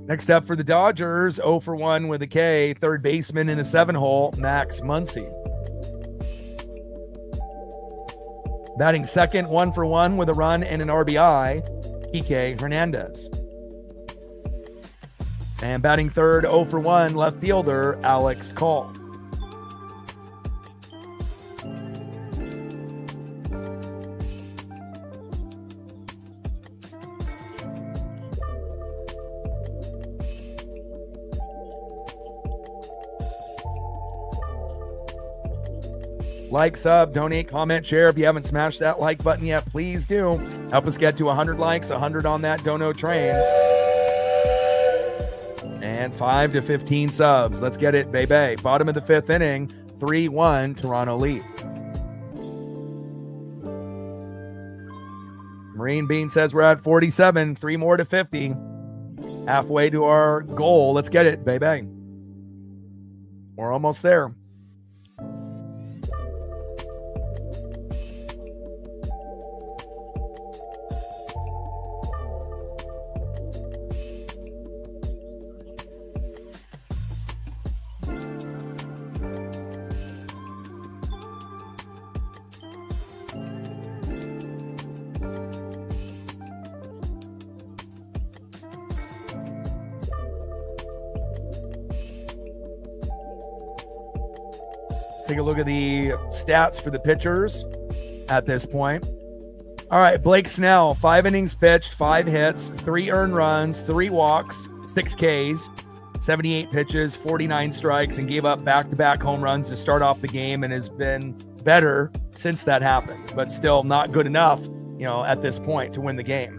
Next up for the Dodgers, 0 for 1 with a K, third baseman in the 7-hole, Max Muncy. Batting second, 1 for 1 with a run and an RBI, Kike Hernandez. And batting third, 0 for 1, left fielder, Alex Call. Like, sub, donate, comment, share. If you haven't smashed that like button yet, please do. Help us get to 100 likes, 100 on that dono train. And 5 to 15 subs. Let's get it, baby. Bottom of the 5th inning, 3-1 Toronto lead. Marine Bean says we're at 47, 3 more to 50. Halfway to our goal. Let's get it, baby. We're almost there. Take a look at the stats for the pitchers at this point. All right, Blake Snell, 5 innings pitched, 5 hits, 3 earned runs, 3 walks, 6 Ks, 78 pitches, 49 strikes, and gave up back-to-back home runs to start off the game and has been better since that happened, but still not good enough, at this point to win the game.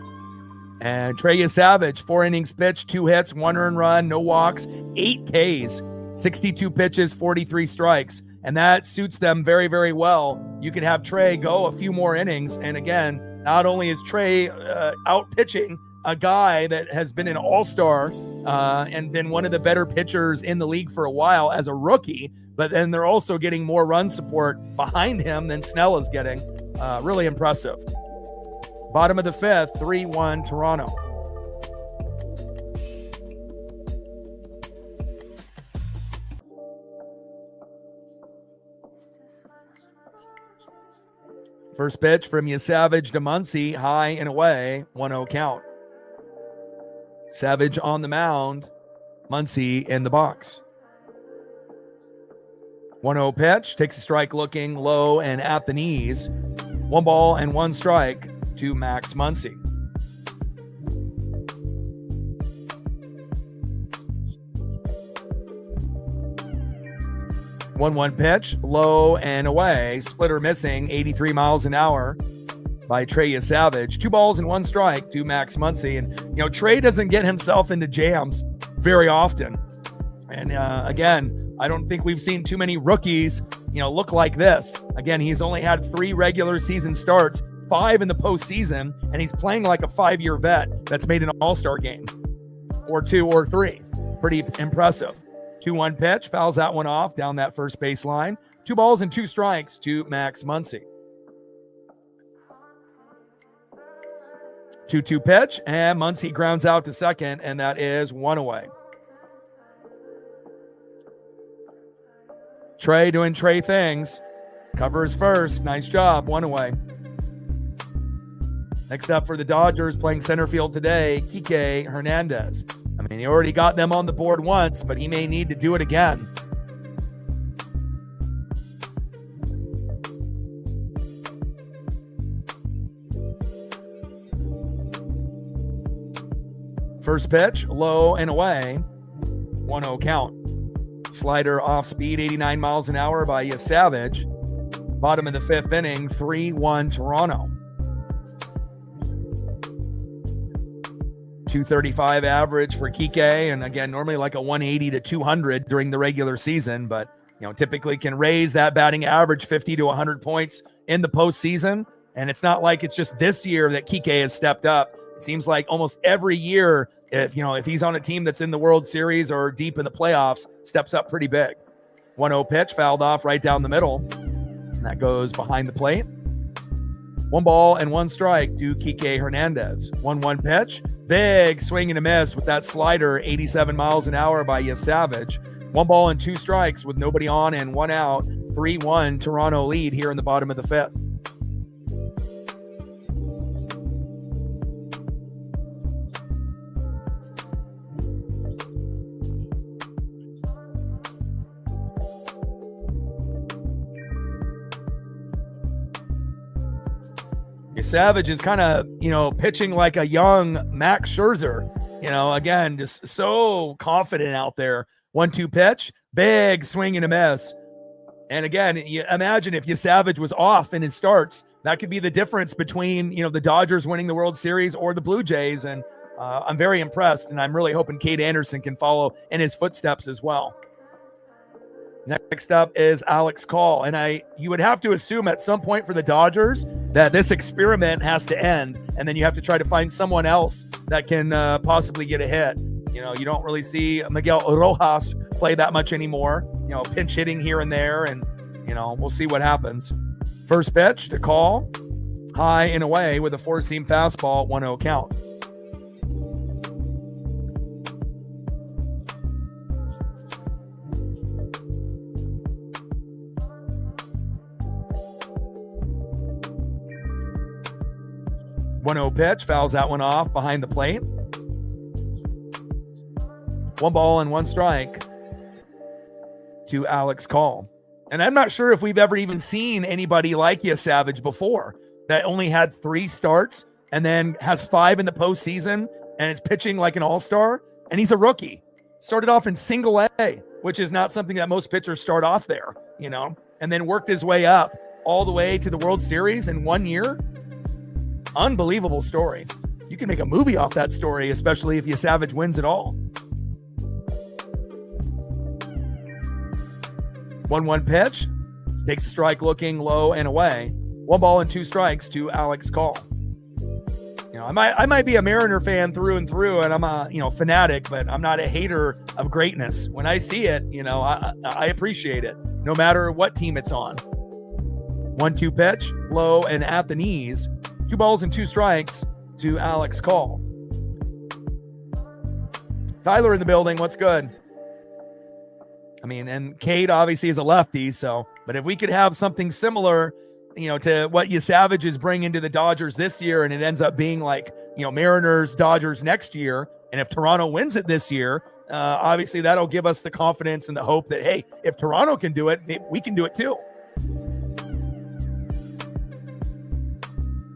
And Trey Savage, 4 innings pitched, 2 hits, 1 earned run, no walks, 8 Ks, 62 pitches, 43 strikes. And that suits them very, very well. You can have Trey go a few more innings. And again, not only is Trey out pitching a guy that has been an all-star and been one of the better pitchers in the league for a while as a rookie, but then they're also getting more run support behind him than Snell is getting. Really impressive. Bottom of the 5th, 3-1 Toronto. First pitch from Savage to Muncy, high and away, 1-0 count. Savage on the mound, Muncy in the box. 1-0 pitch, takes a strike looking low and at the knees. 1 ball and 1 strike to Max Muncy. One pitch, low and away, splitter missing, 83 miles an hour by Trey Savage. 2 balls and 1 strike to Max Muncy. And, Trey doesn't get himself into jams very often. And again, I don't think we've seen too many rookies, look like this. Again, he's only had 3 regular season starts, 5 in the postseason, and he's playing like a 5-year vet that's made an all-star game, or 2 or 3. Pretty impressive. 2-1 pitch, fouls that one off down that first baseline. 2 balls and 2 strikes to Max Muncy. 2-2 pitch, and Muncy grounds out to second, and that is 1 away. Trey doing Trey things. Covers first. Nice job. 1 away. Next up for the Dodgers, playing center field today, Kike Hernandez. I mean, he already got them on the board once, but he may need to do it again. First pitch, low and away, 1-0 count. Slider off speed, 89 miles an hour by Savage. Bottom of the 5th inning, 3-1 Toronto. 235 average for Kike, and again, normally like a 180 to 200 during the regular season, but typically can raise that batting average 50 to 100 points in the postseason. And it's not like it's just this year that Kike has stepped up. It seems like almost every year, if he's on a team that's in the World Series or deep in the playoffs, steps up pretty big. 1-0 pitch, fouled off right down the middle, and that goes behind the plate. 1 ball and 1 strike to Kike Hernandez. 1-1 pitch, big swing and a miss with that slider, 87 miles an hour by Savage. 1 ball and 2 strikes with nobody on and 1 out. 3-1 Toronto lead here in the bottom of the 5th. Savage is kind of, pitching like a young Max Scherzer, again, just so confident out there. 1-2 pitch, big swing and a miss. And again, you imagine if Savage was off in his starts, that could be the difference between, the Dodgers winning the World Series or the Blue Jays. And I'm very impressed, and I'm really hoping Cade Anderson can follow in his footsteps as well. Next up is Alex Call. And you would have to assume at some point for the Dodgers that this experiment has to end, and then you have to try to find someone else that can possibly get a hit. You don't really see Miguel Rojas play that much anymore, pinch hitting here and there, and, we'll see what happens. First pitch to Call, high and away with a four-seam fastball, 1-0 count. Pitch, fouls that one off behind the plate. 1 ball and 1 strike to Alex Call. And I'm not sure if we've ever even seen anybody like Savage before that only had 3 starts and then has 5 in the postseason and is pitching like an all-star. And he's a rookie. Started off in single A, which is not something that most pitchers start off there, and then worked his way up all the way to the World Series in 1 year. Unbelievable story. You can make a movie off that story, especially if Savage wins it all. 1-1 pitch. Takes a strike looking low and away. 1 ball and 2 strikes to Alex Call. I might be a Mariner fan through and through, and I'm a fanatic, but I'm not a hater of greatness. When I see it, I appreciate it, no matter what team it's on. 1-2 pitch, low and at the knees. 2 balls and 2 strikes to Alex Call. Tyler in the building. What's good? And Cade obviously is a lefty, but if we could have something similar, to what Savage is bringing to the Dodgers this year, and it ends up being like, Mariners, Dodgers next year, and if Toronto wins it this year, obviously that'll give us the confidence and the hope that, hey, if Toronto can do it, we can do it too.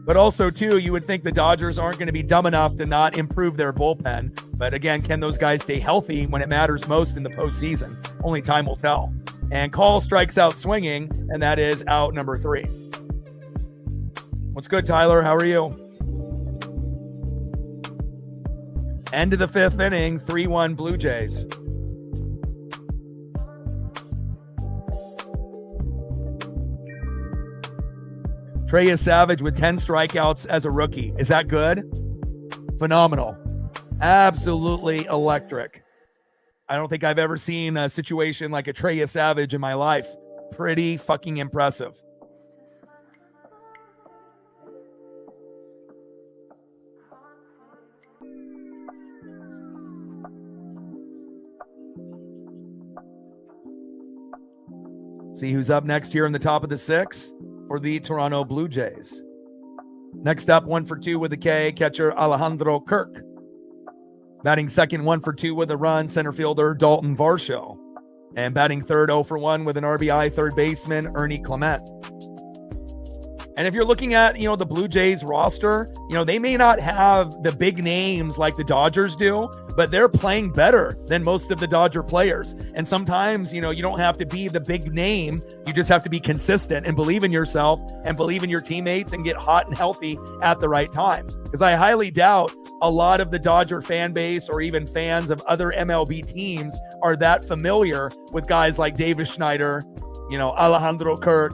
But also, too, you would think the Dodgers aren't going to be dumb enough to not improve their bullpen. But again, can those guys stay healthy when it matters most in the postseason? Only time will tell. And Call strikes out swinging, and that is out number 3. What's good, Tyler? How are you? End of the 5th inning, 3-1 Blue Jays. Trey Savage with 10 strikeouts as a rookie. Is that good? Phenomenal. Absolutely electric. I don't think I've ever seen a situation like a Trey Savage in my life. Pretty fucking impressive. See who's up next here in the top of the 6th for the Toronto Blue Jays. Next up, 1 for 2 with a K, catcher Alejandro Kirk. Batting second, 1 for 2 with a run, center fielder Dalton Varsho. And batting third, 0 for 1 with an RBI, third baseman Ernie Clement. And if you're looking at, the Blue Jays roster, they may not have the big names like the Dodgers do, but they're playing better than most of the Dodger players. And sometimes, you don't have to be the big name. You just have to be consistent and believe in yourself and believe in your teammates and get hot and healthy at the right time. Because I highly doubt a lot of the Dodger fan base or even fans of other MLB teams are that familiar with guys like Davis Schneider, Alejandro Kirk,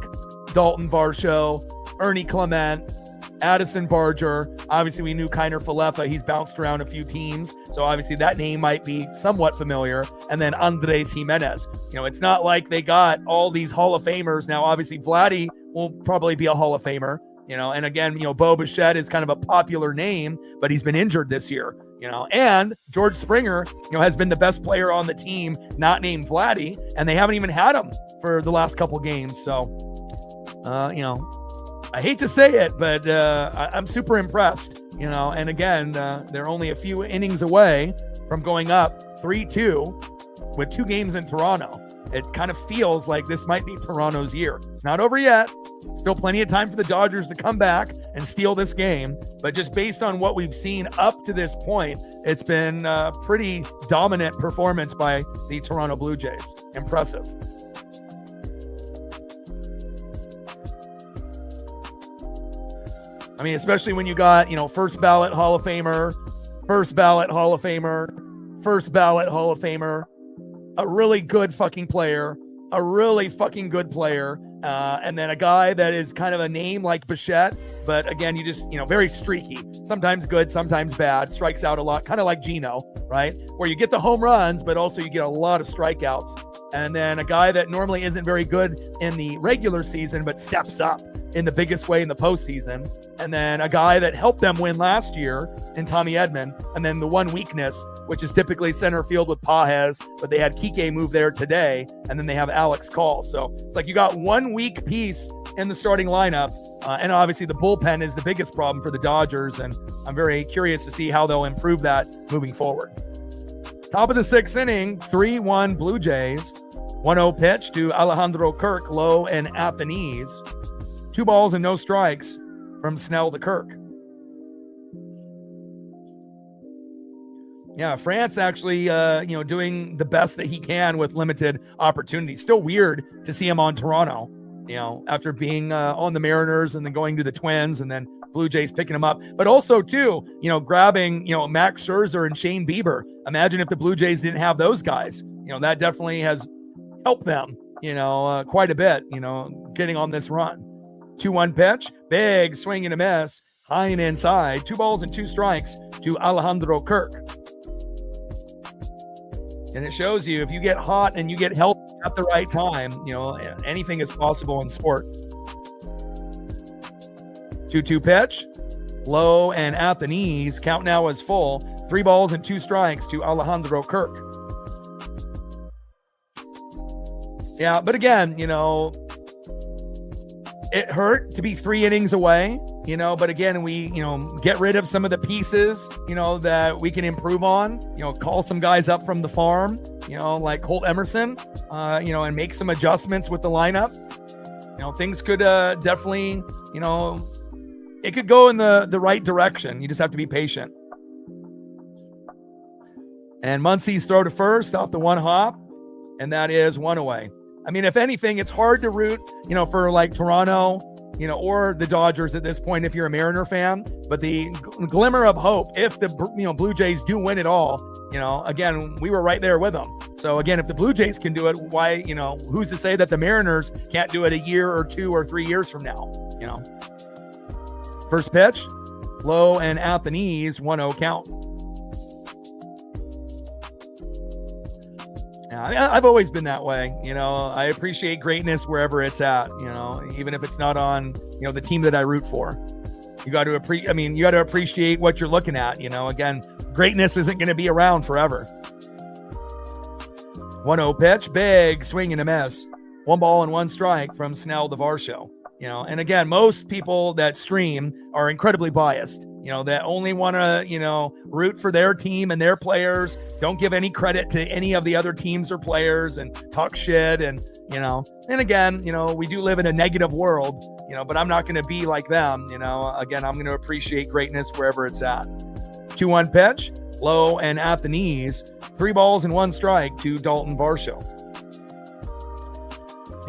Dalton Varsho, Ernie Clement, Addison Barger. Obviously, we knew Kiner Falefa. He's bounced around a few teams, so obviously that name might be somewhat familiar. And then Andres Jimenez. It's not like they got all these Hall of Famers. Now, obviously, Vladdy will probably be a Hall of Famer. And again, Bo Bichette is kind of a popular name, but he's been injured this year. And George Springer, has been the best player on the team, not named Vladdy, and they haven't even had him for the last couple games. So, I hate to say it, but I'm super impressed, and again, they're only a few innings away from going up 3-2 with 2 games in Toronto. It kind of feels like this might be Toronto's year. It's not over yet. Still plenty of time for the Dodgers to come back and steal this game. But just based on what we've seen up to this point, it's been a pretty dominant performance by the Toronto Blue Jays. Impressive. I mean, especially when you got, first ballot Hall of Famer, first ballot Hall of Famer, first ballot Hall of Famer, a really good fucking player, a really fucking good player, and then a guy that is kind of a name like Bichette, but again, you just, very streaky, sometimes good, sometimes bad, strikes out a lot, kind of like Gino, right? Where you get the home runs, but also you get a lot of strikeouts. And then a guy that normally isn't very good in the regular season, but steps up in the biggest way in the postseason. And then a guy that helped them win last year in Tommy Edman. And then the one weakness, which is typically center field with Pages, but they had Kike move there today. And then they have Alex Call. So it's like you got one weak piece in the starting lineup. And obviously the bullpen is the biggest problem for the Dodgers. And I'm very curious to see how they'll improve that moving forward. Top of the 6th inning, 3-1 Blue Jays. 1-0 pitch to Alejandro Kirk, low and at the knees. 2 balls and no strikes from Snell to Kirk. Yeah, France actually, doing the best that he can with limited opportunities. Still weird to see him on Toronto, after being on the Mariners and then going to the Twins and then Blue Jays picking him up. But also, too, grabbing, Max Scherzer and Shane Bieber. Imagine if the Blue Jays didn't have those guys. That definitely has helped them, quite a bit, getting on this run. 2-1 pitch, big swing and a miss, high and inside. 2 balls and 2 strikes to Alejandro Kirk. And it shows you if you get hot and you get healthy at the right time, anything is possible in sports. 2-2 pitch, low and at the knees. Count now is full. 3 balls and 2 strikes to Alejandro Kirk. Yeah, but again, it hurt to be 3 innings away, but again, we, get rid of some of the pieces, that we can improve on, call some guys up from the farm, like Colt Emerson, and make some adjustments with the lineup. Things could definitely, it could go in the right direction. You just have to be patient. And Muncy's throw to first off the 1 hop, and that is 1 away. I mean, if anything, it's hard to root, for like Toronto, or the Dodgers at this point if you're a Mariner fan. But the glimmer of hope, if the Blue Jays do win it all, again, we were right there with them. So again, if the Blue Jays can do it, why, who's to say that the Mariners can't do it a year or 2 or 3 years from now? First pitch, low and at the knees, 1-0 count. I've always been that way. I appreciate greatness wherever it's at, even if it's not on, the team that I root for. You got to appreciate what you're looking at. Again, greatness isn't going to be around forever. 1-0 pitch, big swing and a miss. 1 ball and 1 strike from Snell to Varsho. And again, most people that stream are incredibly biased, that only want to, root for their team and their players, don't give any credit to any of the other teams or players and talk shit. And, and again, we do live in a negative world, but I'm not going to be like them. Again, I'm going to appreciate greatness wherever it's at. 2-1 pitch, low and at the knees, 3 balls and 1 strike to Dalton Varsho.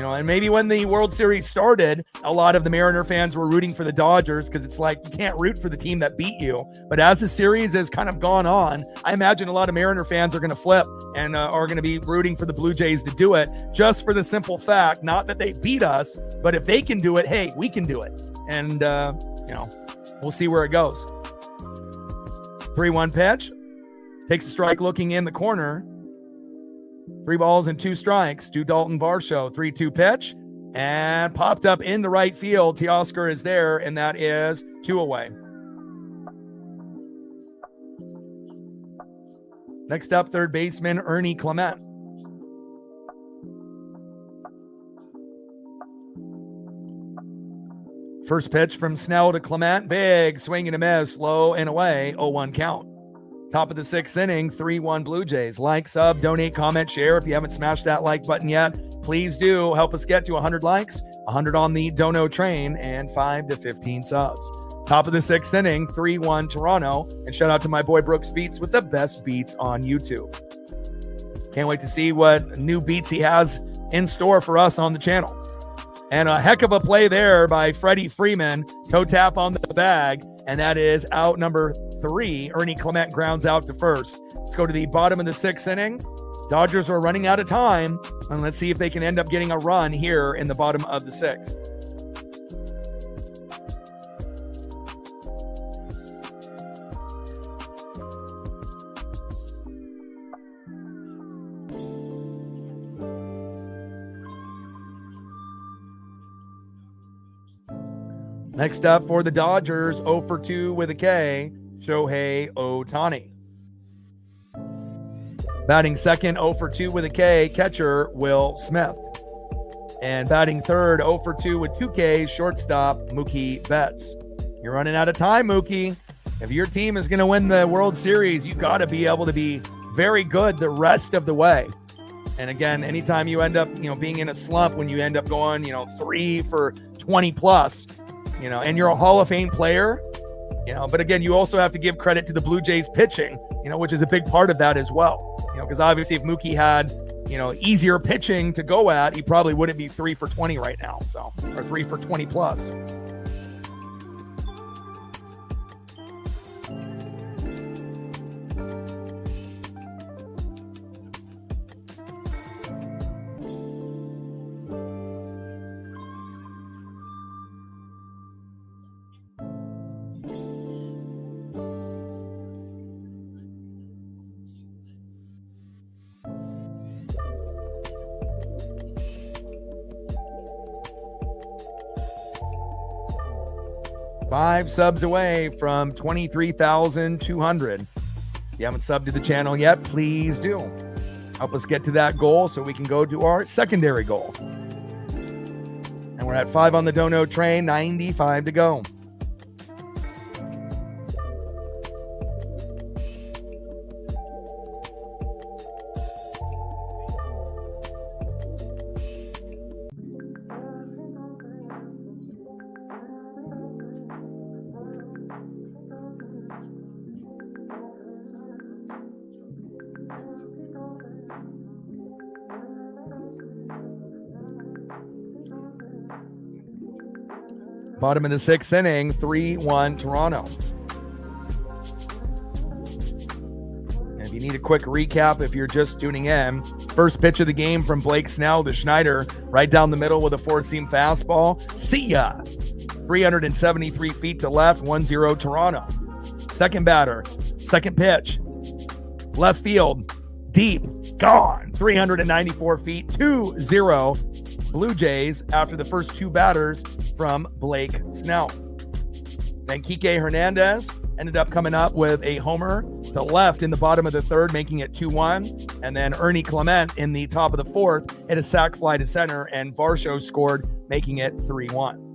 And maybe when the World Series started, a lot of the Mariner fans were rooting for the Dodgers because it's like you can't root for the team that beat you. But as the series has kind of gone on, I imagine a lot of Mariner fans are going to flip and are going to be rooting for the Blue Jays to do it just for the simple fact, not that they beat us, but if they can do it, hey, we can do it. And, we'll see where it goes. 3-1 pitch, takes a strike looking in the corner. 3 balls and 2 strikes to Dalton Varsho. 3-2 pitch and popped up in the right field. Teoscar is there, and that is 2 away. Next up, third baseman Ernie Clement. First pitch from Snell to Clement. Big swing and a miss, low and away, 0-1 count. Top of the 6th inning, 3-1 Blue Jays. Like, sub, donate, comment, share. If you haven't smashed that like button yet, please do. Help us get to 100 likes, 100 on the dono train, and 5 to 15 subs. Top of the 6th inning, 3-1 Toronto. And shout out to my boy Brooks Beats with the best beats on YouTube. Can't wait to see what new beats he has in store for us on the channel. And a heck of a play there by Freddie Freeman. Toe tap on the bag, and that is out number 3. Ernie Clement grounds out to first. Let's go to the bottom of the 6th inning. Dodgers are running out of time, and let's see if they can end up getting a run here in the bottom of the 6th. Next up for the Dodgers, 0 for 2 with a K, Shohei Ohtani. Batting second, 0 for 2 with a K, catcher Will Smith. And batting third, 0 for 2 with 2 Ks, shortstop Mookie Betts. You're running out of time, Mookie. If your team is going to win the World Series, you got to be able to be very good the rest of the way. And again, anytime you end up, being in a slump, when you end up going, 3 for 20 plus, and you're a Hall of Fame player, but again, you also have to give credit to the Blue Jays pitching, which is a big part of that as well. Because obviously if Mookie had, easier pitching to go at, he probably wouldn't be 3 for 20 right now. So, or 3 for 20 plus. Five subs away from 23,200. If you haven't subbed to the channel yet, please do. Help us get to that goal so we can go to our secondary goal. And we're at 5 on the dono train, 95 to go. Bottom of the 6th inning, 3-1 Toronto. And if you need a quick recap, if you're just tuning in, first pitch of the game from Blake Snell to Schneider, right down the middle with a 4-seam fastball. See ya! 373 feet to left, 1-0 Toronto. Second batter, second pitch, left field, deep, gone. 394 feet, 2-0 Blue Jays after the first 2 batters from Blake Snell. Then Kike Hernandez ended up coming up with a homer to left in the bottom of the 3rd, making it 2-1. And then Ernie Clement in the top of the 4th hit a sac fly to center, and Varsho scored, making it 3-1.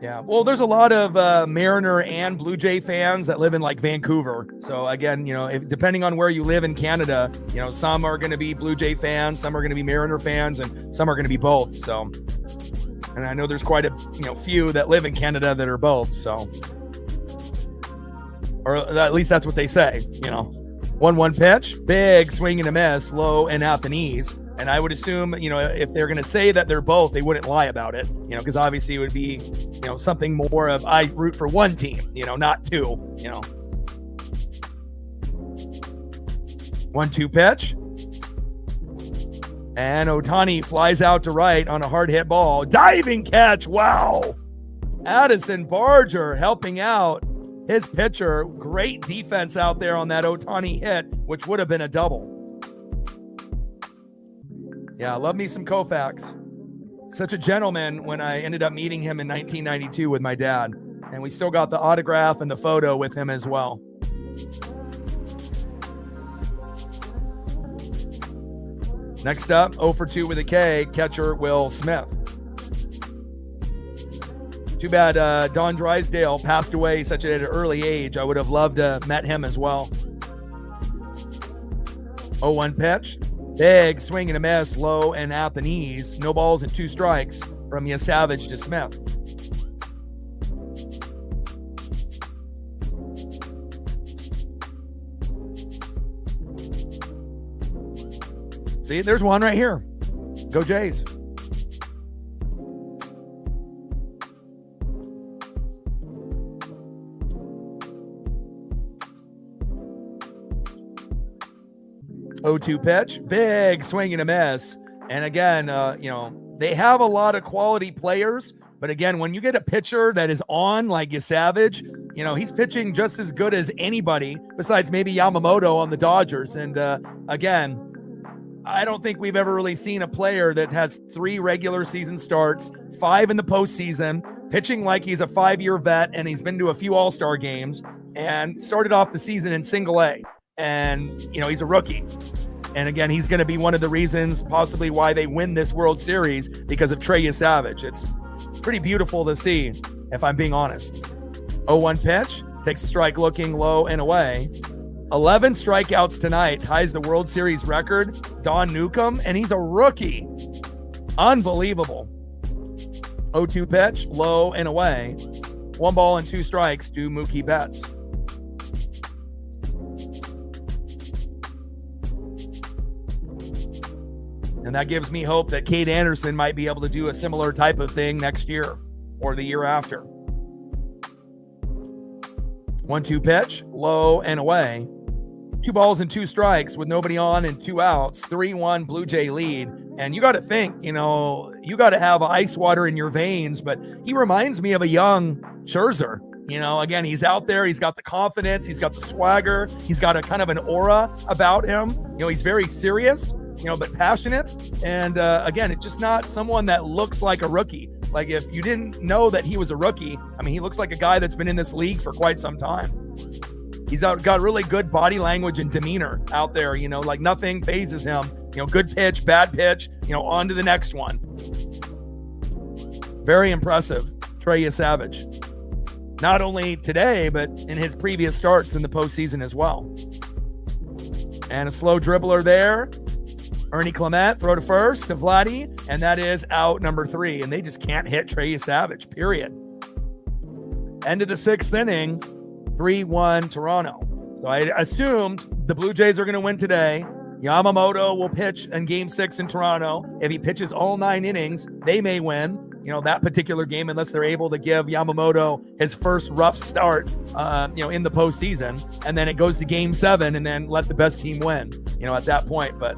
Yeah, well, there's a lot of Mariner and Blue Jay fans that live in like Vancouver. So again, depending on where you live in Canada, some are going to be Blue Jay fans, some are going to be Mariner fans, and some are going to be both. So, and I know there's quite a few that live in Canada that are both. So, or at least that's what they say. 1-1 pitch, big swing and a miss, low and at the knees. And I would assume, if they're going to say that they're both, they wouldn't lie about it, because obviously it would be, something more of I root for one team, not two, 1-2 pitch. And Ohtani flies out to right on a hard hit ball. Diving catch. Wow. Addison Barger helping out his pitcher. Great defense out there on that Ohtani hit, which would have been a double. Yeah, I love me some Koufax. Such a gentleman when I ended up meeting him in 1992 with my dad. And we still got the autograph and the photo with him as well. Next up, 0 for 2 with a K, catcher Will Smith. Too bad Don Drysdale passed away such at an early age. I would have loved to have met him as well. 0-1 pitch. Big swing and a miss, low and at the knees. No balls and 2 strikes from Savage to Smith. See, there's one right here. Go Jays. O2 pitch, big swing and a miss. And again, they have a lot of quality players, but again, when you get a pitcher that is on like Savage, he's pitching just as good as anybody besides maybe Yamamoto on the Dodgers. And again, I don't think we've ever really seen a player that has 3 regular season starts, 5 in the postseason, pitching like he's a 5-year vet and he's been to a few All-Star games and started off the season in single A. And, he's a rookie. And again, he's going to be one of the reasons possibly why they win this World Series because of Trey Savage. It's pretty beautiful to see, if I'm being honest. 0-1 pitch, takes a strike looking low and away. 11 strikeouts tonight, ties the World Series record. Don Newcomb, and he's a rookie. Unbelievable. 0-2 pitch, low and away. 1 ball and 2 strikes to Mookie Betts. And that gives me hope that Cade Anderson might be able to do a similar type of thing next year or the year after. 1-2 pitch, low and away. 2 balls and 2 strikes with nobody on and 2 outs. 3-1 Blue Jay lead. And you got to think, you got to have ice water in your veins, but he reminds me of a young Scherzer. Again, he's out there. He's got the confidence. He's got the swagger. He's got a kind of an aura about him. He's very serious, but passionate. And again, it's just not someone that looks like a rookie. Like if you didn't know that he was a rookie, he looks like a guy that's been in this league for quite some time. He's got really good body language and demeanor out there, like nothing phases him. Good pitch, bad pitch, on to the next one. Very impressive, Trey Savage. Not only today, but in his previous starts in the postseason as well. And a slow dribbler there. Ernie Clement, throw to first to Vladdy, and that is out number 3. And they just can't hit Trey Savage, period. End of the 6th inning, 3-1 Toronto. So I assumed the Blue Jays are going to win today. Yamamoto will pitch in Game 6 in Toronto. If he pitches all 9 innings, they may win, that particular game unless they're able to give Yamamoto his first rough start, in the postseason. And then it goes to Game 7 and then let the best team win, at that point. But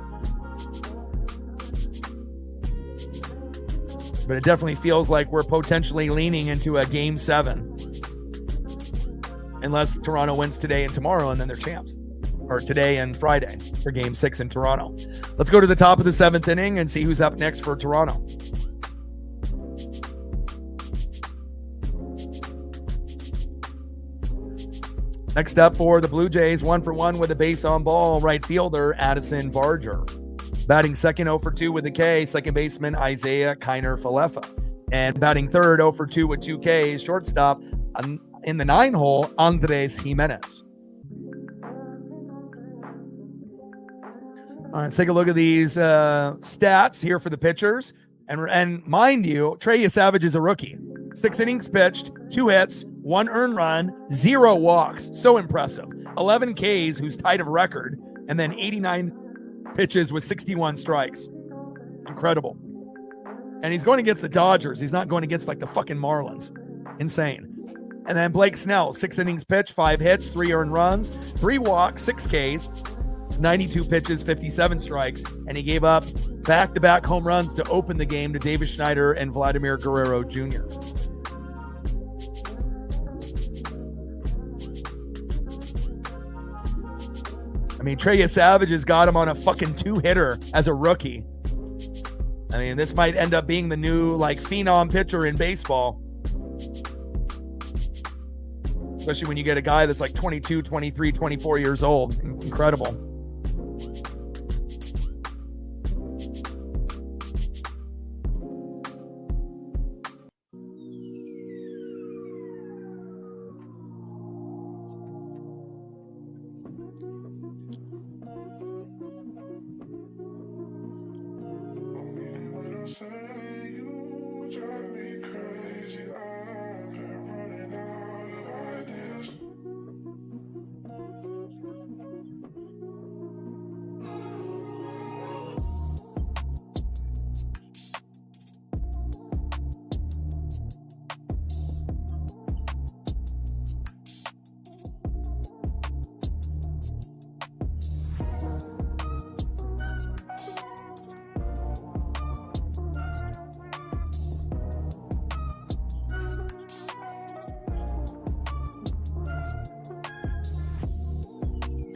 it definitely feels like we're potentially leaning into a Game 7. Unless Toronto wins today and tomorrow, and then they're champs. Or today and Friday for Game 6 in Toronto. Let's go to the top of the 7th inning and see who's up next for Toronto. Next up for the Blue Jays, 1-for-1 with a base on ball, right fielder Addison Barger. Batting second, 0-for-2 with a K, second baseman Isaiah Kiner-Falefa. And batting third, 0-for-2 with 2 Ks, shortstop in the 9-hole, Andres Jimenez. All right, let's take a look at these stats here for the pitchers. And mind you, Trey Savage is a rookie. 6 innings pitched, 2 hits, 1 earned run, 0 walks. So impressive. 11 Ks, who's tied of record, and then 89 pitches with 61 strikes. Incredible. And he's going against the Dodgers. He's not going against like the fucking Marlins. Insane. And then Blake Snell, 6 innings pitched, 5 hits, 3 earned runs, 3 walks, 6 Ks, 92 pitches, 57 strikes, and he gave up back-to-back home runs to open the game to Davis Schneider and Vladimir Guerrero Jr. Trey Savage has got him on a fucking 2-hitter as a rookie. This might end up being the new phenom pitcher in baseball. Especially when you get a guy that's 22, 23, 24 years old. Incredible.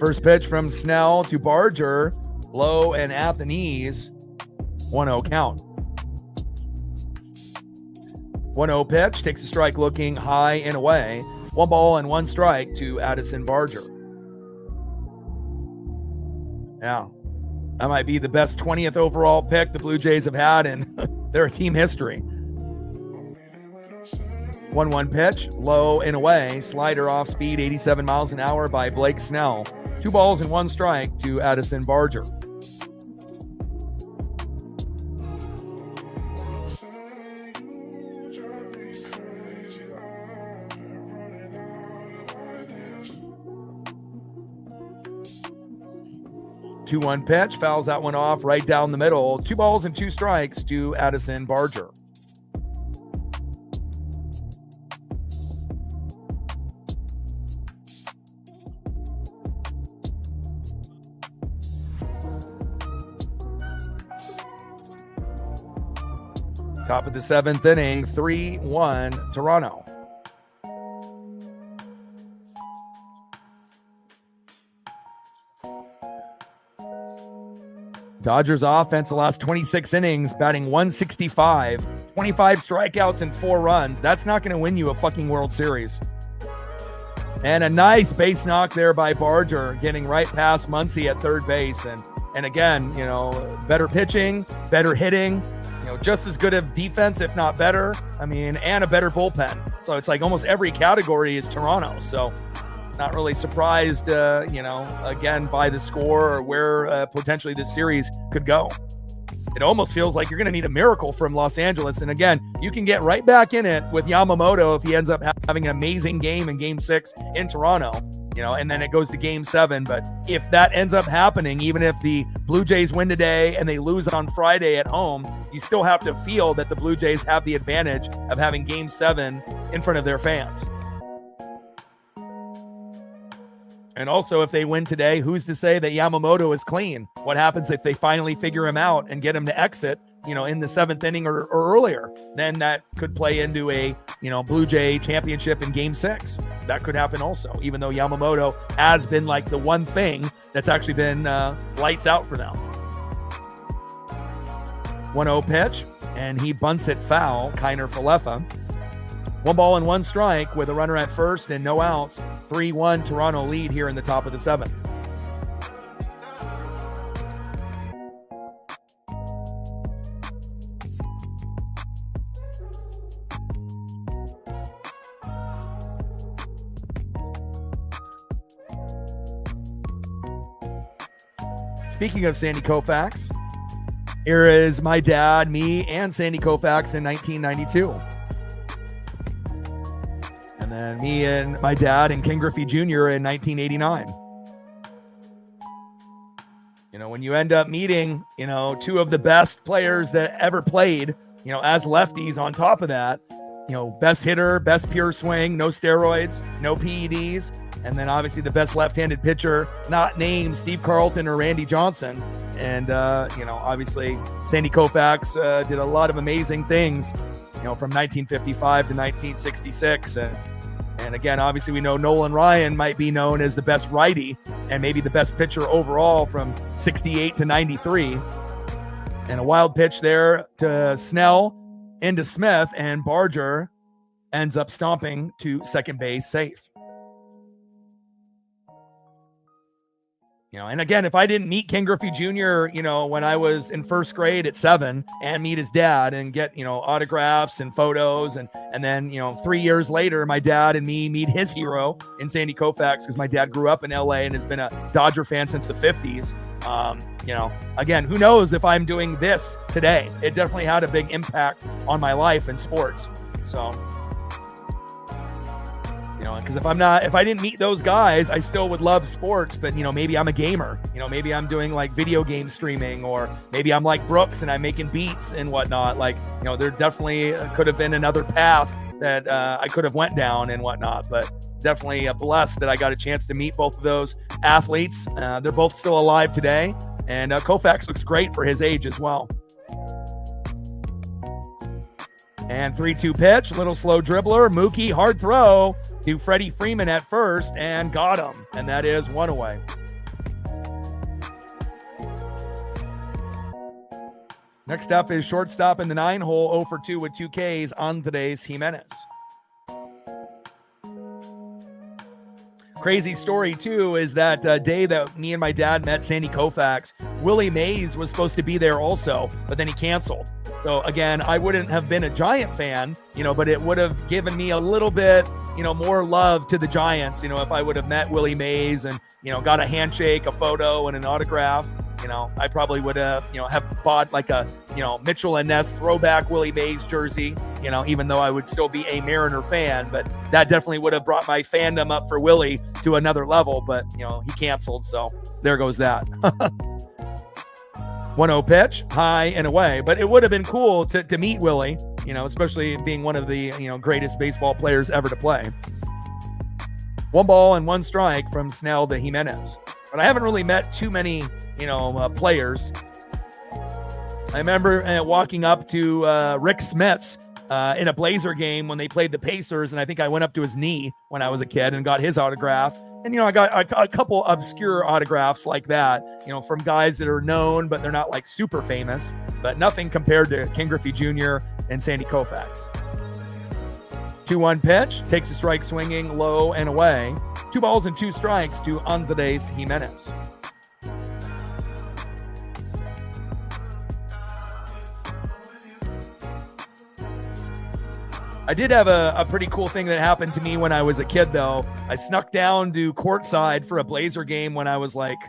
First pitch from Snell to Barger, low and at the knees. 1-0 count. 1-0 pitch, takes a strike looking high and away. 1 ball and 1 strike to Addison Barger. Yeah, that might be the best 20th overall pick the Blue Jays have had in their team history. 1-1 pitch, low and away. Slider off speed, 87 miles an hour by Blake Snell. 2 balls and 1 strike to Addison Barger. Two 2-1 pitch, fouls that one off right down the middle. 2 balls and 2 strikes to Addison Barger. Top of the 7th inning, 3-1 Toronto. Dodgers offense the last 26 innings, batting 165, 25 strikeouts and 4 runs. That's not going to win you a fucking World Series. And a nice base knock there by Barger, getting right past Muncy at third base. And again, you know, better pitching, better hitting, you know, just as good of defense, if not better. I mean, and a better bullpen. So it's like almost every category is Toronto. So not really surprised, you know, again, by the score or where potentially this series could go. It almost feels like you're going to need a miracle from Los Angeles. And again, you can get right back in it with Yamamoto if he ends up having an amazing game in Game 6 in Toronto, you know, and then it goes to Game 7. But if that ends up happening, even if the Blue Jays win today and they lose on Friday at home, you still have to feel that the Blue Jays have the advantage of having Game 7 in front of their fans. And also, if they win today, who's to say that Yamamoto is clean? What happens if they finally figure him out and get him to exit, you know, in the 7th inning or earlier? Then that could play into a, you know, Blue Jay championship in Game 6. That could happen also, even though Yamamoto has been like the one thing that's actually been lights out for them. 1-0 pitch, and he bunts it foul, Kiner Falefa. 1 ball and 1 strike with a runner at first and no outs. 3-1 Toronto lead here in the top of the 7th. Speaking of Sandy Koufax, here is my dad, me, and Sandy Koufax in 1992. And then me and my dad and Ken Griffey Jr. in 1989. You know, when you end up meeting, you know, 2 of the best players that ever played, you know, as lefties on top of that, you know, best hitter, best pure swing, no steroids, no PEDs, and then obviously the best left-handed pitcher, not named Steve Carlton or Randy Johnson. And, you know, obviously Sandy Koufax did a lot of amazing things, you know, from 1955 to 1966. And again, obviously we know Nolan Ryan might be known as the best righty and maybe the best pitcher overall from 68 to 93. And a wild pitch there to Snell into Smith, and Barger ends up stomping to second base safe. You know, and again, if I didn't meet Ken Griffey Jr., you know, when I was in first grade at 7 and meet his dad and get, you know, autographs and photos. And then, you know, 3 years later, my dad and me meet his hero in Sandy Koufax, because my dad grew up in LA and has been a Dodger fan since the 50s. You know, again, who knows if I'm doing this today? It definitely had a big impact on my life in sports. So, you know, because if I didn't meet those guys, I still would love sports, but, you know, maybe I'm a gamer, you know, maybe I'm doing like video game streaming, or maybe I'm like Brooks and I'm making beats and whatnot. Like, you know, there definitely could have been another path that I could have went down and whatnot, but definitely blessed that I got a chance to meet both of those athletes. They're both still alive today, and Koufax looks great for his age as well. And 3-2 pitch, little slow dribbler, Mookie, hard throw to Freddie Freeman at first, and got him. And that is 1 away. Next up is shortstop in the 9-hole, 0 for 2 with 2 Ks, Andres Jimenez. Crazy story, too, is that day that me and my dad met Sandy Koufax, Willie Mays was supposed to be there also, but then he canceled. So, again, I wouldn't have been a Giant fan, but it would have given me a little bit, more love to the Giants, if I would have met Willie Mays and, got a handshake, a photo, and an autograph. I probably would have bought like a, Mitchell and Ness throwback Willie Mays jersey, even though I would still be a Mariner fan, but that definitely would have brought my fandom up for Willie to another level, but, he canceled. So there goes that. 1-0 pitch, high and away, but it would have been cool to meet Willie, especially being one of the, greatest baseball players ever to play. 1 ball and 1 strike from Snell to Jimenez. But I haven't really met too many, players. I remember walking up to Rick Smits in a Blazer game when they played the Pacers, and I think I went up to his knee when I was a kid and got his autograph. And, I got a couple obscure autographs like that, from guys that are known, but they're not like super famous, but nothing compared to Ken Griffey Jr. and Sandy Koufax. 2-1 pitch, takes a strike swinging low and away. 2 balls and 2 strikes to Andres Jimenez. I did have a pretty cool thing that happened to me when I was a kid, though. I snuck down to courtside for a Blazer game when I was like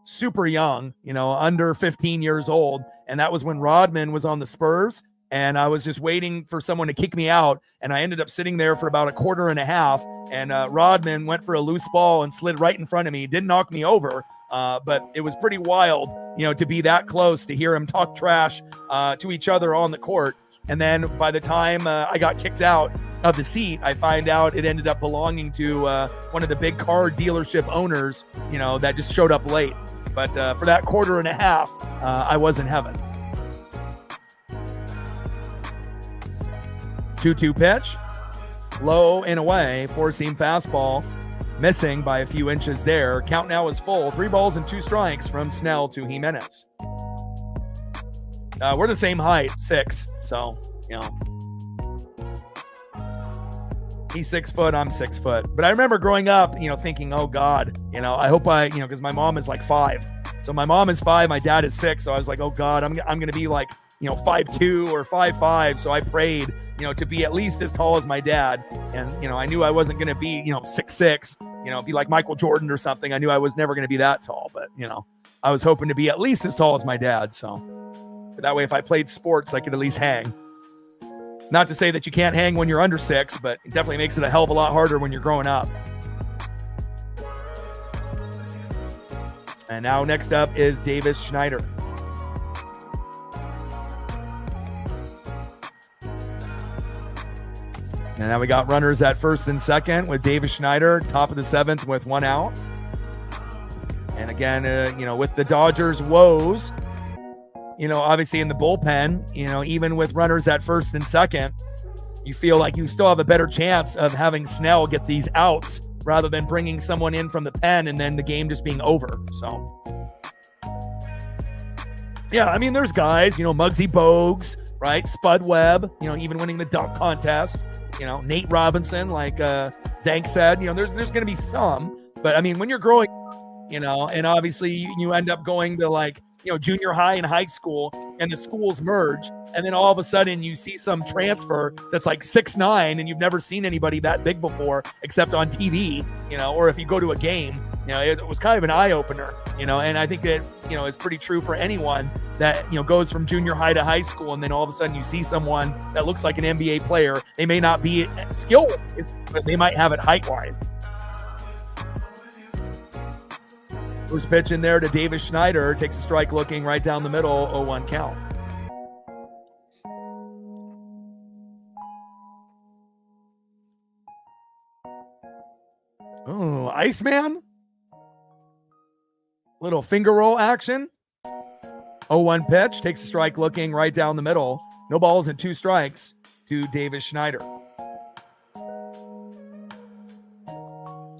super young, under 15 years old. And that was when Rodman was on the Spurs. And I was just waiting for someone to kick me out. And I ended up sitting there for about a quarter and a half. And Rodman went for a loose ball and slid right in front of me. Didn't knock me over, but it was pretty wild, to be that close, to hear him talk trash to each other on the court. And then by the time I got kicked out of the seat, I find out it ended up belonging to one of the big car dealership owners, that just showed up late. But for that quarter and a half, I was in heaven. 2-2 pitch, low and away, 4-seam fastball, missing by a few inches there. Count now is full. 3 balls and 2 strikes from Snell to Jimenez. We're the same height, 6. So, he's 6 foot, I'm 6 foot. But I remember growing up, thinking, oh God, I hope because my mom is like 5. So my mom is 5, my dad is 6. So I was like, oh God, I'm going to be like, 5'2" or 5'5". So I prayed, to be at least as tall as my dad. And, I knew I wasn't going to be, 6'6", be like Michael Jordan or something. I knew I was never going to be that tall, but, I was hoping to be at least as tall as my dad. So that way, if I played sports, I could at least hang. Not to say that you can't hang when you're under 6, but it definitely makes it a hell of a lot harder when you're growing up. And now next up is Davis Schneider. And now we got runners at first and second with Davis Schneider, top of the 7th with 1 out. And again, with the Dodgers' woes, obviously in the bullpen, even with runners at first and second, you feel like you still have a better chance of having Snell get these outs rather than bringing someone in from the pen and then the game just being over. So, yeah, I mean, there's guys, Muggsy Bogues, right? Spud Webb, even winning the dunk contest, Nate Robinson, like Dank said, there's going to be some. But, I mean, when you're growing up, and obviously you end up going to like, junior high and high school, and the schools merge, and then all of a sudden you see some transfer that's like 6'9", and you've never seen anybody that big before except on TV, or if you go to a game, it was kind of an eye-opener, and I think that, is pretty true for anyone that, goes from junior high to high school, and then all of a sudden you see someone that looks like an NBA player. They may not be skill-wise, but they might have it height-wise. First pitch in there to Davis Schneider, takes a strike looking right down the middle, 0-1 count. Oh, Iceman. Little finger roll action. 0-1 pitch, takes a strike looking right down the middle. No balls and 2 strikes to Davis Schneider.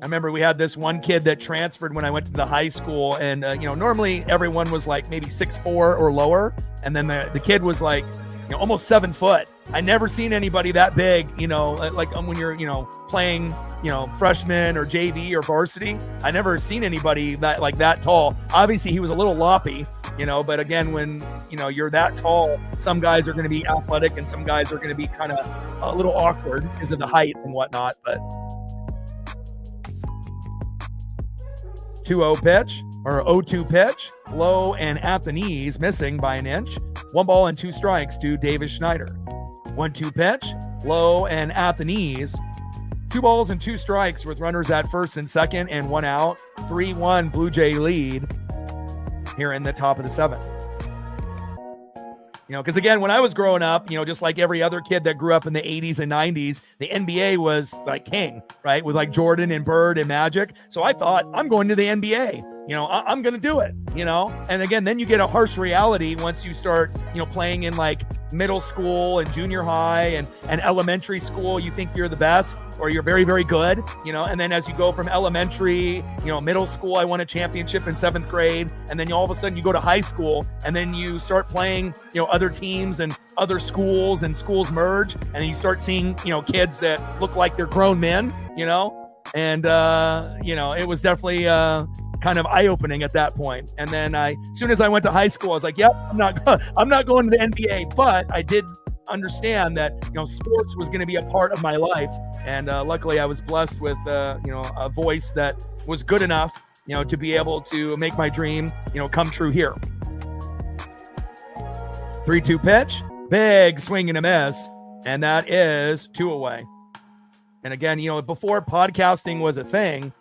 I remember we had this one kid that transferred when I went to the high school, and normally everyone was like maybe 6'4" or lower, and then the kid was like almost 7 foot. I never seen anybody that big, like when you're playing freshman or JV or varsity. I never seen anybody that tall. Obviously he was a little loppy, but again, when you're that tall, some guys are going to be athletic and some guys are going to be kind of a little awkward because of the height and whatnot. But 2-0 pitch, or 0-2 pitch, low and at the knees, missing by an inch. 1 ball and 2 strikes to Davis Schneider. 1-2 pitch, low and at the knees. 2 balls and 2 strikes with runners at first and second and 1 out. 3-1 Blue Jay lead here in the top of the 7th. Because again, when I was growing up, just like every other kid that grew up in the 80s and 90s, the NBA was like king, right? With like Jordan and Bird and Magic. So I thought, I'm going to the NBA. I'm going to do it, And again, then you get a harsh reality once you start, playing in like middle school and junior high and elementary school. You think you're the best or you're very, very good, And then as you go from elementary, middle school, I won a championship in 7th grade. And then all of a sudden you go to high school and then you start playing, other teams and other schools, and schools merge. And then you start seeing, kids that look like they're grown men, And, it was definitely kind of eye-opening at that point. And then as soon as I went to high school, I was like, yep, I'm not going to the NBA. But I did understand that, sports was going to be a part of my life. And luckily I was blessed with, a voice that was good enough, to be able to make my dream, come true here. 3-2 pitch, big swing and a miss. And that is 2 away. And again, before podcasting was a thing,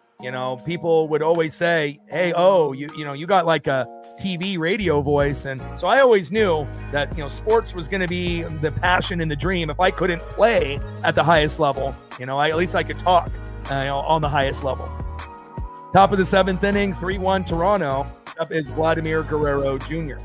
people would always say, hey, you got like a TV radio voice. And so I always knew that, sports was going to be the passion and the dream. If I couldn't play at the highest level, at least I could talk, on the highest level. Top of the 7th inning, 3-1 Toronto. Up is Vladimir Guerrero Jr.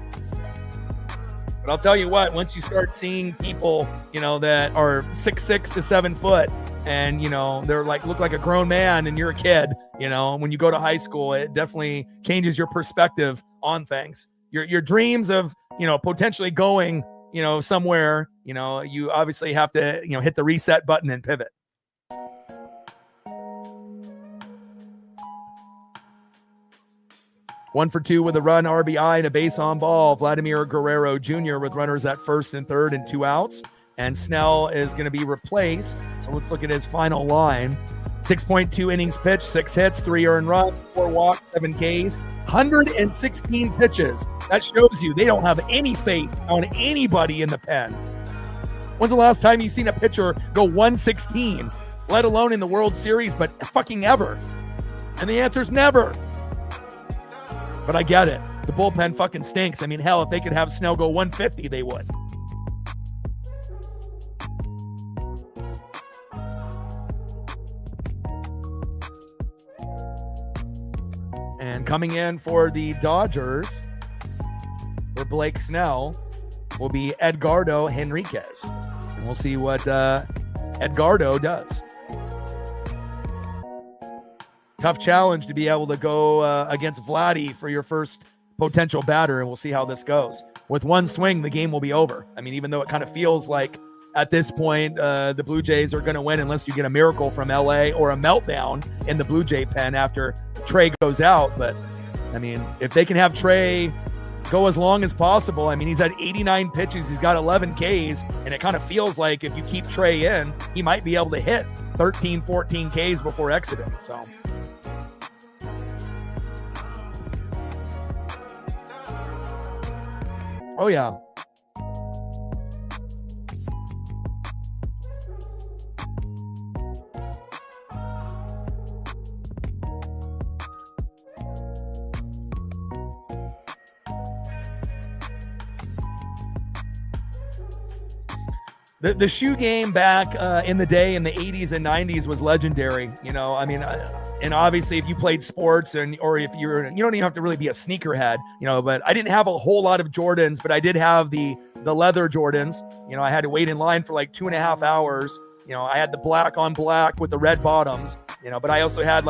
But I'll tell you what, once you start seeing people, that are 6'6" to 7 foot, and they're like look like a grown man and you're a kid, when you go to high school, it definitely changes your perspective on things. Your dreams of potentially going somewhere, you obviously have to hit the reset button and pivot. One for 2 with a run, RBI, and a base on ball. Vladimir Guerrero Jr. with runners at first and third and 2 outs. And Snell is going to be replaced. So let's look at his final line. 6.2 innings pitched, 6 hits, 3 earned runs, 4 walks, 7 Ks, 116 pitches. That shows you they don't have any faith on anybody in the pen. When's the last time you've seen a pitcher go 116, let alone in the World Series, but fucking ever? And the answer's never. But I get it. The bullpen fucking stinks. I mean, hell, if they could have Snell go 150, they would. And coming in for the Dodgers, for Blake Snell, will be Edgardo Henriquez. And we'll see what Edgardo does. Tough challenge to be able to go against Vladdy for your first potential batter, and we'll see how this goes. With one swing, the game will be over. I mean, even though it kind of feels like at this point, the Blue Jays are going to win unless you get a miracle from LA or a meltdown in the Blue Jay pen after Trey goes out. But, I mean, if they can have Trey go as long as possible, I mean, he's had 89 pitches. He's got 11 Ks, and it kind of feels like if you keep Trey in, he might be able to hit 13, 14 Ks before exiting. So, oh, yeah. The shoe game back in the day in the 80s and 90s was legendary. You know, I mean, and obviously if you played sports or if you don't even have to really be a sneakerhead, you know, but I didn't have a whole lot of Jordans, but I did have the leather Jordans. You know, I had to wait in line for like 2.5 hours. You know, I had the black on black with the red bottoms, But I also had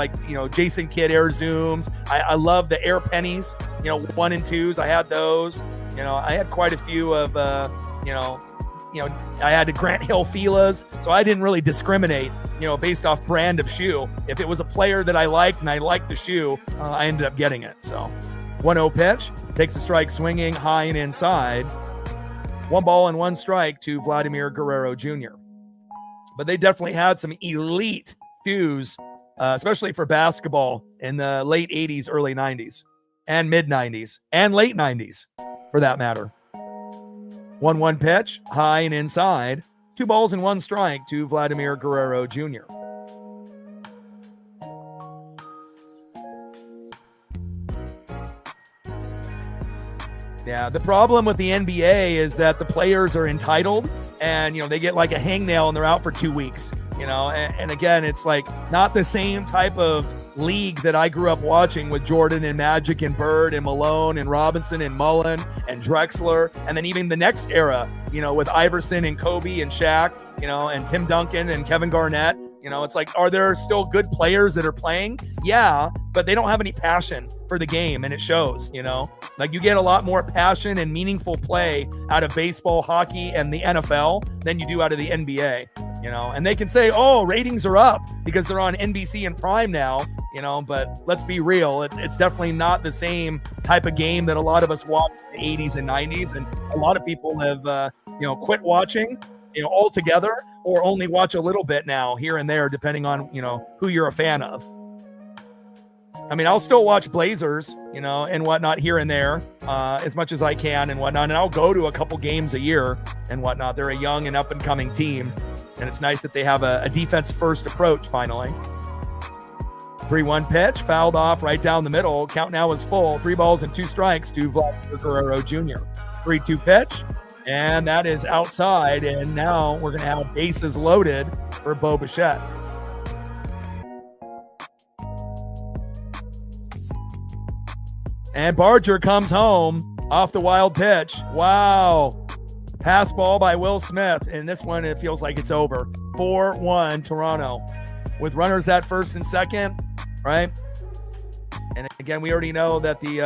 Jason Kidd air zooms. I love the air pennies, 1 and 2s. I had those. I had quite a few of, I had the Grant Hill Filas. So I didn't really discriminate, based off brand of shoe. If it was a player that I liked and I liked the shoe, I ended up getting it. So 1-0 pitch, takes a strike swinging high and inside. 1 ball and 1 strike to Vladimir Guerrero Jr. But they definitely had some elite shoes, especially for basketball in the late 80s, early 90s, and mid 90s, and late 90s, for that matter. 1-1 pitch, high and inside. 2 balls and 1 strike to Vladimir Guerrero Jr. Yeah, the problem with the NBA is that the players are entitled and, they get like a hangnail and they're out for 2 weeks, and again, it's like not the same type of league that I grew up watching with Jordan and Magic and Bird and Malone and Robinson and Mullen and Drexler. And then even the next era, with Iverson and Kobe and Shaq, and Tim Duncan and Kevin Garnett. It's like, are there still good players that are playing? Yeah, but they don't have any passion for the game, and it shows, Like, you get a lot more passion and meaningful play out of baseball, hockey, and the NFL than you do out of the NBA, And they can say, oh, ratings are up because they're on NBC and Prime now, but let's be real. It's definitely not the same type of game that a lot of us watched in the 80s and 90s, and a lot of people have, quit watching altogether, or only watch a little bit now, here and there, depending on, who you're a fan of. I mean, I'll still watch Blazers, and whatnot here and there, as much as I can and whatnot. And I'll go to a couple games a year and whatnot. They're a young and up and coming team. And it's nice that they have a defense first approach finally. 3-1 pitch, fouled off right down the middle. Count now is full. 3 balls and 2 strikes to Vladimir Guerrero Jr. 3-2 pitch. And that is outside, and now we're going to have bases loaded for Bo Bichette. And Barger comes home off the wild pitch. Wow. Pass ball by Will Smith, and this one, it feels like it's over. 4-1 Toronto. With runners at first and second, right? And again, we already know that the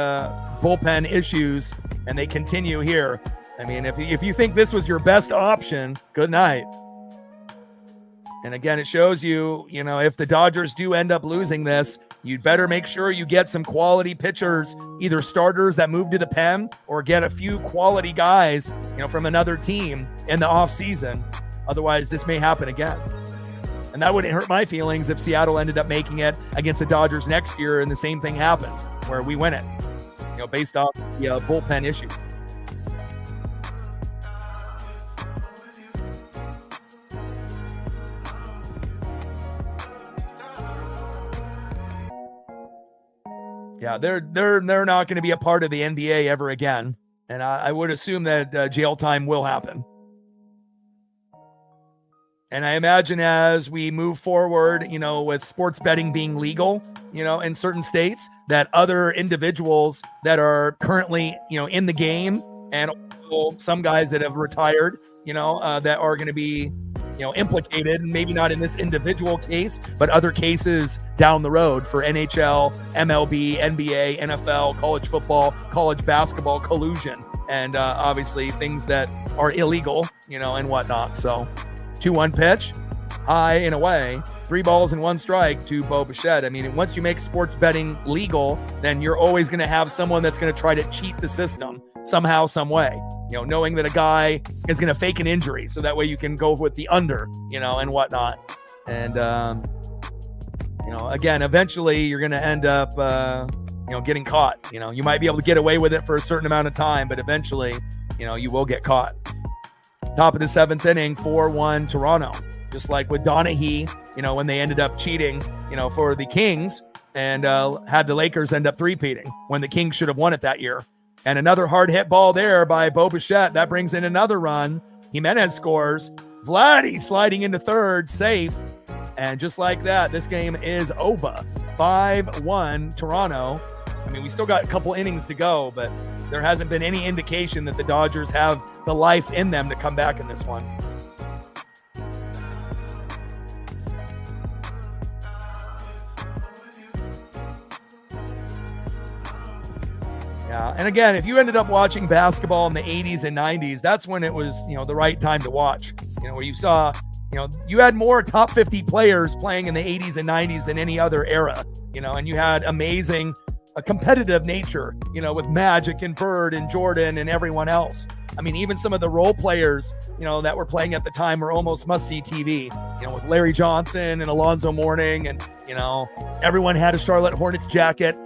bullpen issues, and they continue here. I mean, if you think this was your best option, good night. And again, it shows you, if the Dodgers do end up losing this, you'd better make sure you get some quality pitchers, either starters that move to the pen or get a few quality guys, from another team in the offseason. Otherwise, this may happen again. And that wouldn't hurt my feelings if Seattle ended up making it against the Dodgers next year and the same thing happens, where we win it, based off the bullpen issue. Yeah, they're not going to be a part of the NBA ever again, and I would assume that jail time will happen. And I imagine as we move forward, with sports betting being legal, in certain states, that other individuals that are currently, in the game, and also some guys that have retired, that are going to be, implicated, maybe not in this individual case, but other cases down the road for NHL, MLB, NBA, NFL, college football, college basketball, collusion, and obviously things that are illegal, and whatnot. So 2-1 pitch, high and away, 3 balls and 1 strike to Bo Bichette. I mean, once you make sports betting legal, then you're always going to have someone that's going to try to cheat the system somehow, some way, knowing that a guy is going to fake an injury. So that way you can go with the under, and whatnot. And, again, eventually you're going to end up, getting caught. You might be able to get away with it for a certain amount of time, but eventually, you will get caught. Top of the 7th inning, 4-1 Toronto. Just like with Donaghy, when they ended up cheating, for the Kings and had the Lakers end up three-peating when the Kings should have won it that year. And another hard hit ball there by Bo Bichette. That brings in another run. Jimenez scores. Vladdy sliding into third, safe. And just like that, this game is over. 5-1 Toronto. I mean, we still got a couple innings to go, but there hasn't been any indication that the Dodgers have the life in them to come back in this one. Yeah. And again, if you ended up watching basketball in the 80s and 90s, that's when it was, the right time to watch, where you saw, you had more top 50 players playing in the 80s and 90s than any other era, and you had amazing competitive nature, with Magic and Bird and Jordan and everyone else. I mean, even some of the role players, that were playing at the time were almost must-see TV, with Larry Johnson and Alonzo Mourning. And, everyone had a Charlotte Hornets jacket,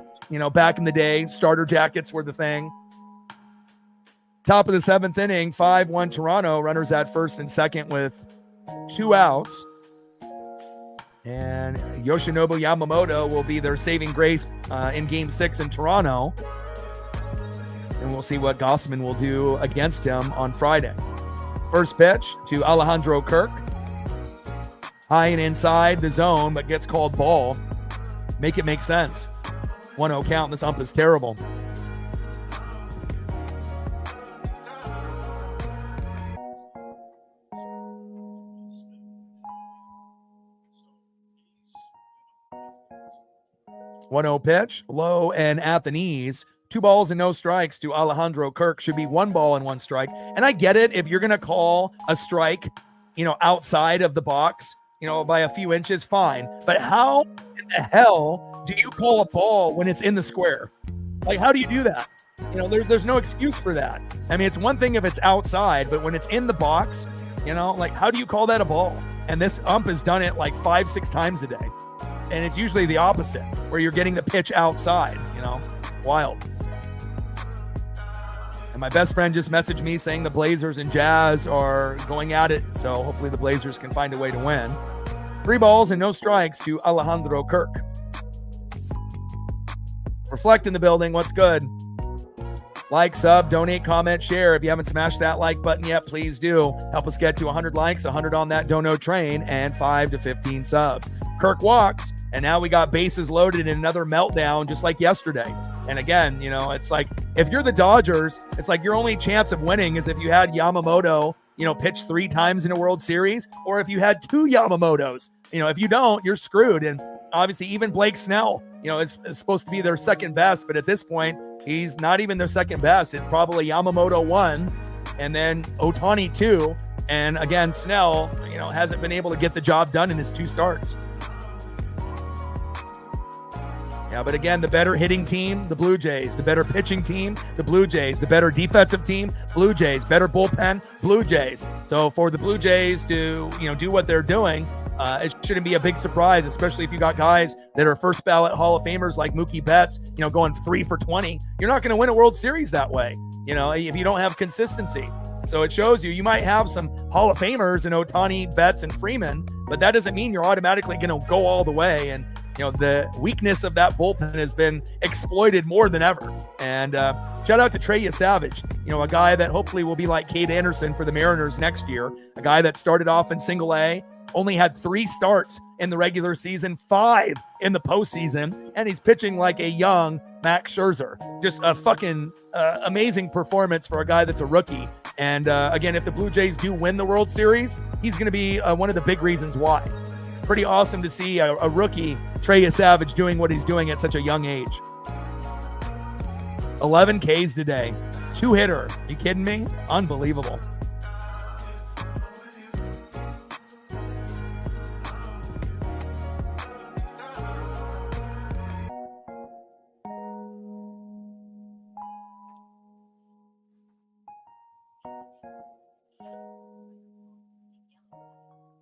back in the day. Starter jackets were the thing. Top of the 7th inning, 5-1 Toronto. Runners at first and second with 2 outs. And Yoshinobu Yamamoto will be their saving grace in Game 6 in Toronto. And we'll see what Gossman will do against him on Friday. First pitch to Alejandro Kirk. High and inside the zone, but gets called ball. Make it make sense. 1-0 count. This ump is terrible. Pitch, low and at the knees. 2 balls and no strikes to Alejandro Kirk. Should be 1 ball and 1 strike. And I get it if you're going to call a strike, outside of the box, by a few inches, fine. But how in the hell do you call a ball when it's in the square? Like, how do you do that? There's no excuse for that. I mean, it's one thing if it's outside, but when it's in the box, how do you call that a ball? And this ump has done it like 5-6 times a day. And it's usually the opposite, where you're getting the pitch outside, wild. And my best friend just messaged me saying the Blazers and Jazz are going at it. So hopefully the Blazers can find a way to win. 3 balls and no strikes to Alejandro Kirk. Reflect in the building. What's good? Like, sub, donate, comment, share. If you haven't smashed that like button yet, please do. Help us get to 100 likes, 100 on that dono train, and 5 to 15 subs. Kirk walks, and now we got bases loaded in another meltdown just like yesterday. And again, it's like if you're the Dodgers, it's like your only chance of winning is if you had Yamamoto, pitch 3 times in a World Series, or if you had 2 Yamamotos. If you don't, you're screwed. And obviously even Blake Snell, is supposed to be their second best, but at this point, he's not even their second best. It's probably Yamamoto 1 and then Ohtani 2. And again, Snell, hasn't been able to get the job done in his 2 starts. Yeah, but again, the better hitting team, the Blue Jays. The better pitching team, the Blue Jays. The better defensive team, Blue Jays. Better bullpen, Blue Jays. So for the Blue Jays to, do what they're doing, it shouldn't be a big surprise, especially if you got guys that are first ballot Hall of Famers like Mookie Betts, going 3 for 20. You're not going to win a World Series that way, if you don't have consistency. So it shows you might have some Hall of Famers in Ohtani, Betts, and Freeman, but that doesn't mean you're automatically going to go all the way. And the weakness of that bullpen has been exploited more than ever. And shout out to Trey Savage, a guy that hopefully will be like Cade Anderson for the Mariners next year, a guy that started off in single A, only had 3 starts in the regular season, 5 in the postseason, and he's pitching like a young Max Scherzer. Just a fucking amazing performance for a guy that's a rookie. And again, if the Blue Jays do win the World Series, he's going to be one of the big reasons why. Pretty awesome to see a rookie, Trey Savage, doing what he's doing at such a young age. 11 Ks today. 2-hitter. You kidding me? Unbelievable.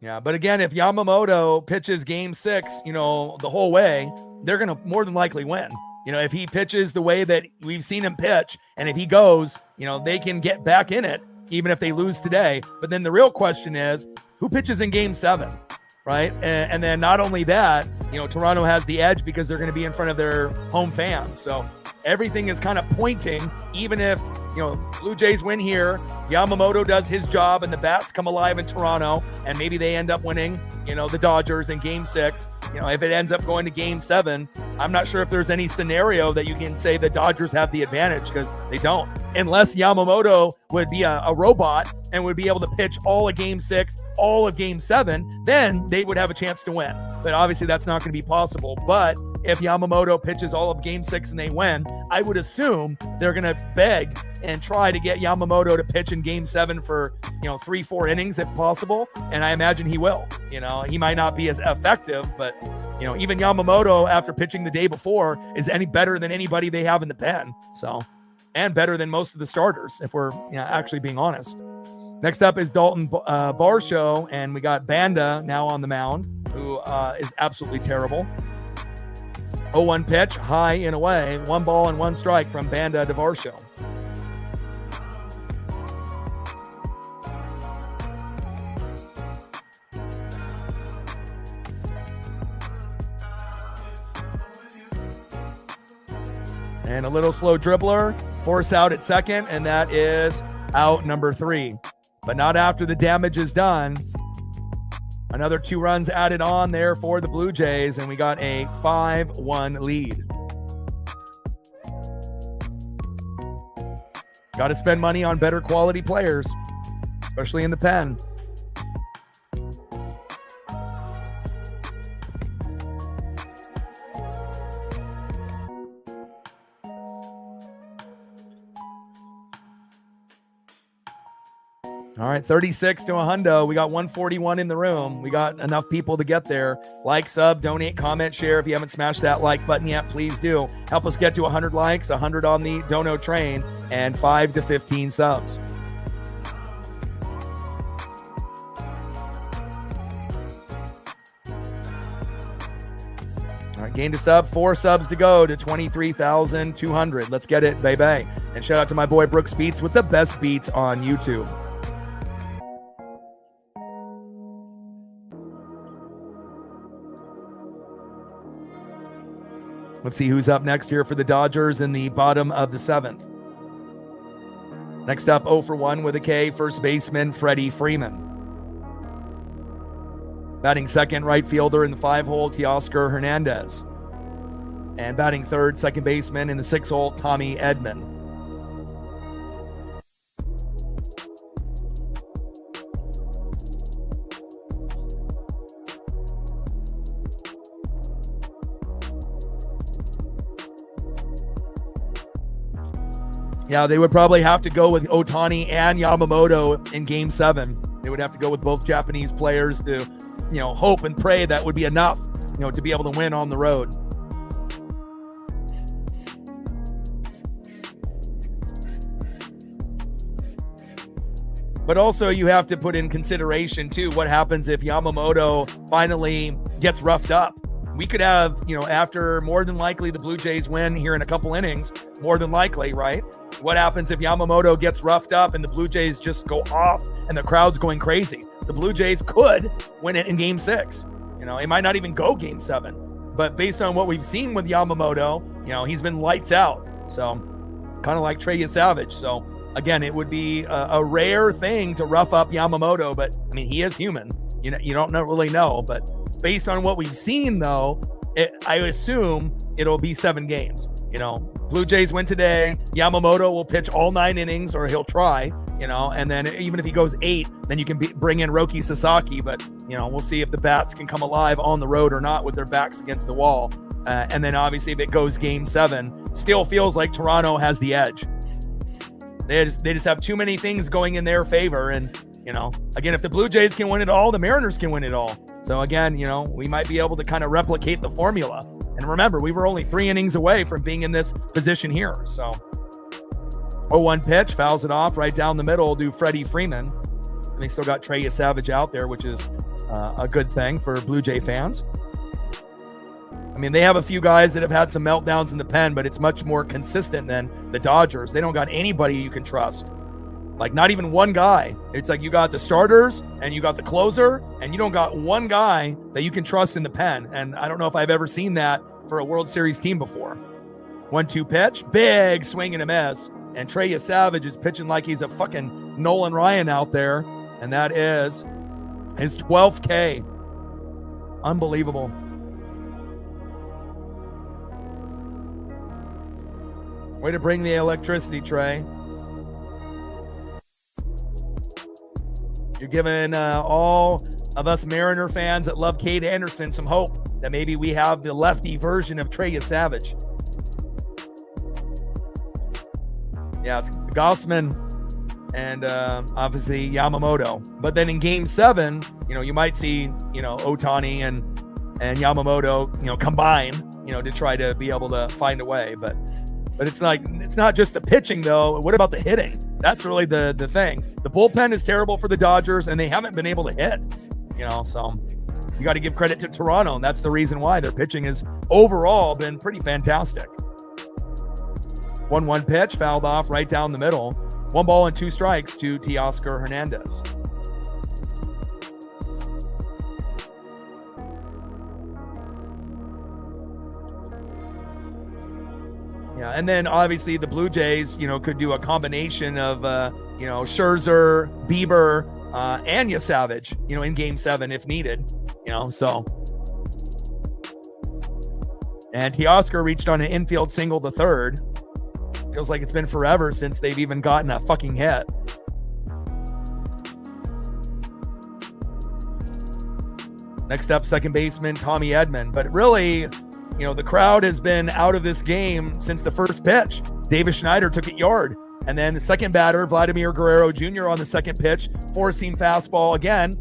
Yeah, but again, if Yamamoto pitches Game 6, the whole way, they're going to more than likely win. If he pitches the way that we've seen him pitch, and if he goes, they can get back in it, even if they lose today. But then the real question is, who pitches in Game 7, right? And then not only that, Toronto has the edge because they're going to be in front of their home fans. So everything is kind of pointing, even if Blue Jays win here. Yamamoto does his job and the bats come alive in Toronto, and maybe they end up winning, the Dodgers in game 6. If it ends up going to game 7, I'm not sure if there's any scenario that you can say the Dodgers have the advantage, because they don't. Unless Yamamoto would be a robot and would be able to pitch all of game 6, all of game 7, then they would have a chance to win. But obviously that's not going to be possible. But if Yamamoto pitches all of game 6 and they win, I would assume they're going to beg and try to get Yamamoto to pitch in game 7 for, 3-4 innings if possible. And I imagine he will. He might not be as effective, but, even Yamamoto after pitching the day before is any better than anybody they have in the pen. So, and better than most of the starters, if we're actually being honest. Next up is Dalton Varsho, and we got Banda now on the mound, who is absolutely terrible. 0-1 pitch, high and away. 1 ball and 1 strike from Banda to Varsho. And a little slow dribbler, force out at second, and that is out number 3. But not after the damage is done. Another 2 runs added on there for the Blue Jays, and we got a 5-1 lead. Got to spend money on better quality players, especially in the pen. All right, 36 to a hundo. We got 141 in the room. We got enough people to get there. Like, sub, donate, comment, share. If you haven't smashed that like button yet, please do. Help us get to 100 likes, 100 on the dono train, and 5 to 15 subs. All right, gain to sub, 4 subs to go to 23,200. Let's get it, baby. And shout out to my boy Brooks Beats with the best beats on YouTube. Let's see who's up next here for the Dodgers in the bottom of the 7th. Next up, 0 for 1 with a K, first baseman Freddie Freeman. Batting second, right fielder in the 5-hole, Teoscar Hernandez. And batting third, second baseman in the 6-hole, Tommy Edman. Yeah, they would probably have to go with Ohtani and Yamamoto in game 7. They would have to go with both Japanese players to, hope and pray that would be enough, to be able to win on the road. But also you have to put in consideration too, what happens if Yamamoto finally gets roughed up. We could have, after more than likely the Blue Jays win here in a couple innings, more than likely, right? What happens if Yamamoto gets roughed up and the Blue Jays just go off and the crowd's going crazy? The Blue Jays could win it in game 6. It might not even go game 7. But based on what we've seen with Yamamoto, he's been lights out. So kind of like Trey Savage. So again, it would be a rare thing to rough up Yamamoto, but he is human. You don't really know, but based on what we've seen though, I assume it'll be 7 games. Blue Jays win today. Yamamoto will pitch all 9 innings, or he'll try, and then even if he goes 8, then you can bring in Roki Sasaki. But, we'll see if the bats can come alive on the road or not with their backs against the wall. And then obviously if it goes game 7, still feels like Toronto has the edge. They just have too many things going in their favor. And, again, if the Blue Jays can win it all, the Mariners can win it all. So again, we might be able to kind of replicate the formula. And remember, we were only 3 innings away from being in this position here. So 0-1 pitch, fouls it off right down the middle to Freddie Freeman. And they still got Trey Savage out there, which is a good thing for Blue Jay fans. They have a few guys that have had some meltdowns in the pen, but it's much more consistent than the Dodgers. They don't got anybody you can trust. Like, not even one guy. It's like you got the starters and you got the closer, and you don't got one guy that you can trust in the pen. And I don't know if I've ever seen that for a World Series team before. 1-2 pitch, big swing and a miss. And Trey Savage is pitching like he's a fucking Nolan Ryan out there. And that is his 12th K. Unbelievable. Way to bring the electricity, Trey. You're giving all of us Mariner fans that love Cade Anderson some hope that maybe we have the lefty version of Trey Savage. Yeah, it's Gossman and obviously Yamamoto. But then in Game 7, you might see, Ohtani and Yamamoto, combine, to try to be able to find a way. But it's not just the pitching, though. What about the hitting? That's really the thing. The bullpen is terrible for the Dodgers, and they haven't been able to hit, so you got to give credit to Toronto, and that's the reason why their pitching has overall been pretty fantastic. 1-1 pitch, fouled off right down the middle. 1 ball and 2 strikes to Teoscar Hernandez. Yeah, and then obviously the Blue Jays, could do a combination of, Scherzer, Bieber, and Savage, in Game 7 if needed, so. And Teoscar reached on an infield single to third. Feels like it's been forever since they've even gotten a fucking hit. Next up, second baseman Tommy Edman. But really, the crowd has been out of this game since the first pitch. Davis Schneider took it yard. And then the second batter, Vladimir Guerrero Jr. on the second pitch, four-seam fastball again.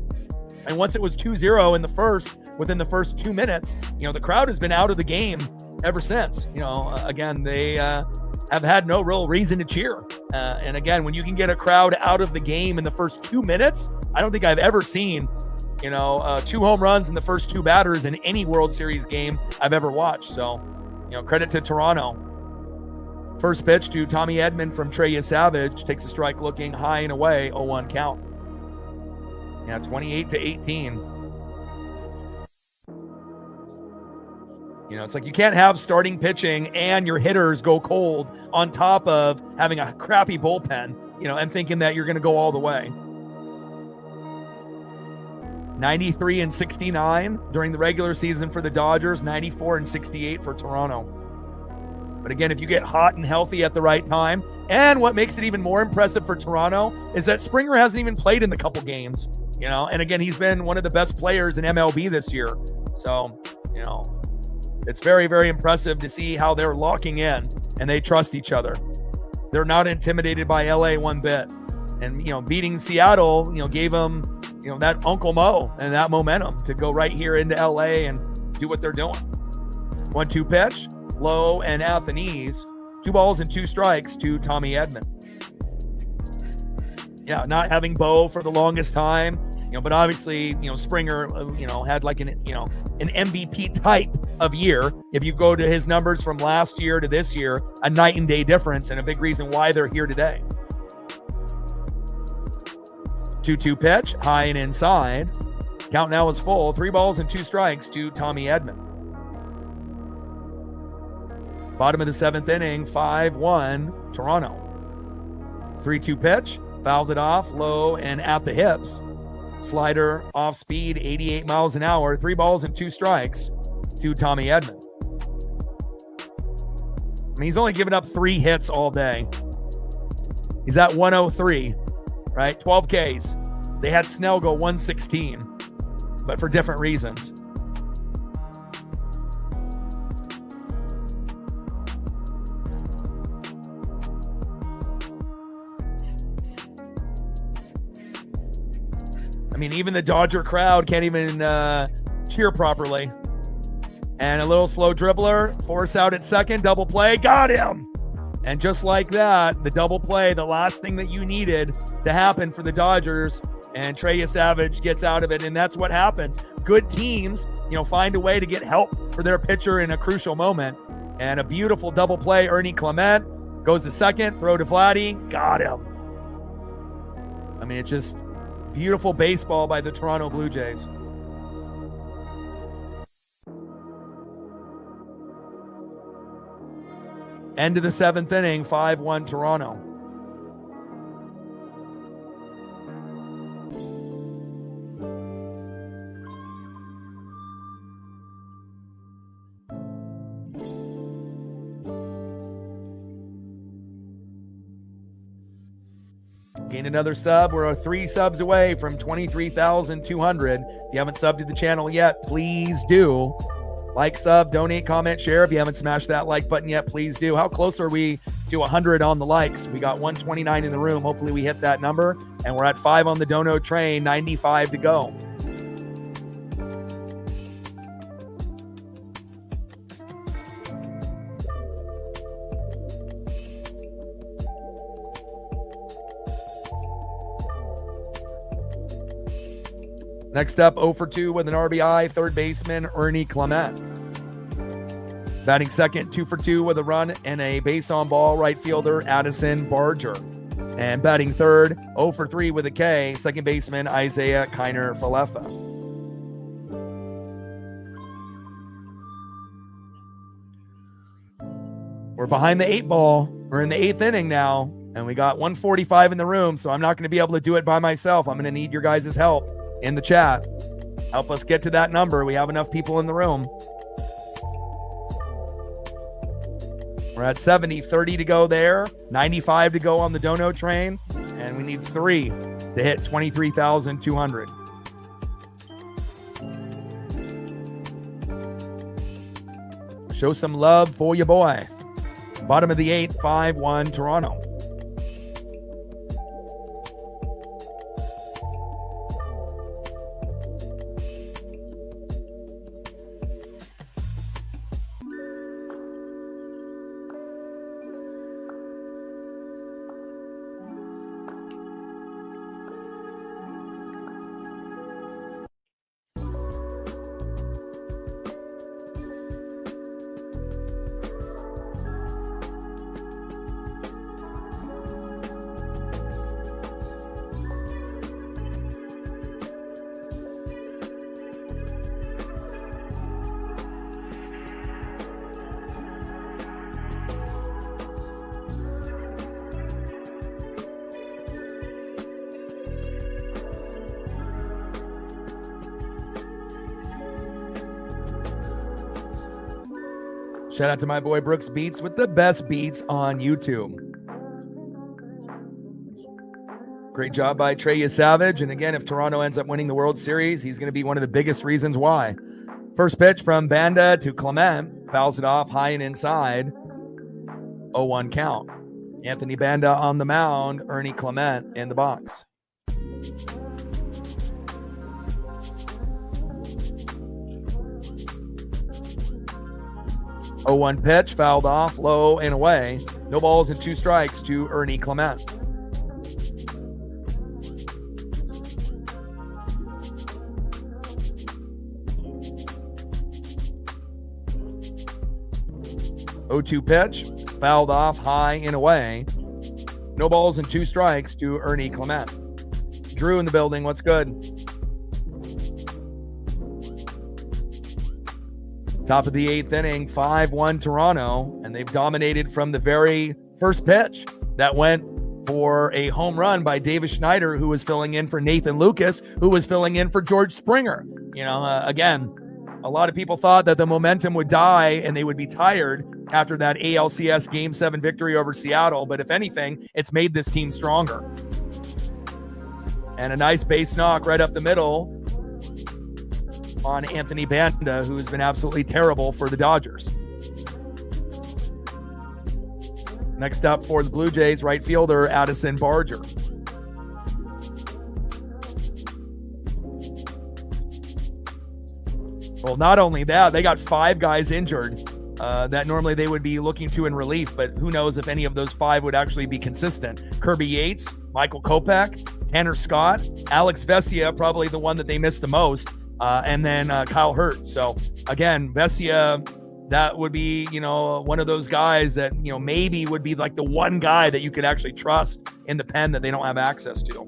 And once it was 2-0 in the first, within the first 2 minutes, the crowd has been out of the game ever since. Again, they have had no real reason to cheer. And again, when you can get a crowd out of the game in the first 2 minutes, I don't think I've ever seen, 2 home runs in the first 2 batters in any World Series game I've ever watched. So, credit to Toronto. First pitch to Tommy Edman from Trey Savage. Takes a strike looking high and away, 0-1 count. Yeah, 28-18. It's like you can't have starting pitching and your hitters go cold on top of having a crappy bullpen, and thinking that you're going to go all the way. 93-69 during the regular season for the Dodgers, 94-68 for Toronto. But again, if you get hot and healthy at the right time, and what makes it even more impressive for Toronto is that Springer hasn't even played in the couple games, and again, he's been one of the best players in MLB this year. So, it's very, very impressive to see how they're locking in and they trust each other. They're not intimidated by LA one bit. And, beating Seattle, gave them, that Uncle Mo and that momentum to go right here into LA and do what they're doing. 1-2 pitch, low and at the knees. 2 balls and 2 strikes to Tommy Edman. Yeah, not having Bo for the longest time. But obviously, Springer, had like an MVP type of year. If you go to his numbers from last year to this year, a night and day difference, and a big reason why they're here today. 2-2 pitch, high and inside. Count now is full. 3 balls and 2 strikes to Tommy Edman. Bottom of the 7th inning, 5-1 Toronto. 3-2 pitch, fouled it off, low and at the hips. Slider off speed, 88 miles an hour. 3 balls and 2 strikes to Tommy Edman. He's only given up 3 hits all day. He's at 103, right? 12 Ks. They had Snell go 116, but for different reasons. Even the Dodger crowd can't even cheer properly. And a little slow dribbler, force out at second, double play, got him. And just like that, the double play, the last thing that you needed to happen for the Dodgers, and Trey Savage gets out of it, and that's what happens. Good teams, find a way to get help for their pitcher in a crucial moment. And a beautiful double play, Ernie Clement goes to second, throw to Vladdy, got him. It's just beautiful baseball by the Toronto Blue Jays. End of the 7th inning, 5-1 Toronto. Gain another sub. We're 3 subs away from 23,200. If you haven't subbed to the channel yet, please do. Like, sub, donate, comment, share. If you haven't smashed that like button yet, please do. How close are we to 100 on the likes? We got 129 in the room. Hopefully we hit that number. And we're at 5 on the dono train, 95 to go. Next up, 0 for 2 with an RBI, third baseman Ernie Clement. Batting second, 2 for 2 with a run and a base on ball, right fielder Addison Barger. And batting third, 0 for 3 with a K, second baseman Isaiah Kiner-Falefa. We're behind the 8 ball. We're in the 8th inning now, and we got 145 in the room, so I'm not going to be able to do it by myself. I'm going to need your guys' help in the chat. Help us get to that number. We have enough people in the room. We're at 70, 30 to go there, 95 to go on the dono train, and we need 3 to hit 23,200. Show some love for your boy. Bottom of the 8th, 5-1 Toronto. Shout out to my boy Brooks Beats with the best beats on YouTube. Great job by Trey Savage. And again, if Toronto ends up winning the World Series, he's going to be one of the biggest reasons why. First pitch from Banda to Clement. Fouls it off high and inside. 0-1 count. Anthony Banda on the mound. Ernie Clement in the box. Oh, 1 pitch, fouled off, low and away. No balls and 2 strikes to Ernie Clement. Oh, 2 pitch, fouled off, high and away. No balls and 2 strikes to Ernie Clement. Drew in the building, what's good? Top of the 8th inning, 5-1 Toronto, and they've dominated from the very first pitch. That went for a home run by Davis Schneider, who was filling in for Nathan Lucas, who was filling in for George Springer. You know, again, a lot of people thought that the momentum would die and they would be tired after that ALCS Game 7 victory over Seattle, but if anything, it's made this team stronger. And a nice base knock right up the middle on Anthony Banda, who has been absolutely terrible for the Dodgers. Next up for the Blue Jays, right fielder Addison Barger. Well, not only that, they got 5 guys injured that normally they would be looking to in relief, but who knows if any of those 5 would actually be consistent. Kirby Yates, Michael Kopech, Tanner Scott, Alex Vesia, probably the one that they missed the most, and then Kyle Hurt. So again, Vesia, that would be, you know, one of those guys that, you know, maybe would be like the one guy that you could actually trust in the pen that they don't have access to.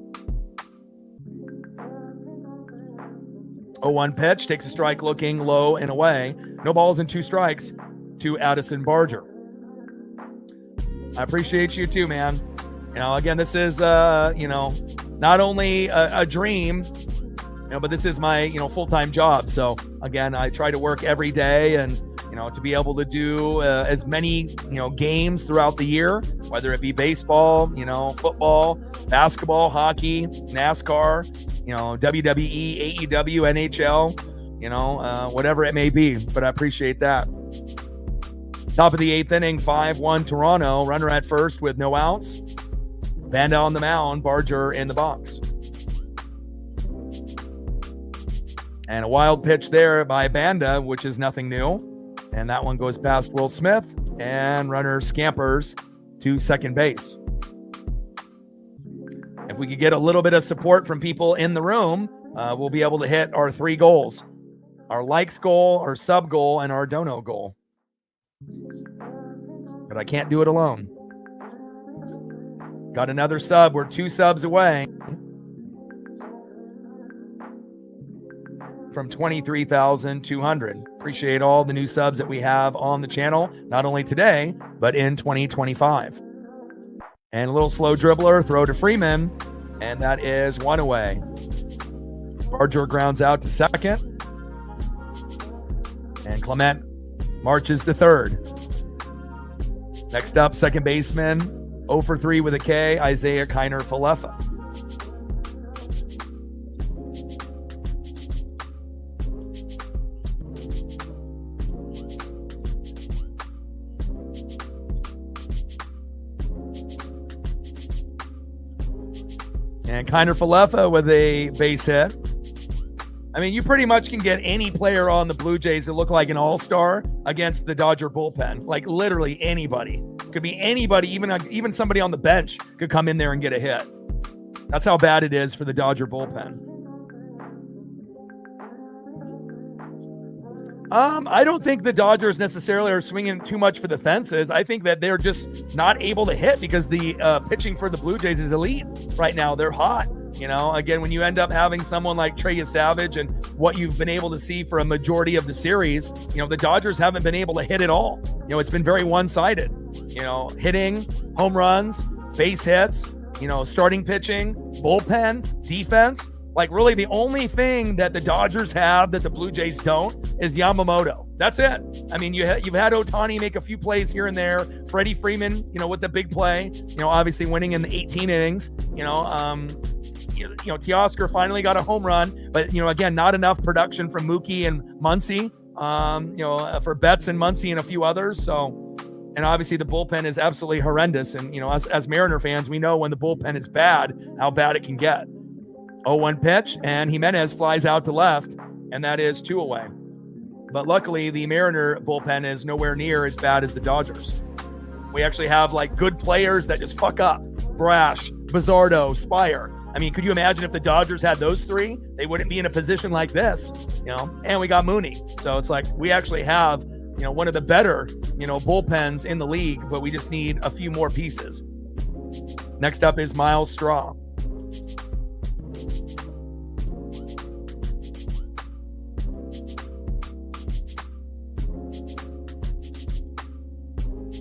0-1 pitch, takes a strike, looking low and away. No balls and 2 strikes to Addison Barger. I appreciate you too, man. Again, this is, not only a dream, but this is my, full-time job. So again, I try to work every day and, to be able to do as many, games throughout the year, whether it be baseball, football, basketball, hockey, NASCAR, WWE, AEW, NHL, whatever it may be. But I appreciate that. Top of the 8th inning, 5-1 Toronto. Runner at first with no outs. Banda on the mound, Barger in the box. And a wild pitch there by Banda, which is nothing new. And that one goes past Will Smith, and runner scampers to second base. If we could get a little bit of support from people in the room, we'll be able to hit our 3 goals. Our likes goal, our sub goal, and our dono goal. But I can't do it alone. Got another sub. We're 2 subs away from 23,200. Appreciate all the new subs that we have on the channel, not only today, but in 2025. And a little slow dribbler, throw to Freeman, and that is 1 away. Barger grounds out to second, and Clement marches to third. Next up, second baseman, 0 for 3 with a K, Isaiah Kiner-Falefa. And Kiner-Falefa with a base hit. I mean, you pretty much can get any player on the Blue Jays that look like an all-star against the Dodger bullpen. Like literally anybody. Could be anybody, even somebody on the bench could come in there and get a hit. That's how bad it is for the Dodger bullpen. I don't think the Dodgers necessarily are swinging too much for the fences. I think that they're just not able to hit because the pitching for the Blue Jays is elite right now. They're hot. Again, when you end up having someone like Trey Savage and what you've been able to see for a majority of the series, the Dodgers haven't been able to hit at all. It's been very one-sided. Hitting, home runs, base hits, starting pitching, bullpen, defense. Like really the only thing that the Dodgers have that the Blue Jays don't is Yamamoto. That's it. I mean, you've had Ohtani make a few plays here and there. Freddie Freeman, with the big play, obviously winning in the 18 innings, Teoscar finally got a home run, but, again, not enough production from Mookie and Muncy, for Betts and Muncy and a few others. So, and obviously the bullpen is absolutely horrendous. And, as Mariner fans, we know when the bullpen is bad, how bad it can get. 0-1 pitch, and Jimenez flies out to left, and that is 2 away. But luckily, the Mariner bullpen is nowhere near as bad as the Dodgers. We actually have, good players that just fuck up. Brash, Bizzardo, Spire. I mean, could you imagine if the Dodgers had those 3? They wouldn't be in a position like this, and we got Mooney. So it's like we actually have, one of the better, bullpens in the league, but we just need a few more pieces. Next up is Miles Straw.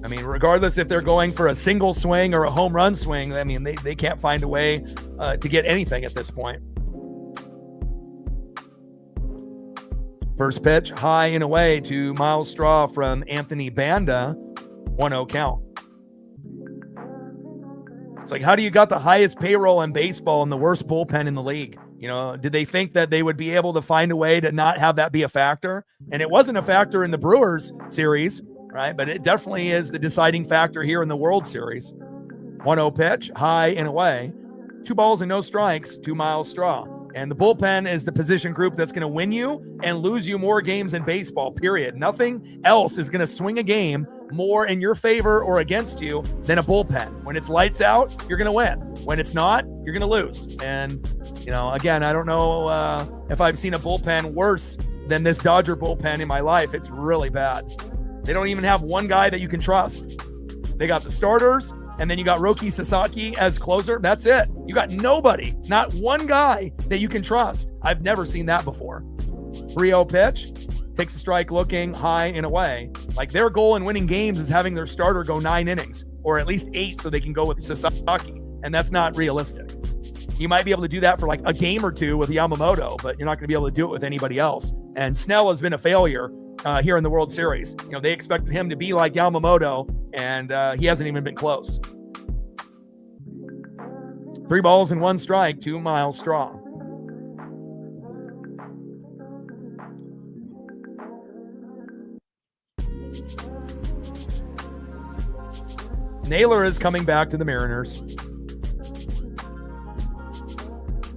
I mean, regardless if they're going for a single swing or a home run swing, I mean, they can't find a way to get anything at this point. First pitch, high and away to Miles Straw from Anthony Banda, 1-0 count. It's like, how do you got the highest payroll in baseball and the worst bullpen in the league? Did they think that they would be able to find a way to not have that be a factor? And it wasn't a factor in the Brewers series, right? But it definitely is the deciding factor here in the World Series. 1-0 pitch, high and away. 2 balls and no strikes to Miles Straw. And the bullpen is the position group that's going to win you and lose you more games in baseball, period. Nothing else is going to swing a game more in your favor or against you than a bullpen. When it's lights out, you're going to win. When it's not, you're going to lose. And, again, I don't know if I've seen a bullpen worse than this Dodger bullpen in my life. It's really bad. They don't even have one guy that you can trust. They got the starters, and then you got Roki Sasaki as closer. That's it. You got nobody, not one guy that you can trust. I've never seen that before. 3-0 pitch, takes a strike looking high and away. Like their goal in winning games is having their starter go 9 innings. or at least 8 so they can go with Sasaki. And that's not realistic. You might be able to do that for like a game or 2 with Yamamoto, but you're not going to be able to do it with anybody else. And Snell has been a failure here in the World Series. You know, they expected him to be like Yamamoto, and he hasn't even been close. 3 balls and 1 strike, 2 Miles Straw. Naylor is coming back to the Mariners.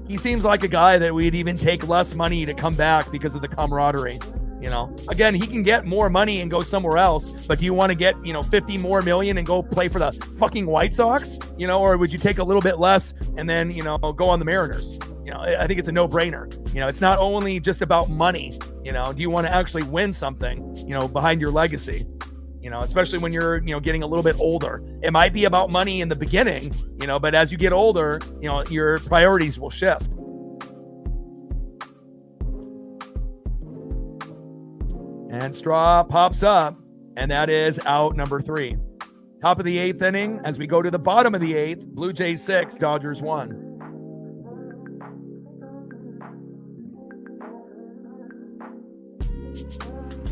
He seems like a guy that we'd even take less money to come back because of the camaraderie. You know, again, he can get more money and go somewhere else, but do you want to get, 50 more million and go play for the fucking White Sox? Or would you take a little bit less and then, go on the Mariners? I think it's a no-brainer. It's not only just about money. Do you want to actually win something, behind your legacy? Especially when you're, getting a little bit older. It might be about money in the beginning, but as you get older, your priorities will shift. And Straw pops up, and that is out number 3. Top of the 8th inning, as we go to the bottom of the 8th, Blue Jays 6, Dodgers 1.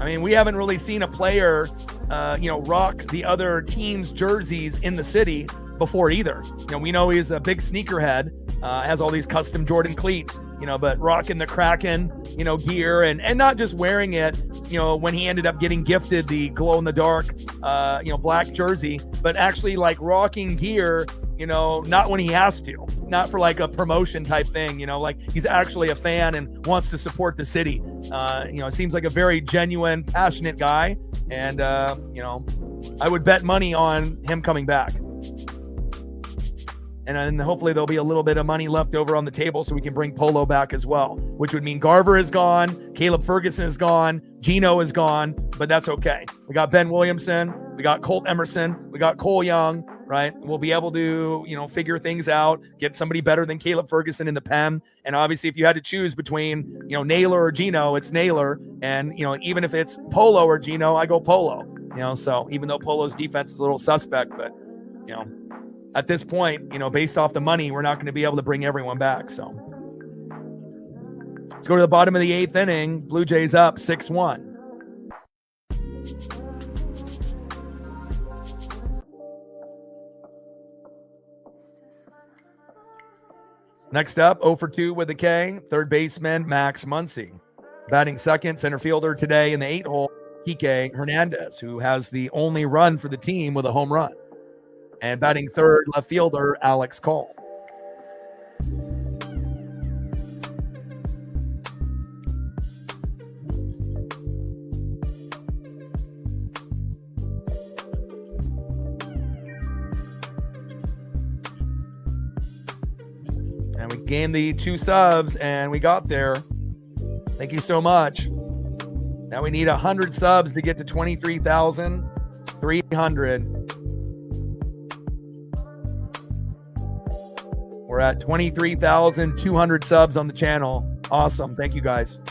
I mean, we haven't really seen a player, rock the other team's jerseys in the city before either. We know he's a big sneakerhead, has all these custom Jordan cleats, but rocking the Kraken, gear and not just wearing it, when he ended up getting gifted the glow-in-the-dark, black jersey, but actually like rocking gear, not when he has to, not for like a promotion type thing, like he's actually a fan and wants to support the city. It seems like a very genuine, passionate guy. And, I would bet money on him coming back. And then hopefully there'll be a little bit of money left over on the table so we can bring Polo back as well, which would mean Garver is gone, Caleb Ferguson is gone, Gino is gone, but that's okay. We got Ben Williamson, we got Colt Emerson, we got Cole Young, right? We'll be able to, figure things out, get somebody better than Caleb Ferguson in the pen. And obviously if you had to choose between, Naylor or Gino, it's Naylor. And, even if it's Polo or Gino, I go Polo, so even though Polo's defense is a little suspect, but, at this point, based off the money, we're not going to be able to bring everyone back. So let's go to the bottom of the 8th inning. Blue Jays up 6-1. Next up, 0 for 2 with a K, third baseman Max Muncy. Batting second, center fielder today in the 8-hole, Kike Hernandez, who has the only run for the team with a home run. And batting third, left fielder Alex Cole. And we gained the 2 subs, and we got there. Thank you so much. Now we need 100 subs to get to 23,300. We're at 23,200 subs on the channel. Awesome. Thank you, guys.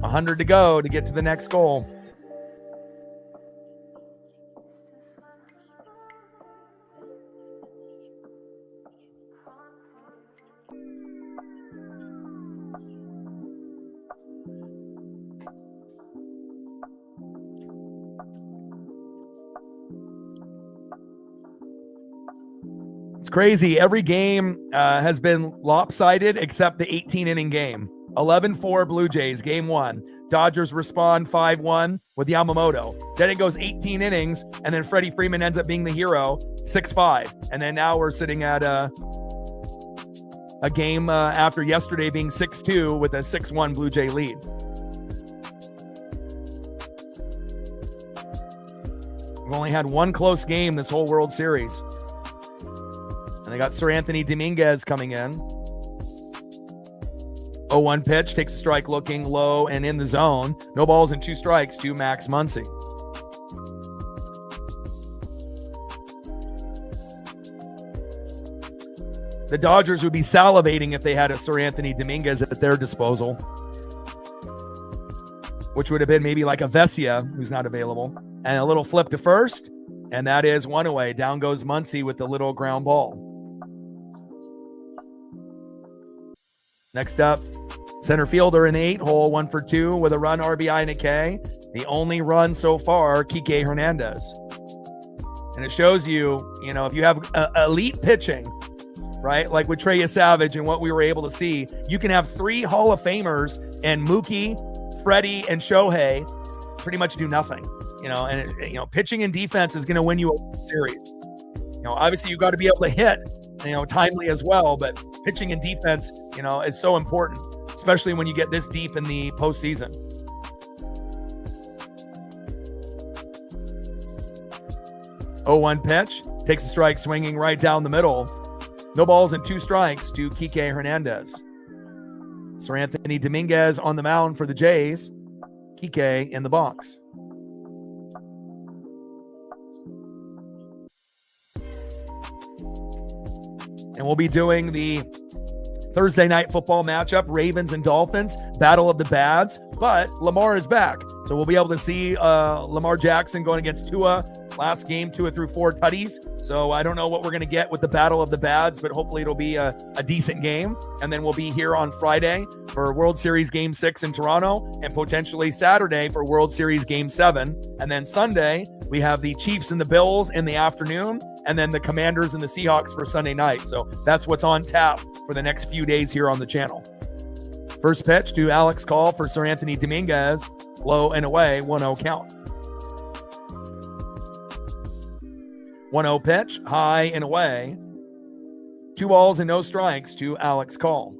100 to go to get to the next goal. It's crazy. Every game has been lopsided except the 18-inning game. 11-4 Blue Jays, game 1. Dodgers respond 5-1 with Yamamoto. Then it goes 18 innings, and then Freddie Freeman ends up being the hero, 6-5. And then now we're sitting at a game after yesterday being 6-2 with a 6-1 Blue Jay lead. We've only had one close game this whole World Series. And they got Sir Anthony Dominguez coming in. 0-1 pitch, takes a strike looking low and in the zone. No balls and 2 strikes to Max Muncy. The Dodgers would be salivating if they had a Sir Anthony Dominguez at their disposal, which would have been maybe like a Vesia, who's not available. And a little flip to first, and that is one away. Down goes Muncy with the little ground ball. Next up, center fielder in the 8-hole, 1 for 2 with a run, RBI, and a K. The only run so far, Kike Hernandez. And it shows you, if you have elite pitching, right, like with Trey Savage and what we were able to see, you can have 3 Hall of Famers and Mookie, Freddie, and Shohei pretty much do nothing. And pitching and defense is going to win you a series. Obviously you got to be able to hit, timely as well, but pitching and defense, is so important, especially when you get this deep in the postseason. Oh, 1 pitch, takes a strike, swinging right down the middle. No balls and 2 strikes to Kike Hernandez. Sir Anthony Dominguez on the mound for the Jays. Kike in the box. And we'll be doing the Thursday night football matchup, Ravens and Dolphins, Battle of the Bads, but Lamar is back. So we'll be able to see Lamar Jackson going against Tua. Last game, 2 through 4 tutties. So I don't know what we're going to get with the Battle of the Bads, but hopefully it'll be a decent game. And then we'll be here on Friday for World Series Game 6 in Toronto, and potentially Saturday for World Series Game 7. And then Sunday, we have the Chiefs and the Bills in the afternoon, and then the Commanders and the Seahawks for Sunday night. So that's what's on tap for the next few days here on the channel. First pitch to Alex Call for Sir Anthony Dominguez. Low and away, 1-0 count. 1-0 pitch, high and away. 2 balls and no strikes to Alex Call.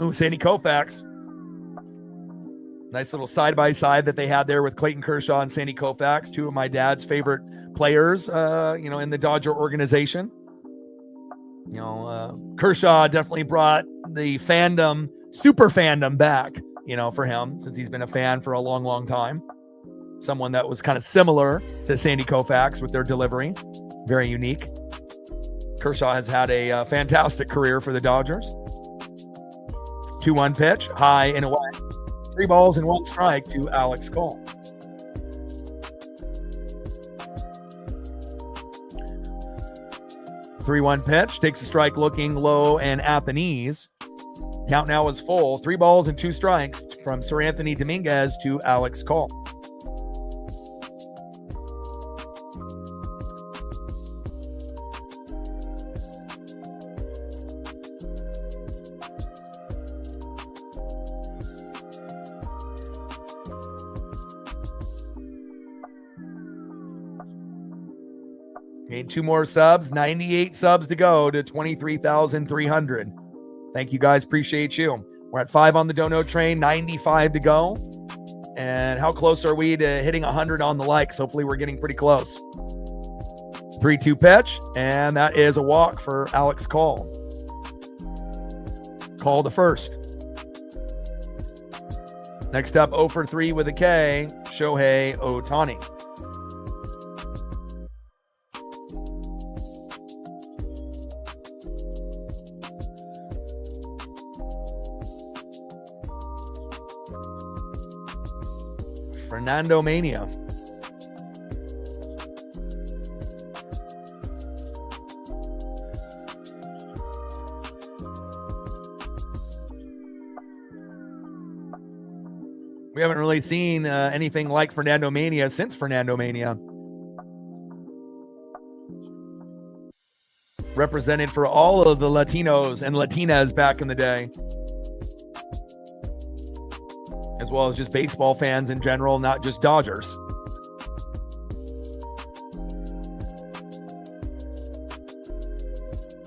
Ooh, Sandy Koufax. Nice little side-by-side that they had there with Clayton Kershaw and Sandy Koufax, 2 of my dad's favorite players, in the Dodger organization. Kershaw definitely brought the fandom, super fandom back, for him, since he's been a fan for a long, long time. Someone that was kind of similar to Sandy Koufax with their delivery. Very unique. Kershaw has had a fantastic career for the Dodgers. 2-1 pitch, high and away. 3 balls and 1 strike to Alex Cole. Three-one pitch, takes a strike, looking low and at the knees. Count now is full. 3 balls and 2 strikes from Sir Anthony Dominguez to Alex Cole. Need 2 more subs, 98 subs to go to 23,300. Thank you guys, appreciate you. We're at 5 on the dono train, 95 to go. And how close are we to hitting 100 on the likes? Hopefully we're getting pretty close. 3-2 pitch, and that is a walk for Alex Call. Call the first. Next up, 0 for 3 with a K, Shohei Ohtani. Fernando Mania. We haven't really seen anything like Fernando Mania since Fernando Mania. Represented for all of the Latinos and Latinas back in the day, as well as just baseball fans in general, not just Dodgers.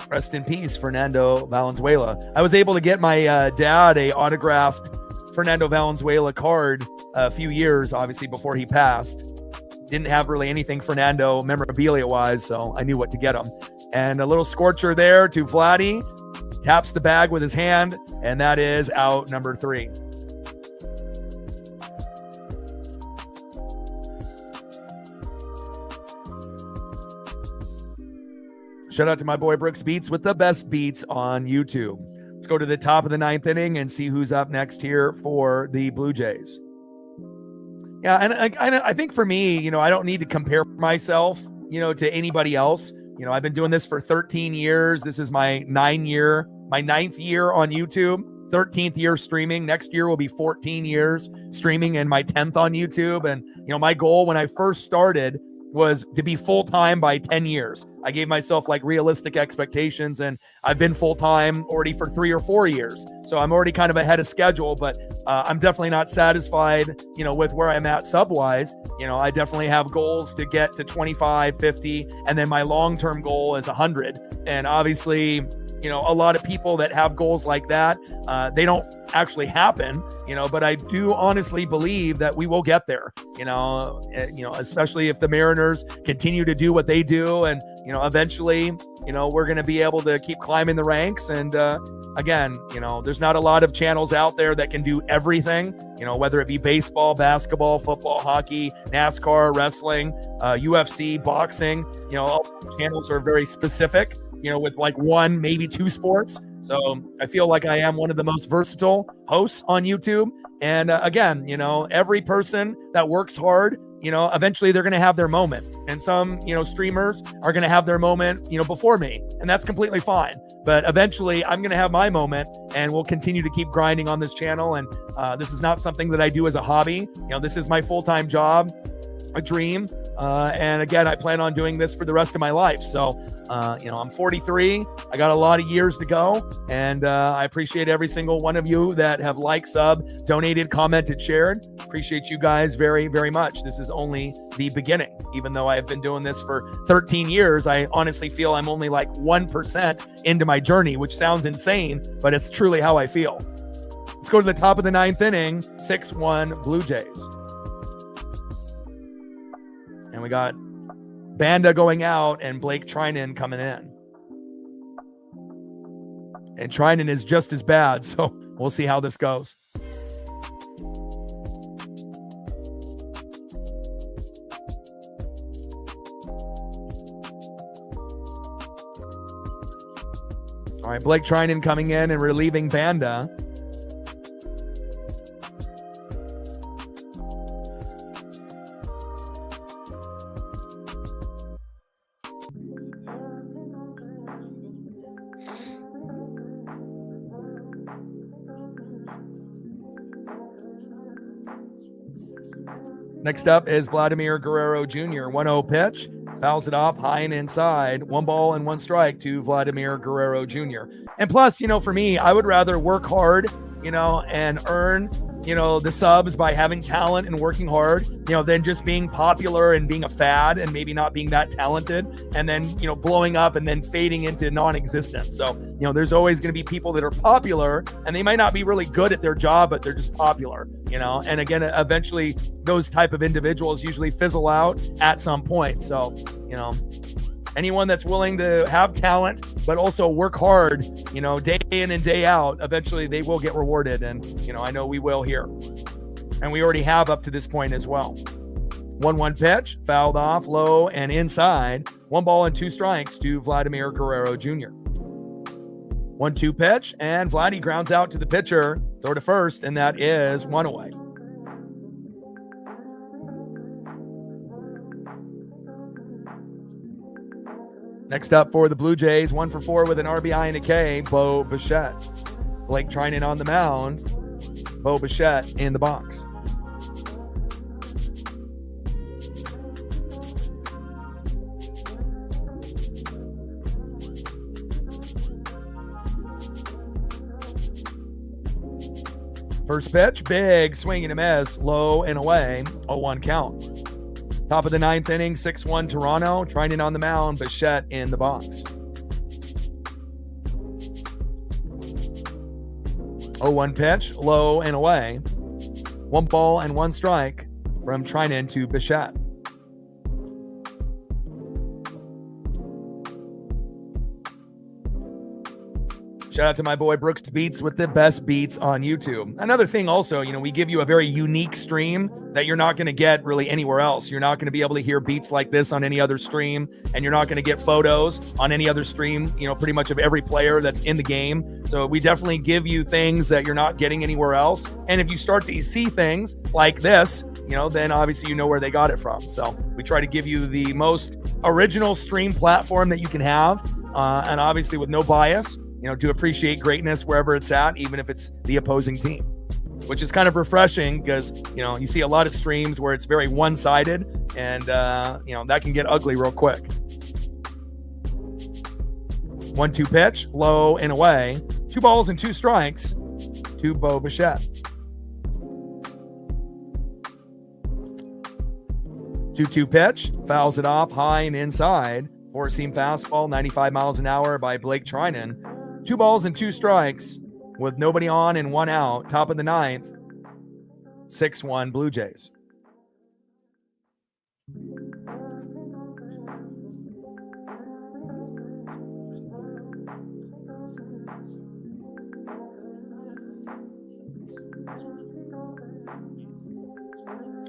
Rest in peace, Fernando Valenzuela. I was able to get my dad a autographed Fernando Valenzuela card a few years, obviously, before he passed. Didn't have really anything Fernando memorabilia-wise, so I knew what to get him. And a little scorcher there to Vladdy. Taps the bag with his hand, and that is out number 3. Shout out to my boy Brooks Beats with the best beats on YouTube. Let's go to the top of the ninth inning and see who's up next here for the Blue Jays. Yeah, and I think for me, I don't need to compare myself, to anybody else. I've been doing this for 13 years. This is my ninth year on YouTube, 13th year streaming. Next year will be 14 years streaming and my 10th on YouTube. And, my goal when I first started was to be full-time by 10 years. I gave myself realistic expectations, and I've been full-time already for 3 or 4 years. So I'm already kind of ahead of schedule, but I'm definitely not satisfied, with where I'm at sub-wise. I definitely have goals to get to 25, 50, and then my long-term goal is 100. And obviously, a lot of people that have goals like that, they don't actually happen, but I do honestly believe that we will get there, especially if the Mariners continue to do what they do. And, eventually, we're going to be able to keep climbing the ranks. And again, there's not a lot of channels out there that can do everything, whether it be baseball, basketball, football, hockey, NASCAR, wrestling, UFC, boxing, all channels are very specific, with one, maybe 2 sports. So I feel like I am one of the most versatile hosts on YouTube. And again, every person that works hard, eventually they're going to have their moment. And some, streamers are going to have their moment, before me. And that's completely fine. But eventually I'm going to have my moment, and we'll continue to keep grinding on this channel. And this is not something that I do as a hobby. This is my full-time job, a dream. And again, I plan on doing this for the rest of my life. So, I'm 43. I got a lot of years to go. And I appreciate every single one of you that have liked, subbed, donated, commented, shared. Appreciate you guys very, very much. This is only the beginning. Even though I have been doing this for 13 years, I honestly feel I'm only 1% into my journey, which sounds insane, but it's truly how I feel. Let's go to the top of the ninth inning, 6-1 Blue Jays. And we got Banda going out and Blake Trinan coming in. And Trinan is just as bad, so we'll see how this goes. All right, Blake Trinan coming in and relieving Banda. Next up is Vladimir Guerrero Jr. 1-0 pitch. Fouls it off high and inside. 1 ball and 1 strike to Vladimir Guerrero Jr. And plus, for me, I would rather work hard, and earn, the subs by having talent and working hard, than just being popular and being a fad and maybe not being that talented and then, blowing up and then fading into non-existence. So, there's always going to be people that are popular and they might not be really good at their job, but they're just popular, and again, eventually those type of individuals usually fizzle out at some point. So, anyone that's willing to have talent, but also work hard, day in and day out, eventually they will get rewarded. And, I know we will here. And we already have up to this point as well. 1-1 pitch, fouled off, low and inside. 1 ball and 2 strikes to Vladimir Guerrero Jr. 1-2 pitch, and Vladdy grounds out to the pitcher, throw to first, and that is 1 away. Next up for the Blue Jays, 1 for 4 with an RBI and a K, Bo Bichette. Blake Trinan on the mound, Bo Bichette in the box. First pitch, big swing and a miss, low and away, 0-1 count. Top of the ninth inning, 6-1 Toronto. Trinan on the mound, Bichette in the box. 0-1 pitch, low and away. 1 ball and 1 strike from Trinan to Bichette. Shout out to my boy Brooks Beats with the best beats on YouTube. Another thing also, we give you a very unique stream that you're not going to get really anywhere else. You're not going to be able to hear beats like this on any other stream, and you're not going to get photos on any other stream, pretty much of every player that's in the game. So we definitely give you things that you're not getting anywhere else. And if you start to see things like this, then obviously where they got it from. So we try to give you the most original stream platform that you can have, and obviously with no bias, to appreciate greatness wherever it's at, even if it's the opposing team, which is kind of refreshing because, you see a lot of streams where it's very one-sided, and, that can get ugly real quick. 1-2 pitch, low and away. 2 balls and 2 strikes to Bo Bichette. 2-2 pitch, fouls it off high and inside. Four-seam fastball, 95 miles an hour by Blake Trinan. 2 balls and 2 strikes with nobody on and 1 out. Top of the 9th, 6-1 Blue Jays.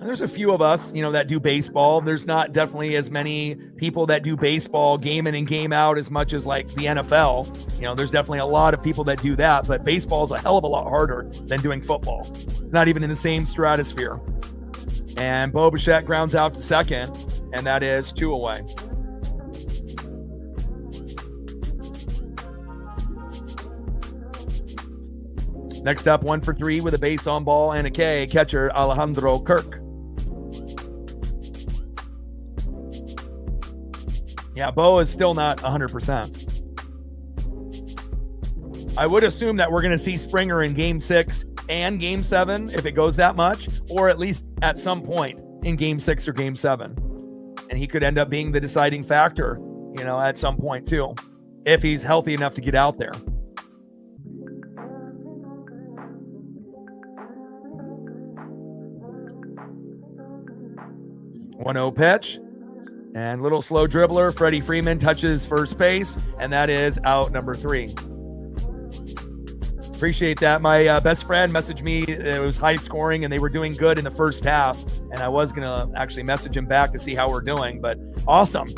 There's a few of us, that do baseball. There's not definitely as many people that do baseball game in and game out as much as like the NFL. There's definitely a lot of people that do that, but baseball is a hell of a lot harder than doing football. It's not even in the same stratosphere. And Bo Bichette grounds out to second, and that is 2 away. Next up, 1 for 3 with a base on ball and a K, catcher Alejandro Kirk. Yeah, Bo is still not 100%. I would assume that we're going to see Springer in Game 6 and Game 7 if it goes that much, or at least at some point in Game 6 or Game 7. And he could end up being the deciding factor, at some point too, if he's healthy enough to get out there. 1-0 pitch. And little slow dribbler, Freddie Freeman touches first base, and that is out number 3. Appreciate that. My best friend messaged me. It was high scoring, and they were doing good in the first half. And I was going to actually message him back to see how we're doing. But awesome.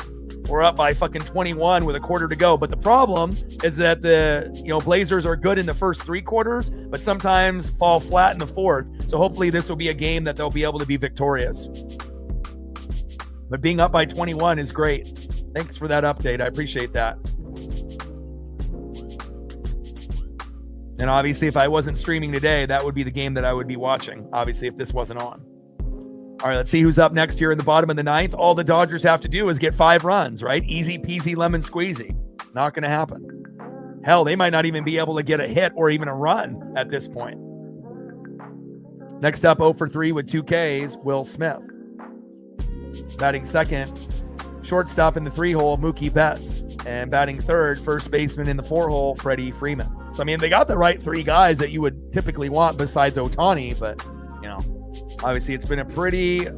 We're up by fucking 21 with a quarter to go. But the problem is that the Blazers are good in the first 3 quarters, but sometimes fall flat in the fourth. So hopefully this will be a game that they'll be able to be victorious. But being up by 21 is great. Thanks for that update. I appreciate that. And obviously, if I wasn't streaming today, that would be the game that I would be watching, obviously, if this wasn't on. All right, let's see who's up next here in the bottom of the 9th. All the Dodgers have to do is get 5 runs, right? Easy peasy lemon squeezy. Not going to happen. Hell, they might not even be able to get a hit or even a run at this point. Next up, 0 for 3 with 2 Ks, Will Smith. Batting second, shortstop in the 3-hole, Mookie Betts. And batting third, first baseman in the 4-hole, Freddie Freeman. So, they got the right 3 guys that you would typically want besides Ohtani. But, obviously it's been a pretty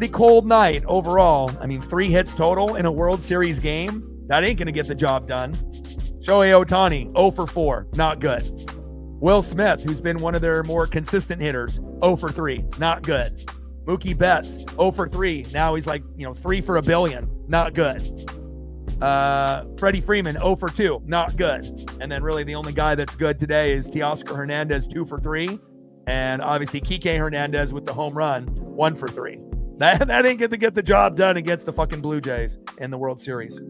cold night overall. 3 hits total in a World Series game. That ain't going to get the job done. Shohei Ohtani, 0 for 4. Not good. Will Smith, who's been one of their more consistent hitters, 0 for 3. Not good. Mookie Betts, 0 for 3. Now he's 3 for $1 billion. Not good. Freddie Freeman, 0 for 2. Not good. And then really the only guy that's good today is Teoscar Hernandez, 2 for 3. And obviously Kike Hernandez with the home run, 1 for 3. That ain't going to get the job done against the fucking Blue Jays in the World Series.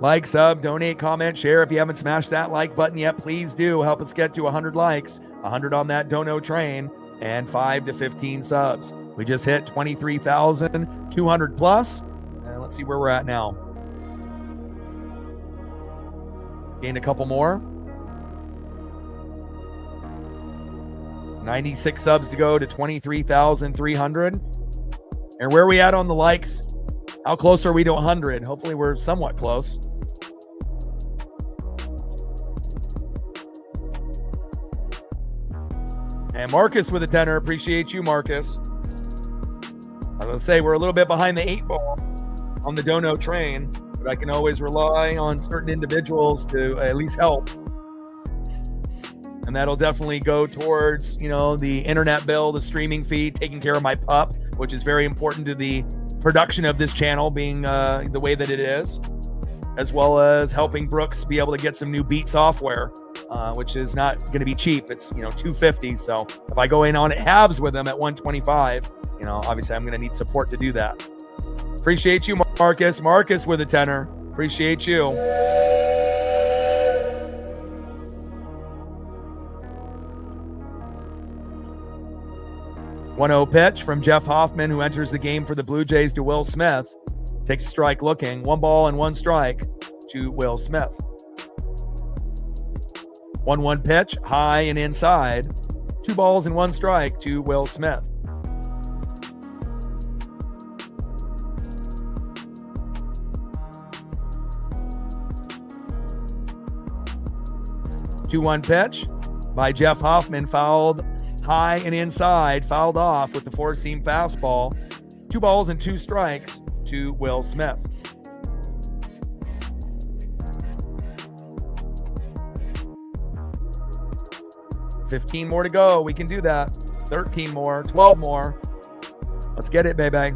Like, sub, donate, comment, share. If you haven't smashed that like button yet, please do. Help us get to 100 likes, 100 on that dono train, and 5 to 15 subs. We just hit 23,200 plus. And let's see where we're at now. Gained a couple more. 96 subs to go to 23,300. And where are we at on the likes? How close are we to 100? Hopefully we're somewhat close. And Marcus with a tenner. Appreciate you, Marcus. I was going to say, we're a little bit behind the 8 ball on the dono train, but I can always rely on certain individuals to at least help. And that'll definitely go towards, the internet bill, the streaming feed, taking care of my pup, which is very important to the production of this channel being the way that it is, as well as helping Brooks be able to get some new beat software, which is not going to be cheap. It's, $250. So if I go in on it halves with them at $125, obviously I'm going to need support to do that. Appreciate you, Marcus. Marcus with a tenner. Appreciate you. 1-0 pitch from Jeff Hoffman, who enters the game for the Blue Jays, to Will Smith. Takes a strike looking. 1 ball and 1 strike to Will Smith. 1-1 pitch, high and inside. 2 balls and 1 strike to Will Smith. Two-one pitch by Jeff Hoffman, fouled high and inside, fouled off with the 4-seam fastball. 2 balls and 2 strikes to Will Smith. $15 more to go. We can do that. 13 more, 12 more. Let's get it, baby.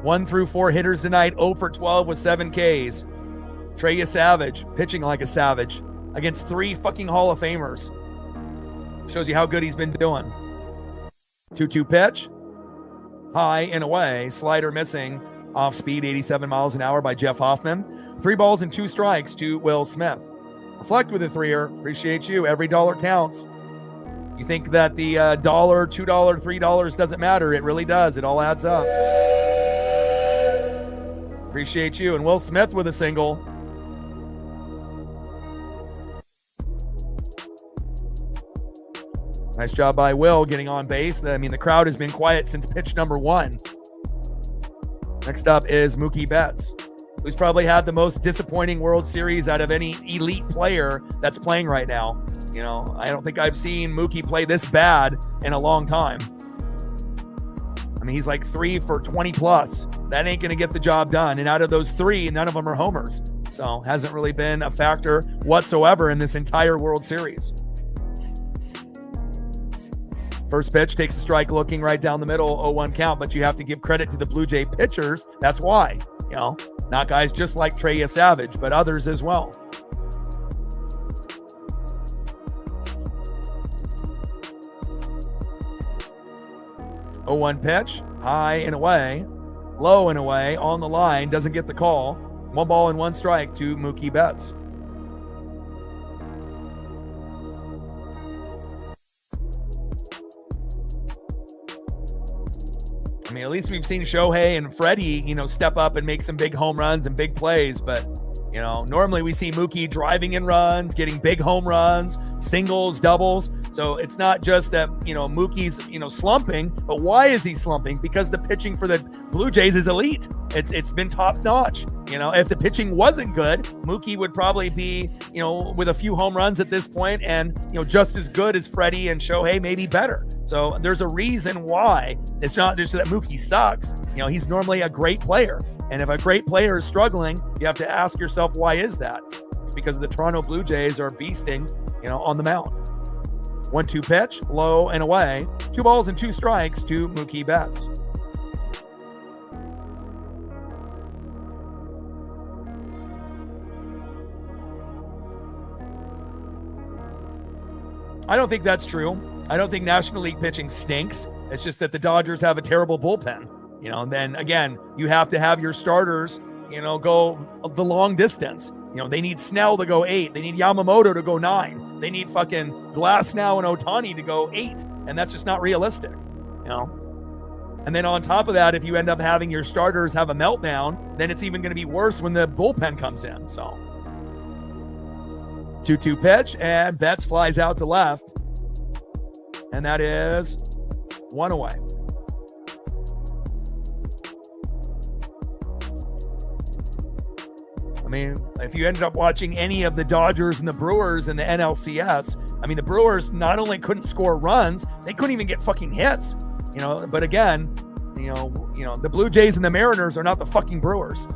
One through 4 hitters tonight, 0 for 12 with 7 Ks. Trey Savage, pitching like a savage against 3 fucking Hall of Famers. Shows you how good he's been doing. 2-2 pitch. High and away. Slider missing. Off speed, 87 miles an hour by Jeff Hoffman. 3 balls and 2 strikes to Will Smith. Reflect with a 3-er. Appreciate you. Every dollar counts. You think that the $1, $2, $3 doesn't matter. It really does. It all adds up. Appreciate you. And Will Smith with a single. Nice job by Will getting on base. I mean, the crowd has been quiet since pitch number 1. Next up is Mookie Betts, who's probably had the most disappointing World Series out of any elite player that's playing right now. I don't think I've seen Mookie play this bad in a long time. I mean, he's like 3 for 20 plus. That ain't going to get the job done. And out of those 3, none of them are homers. So hasn't really been a factor whatsoever in this entire World Series. First pitch takes a strike looking right down the middle, 0-1 count, but you have to give credit to the Blue Jay pitchers. That's why, not guys just like Trey Savage, but others as well. Oh, 1 pitch, high and away, low and away, on the line, doesn't get the call. 1 ball and 1 strike to Mookie Betts. I mean, at least we've seen Shohei and Freddie, step up and make some big home runs and big plays. But, normally we see Mookie driving in runs, getting big home runs, singles, doubles. So it's not just that, Mookie's, slumping, but why is he slumping? Because the pitching for the Blue Jays is elite. It's been top notch. If the pitching wasn't good, Mookie would probably be, with a few home runs at this point and, just as good as Freddie and Shohei, maybe better. So there's a reason why. It's not just that Mookie sucks. He's normally a great player. And if a great player is struggling, you have to ask yourself, why is that? It's because the Toronto Blue Jays are beasting, on the mound. 1-2 pitch, low and away. 2 balls and 2 strikes to Mookie Betts. I don't think that's true. I don't think National League pitching stinks. It's just that the Dodgers have a terrible bullpen. And then again, you have to have your starters, go the long distance. They need Snell to go 8. They need Yamamoto to go 9. They need fucking Glasnow and Ohtani to go 8. And that's just not realistic, And then on top of that, if you end up having your starters have a meltdown, then it's even going to be worse when the bullpen comes in. So 2-2 pitch, and Betts flies out to left. And that is 1 away. I mean, if you ended up watching any of the Dodgers and the Brewers in the NLCS, I mean, the Brewers not only couldn't score runs, they couldn't even get fucking hits. But again, the Blue Jays and the Mariners are not the fucking Brewers.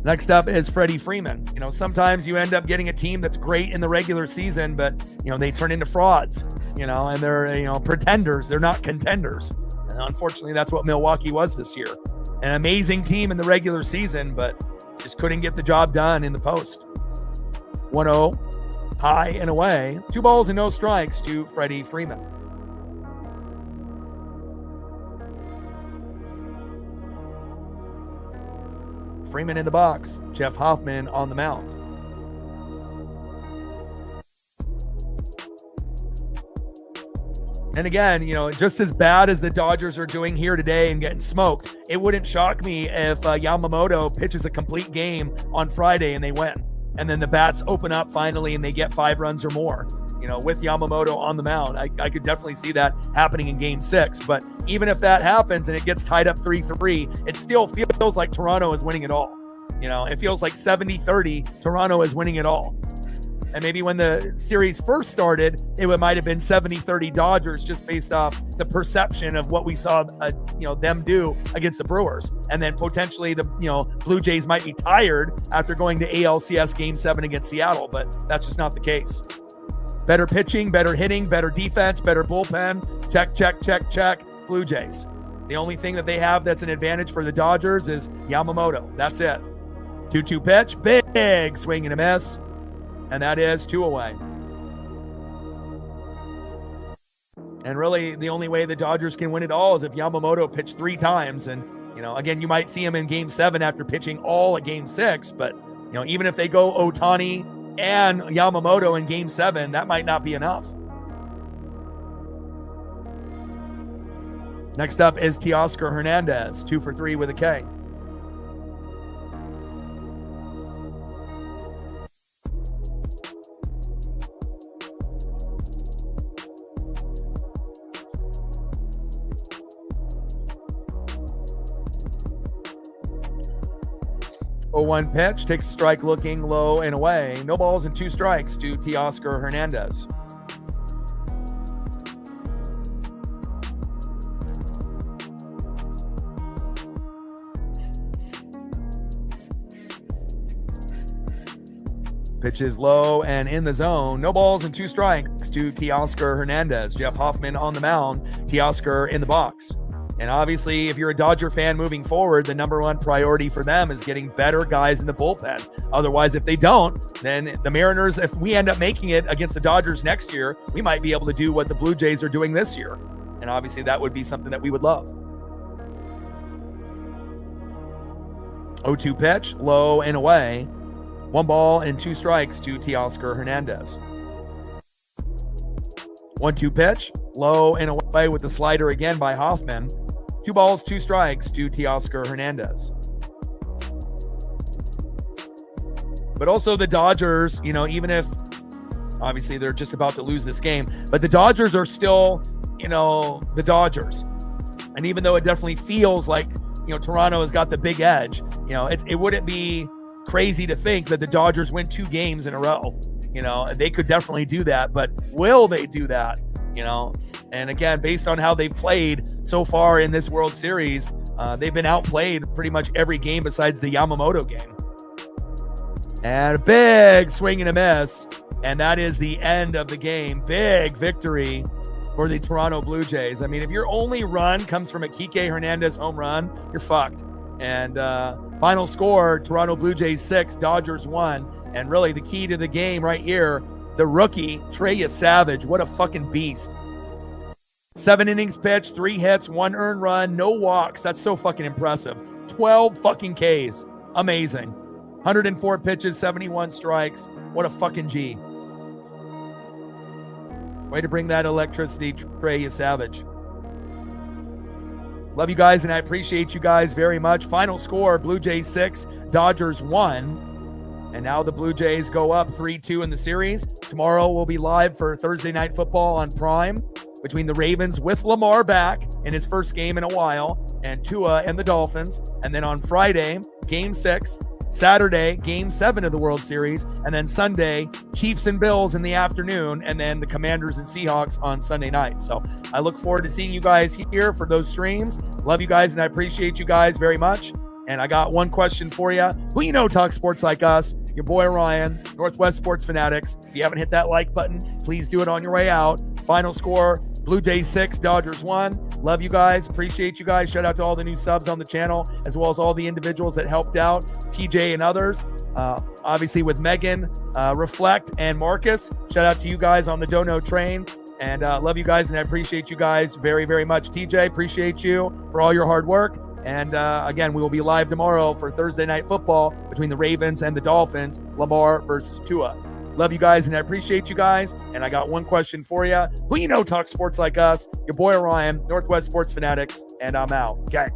Next up is Freddie Freeman. Sometimes you end up getting a team that's great in the regular season, but, they turn into frauds, and they're, pretenders. They're not contenders. And unfortunately, that's what Milwaukee was this year. An amazing team in the regular season, but just couldn't get the job done in the post. 1-0, high and away. 2 balls and no strikes to Freddie Freeman. Freeman in the box. Jeff Hoffman on the mound. And again, just as bad as the Dodgers are doing here today and getting smoked, it wouldn't shock me if Yamamoto pitches a complete game on Friday and they win. And then the bats open up finally and they get 5 runs or more, with Yamamoto on the mound. I could definitely see that happening in Game 6. But even if that happens and it gets tied up 3-3, it still feels like Toronto is winning it all. It feels like 70-30, Toronto is winning it all. And maybe when the series first started, it might have been 70-30 Dodgers just based off the perception of what we saw, them do against the Brewers. And then potentially the, Blue Jays might be tired after going to ALCS Game 7 against Seattle, but that's just not the case. Better pitching, better hitting, better defense, better bullpen. Check, check, check, check. Blue Jays. The only thing that they have that's an advantage for the Dodgers is Yamamoto. That's it. 2-2 pitch, big swing and a miss. And that is 2 away. And really, the only way the Dodgers can win it all is if Yamamoto pitched 3 times. And, again, you might see him in Game 7 after pitching all at Game 6. But, even if they go Ohtani and Yamamoto in Game 7, that might not be enough. Next up is Teoscar Hernandez, 2 for 3 with a K. One pitch, takes a strike looking low and away. No balls and 2 strikes to Teoscar Hernandez. Pitch is low and in the zone. No balls and 2 strikes to Teoscar Hernandez. Jeff Hoffman on the mound. Teoscar in the box. And obviously, if you're a Dodger fan moving forward, the number one priority for them is getting better guys in the bullpen. Otherwise, if they don't, then the Mariners, if we end up making it against the Dodgers next year, we might be able to do what the Blue Jays are doing this year. And obviously, that would be something that we would love. 0-2 pitch, low and away. 1 ball and 2 strikes to Teoscar Hernandez. 1-2 pitch, low and away with the slider again by Hoffman. 2 balls, 2 strikes to Teoscar Hernandez. But also the Dodgers, even if obviously they're just about to lose this game, but the Dodgers are still, the Dodgers. And even though it definitely feels like, Toronto has got the big edge, it wouldn't be crazy to think that the Dodgers win 2 games in a row. They could definitely do that, but will they do that? And again, based on how they've played so far in this World Series, they've been outplayed pretty much every game besides the Yamamoto game. And a big swing and a miss. And that is the end of the game. Big victory for the Toronto Blue Jays. I mean, if your only run comes from a Kike Hernandez home run, you're fucked. And final score, Toronto Blue Jays 6, Dodgers 1. And really the key to the game right here, the rookie, Trey Savage. What a fucking beast. 7 innings pitched, 3 hits, 1 earned run, no walks. That's so fucking impressive. 12 fucking Ks. Amazing. 104 pitches, 71 strikes. What a fucking G. Way to bring that electricity, Trey Savage. Love you guys, and I appreciate you guys very much. Final score, Blue Jays 6, Dodgers 1. And now the Blue Jays go up 3-2 in the series. Tomorrow we'll be live for Thursday Night Football on Prime between the Ravens with Lamar back in his first game in a while and Tua and the Dolphins. And then on Friday, Game 6. Saturday, Game 7 of the World Series, and then Sunday, Chiefs and Bills in the afternoon, and then the Commanders and Seahawks on Sunday night. So I look forward to seeing you guys here for those streams. Love you guys, and I appreciate you guys very much. And I got one question for you. Who you know talks sports like us? Your boy Ryan, Northwest Sports Fanatics. If you haven't hit that like button, please do it on your way out. Final score, Blue Jays 6, Dodgers 1. Love you guys. Appreciate you guys. Shout out to all the new subs on the channel, as well as all the individuals that helped out, TJ and others. Obviously with Megan, Reflect, and Marcus. Shout out to you guys on the Dono train. And love you guys, and I appreciate you guys very, very much. TJ, appreciate you for all your hard work. And again, we will be live tomorrow for Thursday Night Football between the Ravens and the Dolphins, Lamar versus Tua. Love you guys, and I appreciate you guys. And I got one question for you. Who you know talks sports like us? Your boy Orion, Northwest Sports Fanatics, and I'm out. Okay.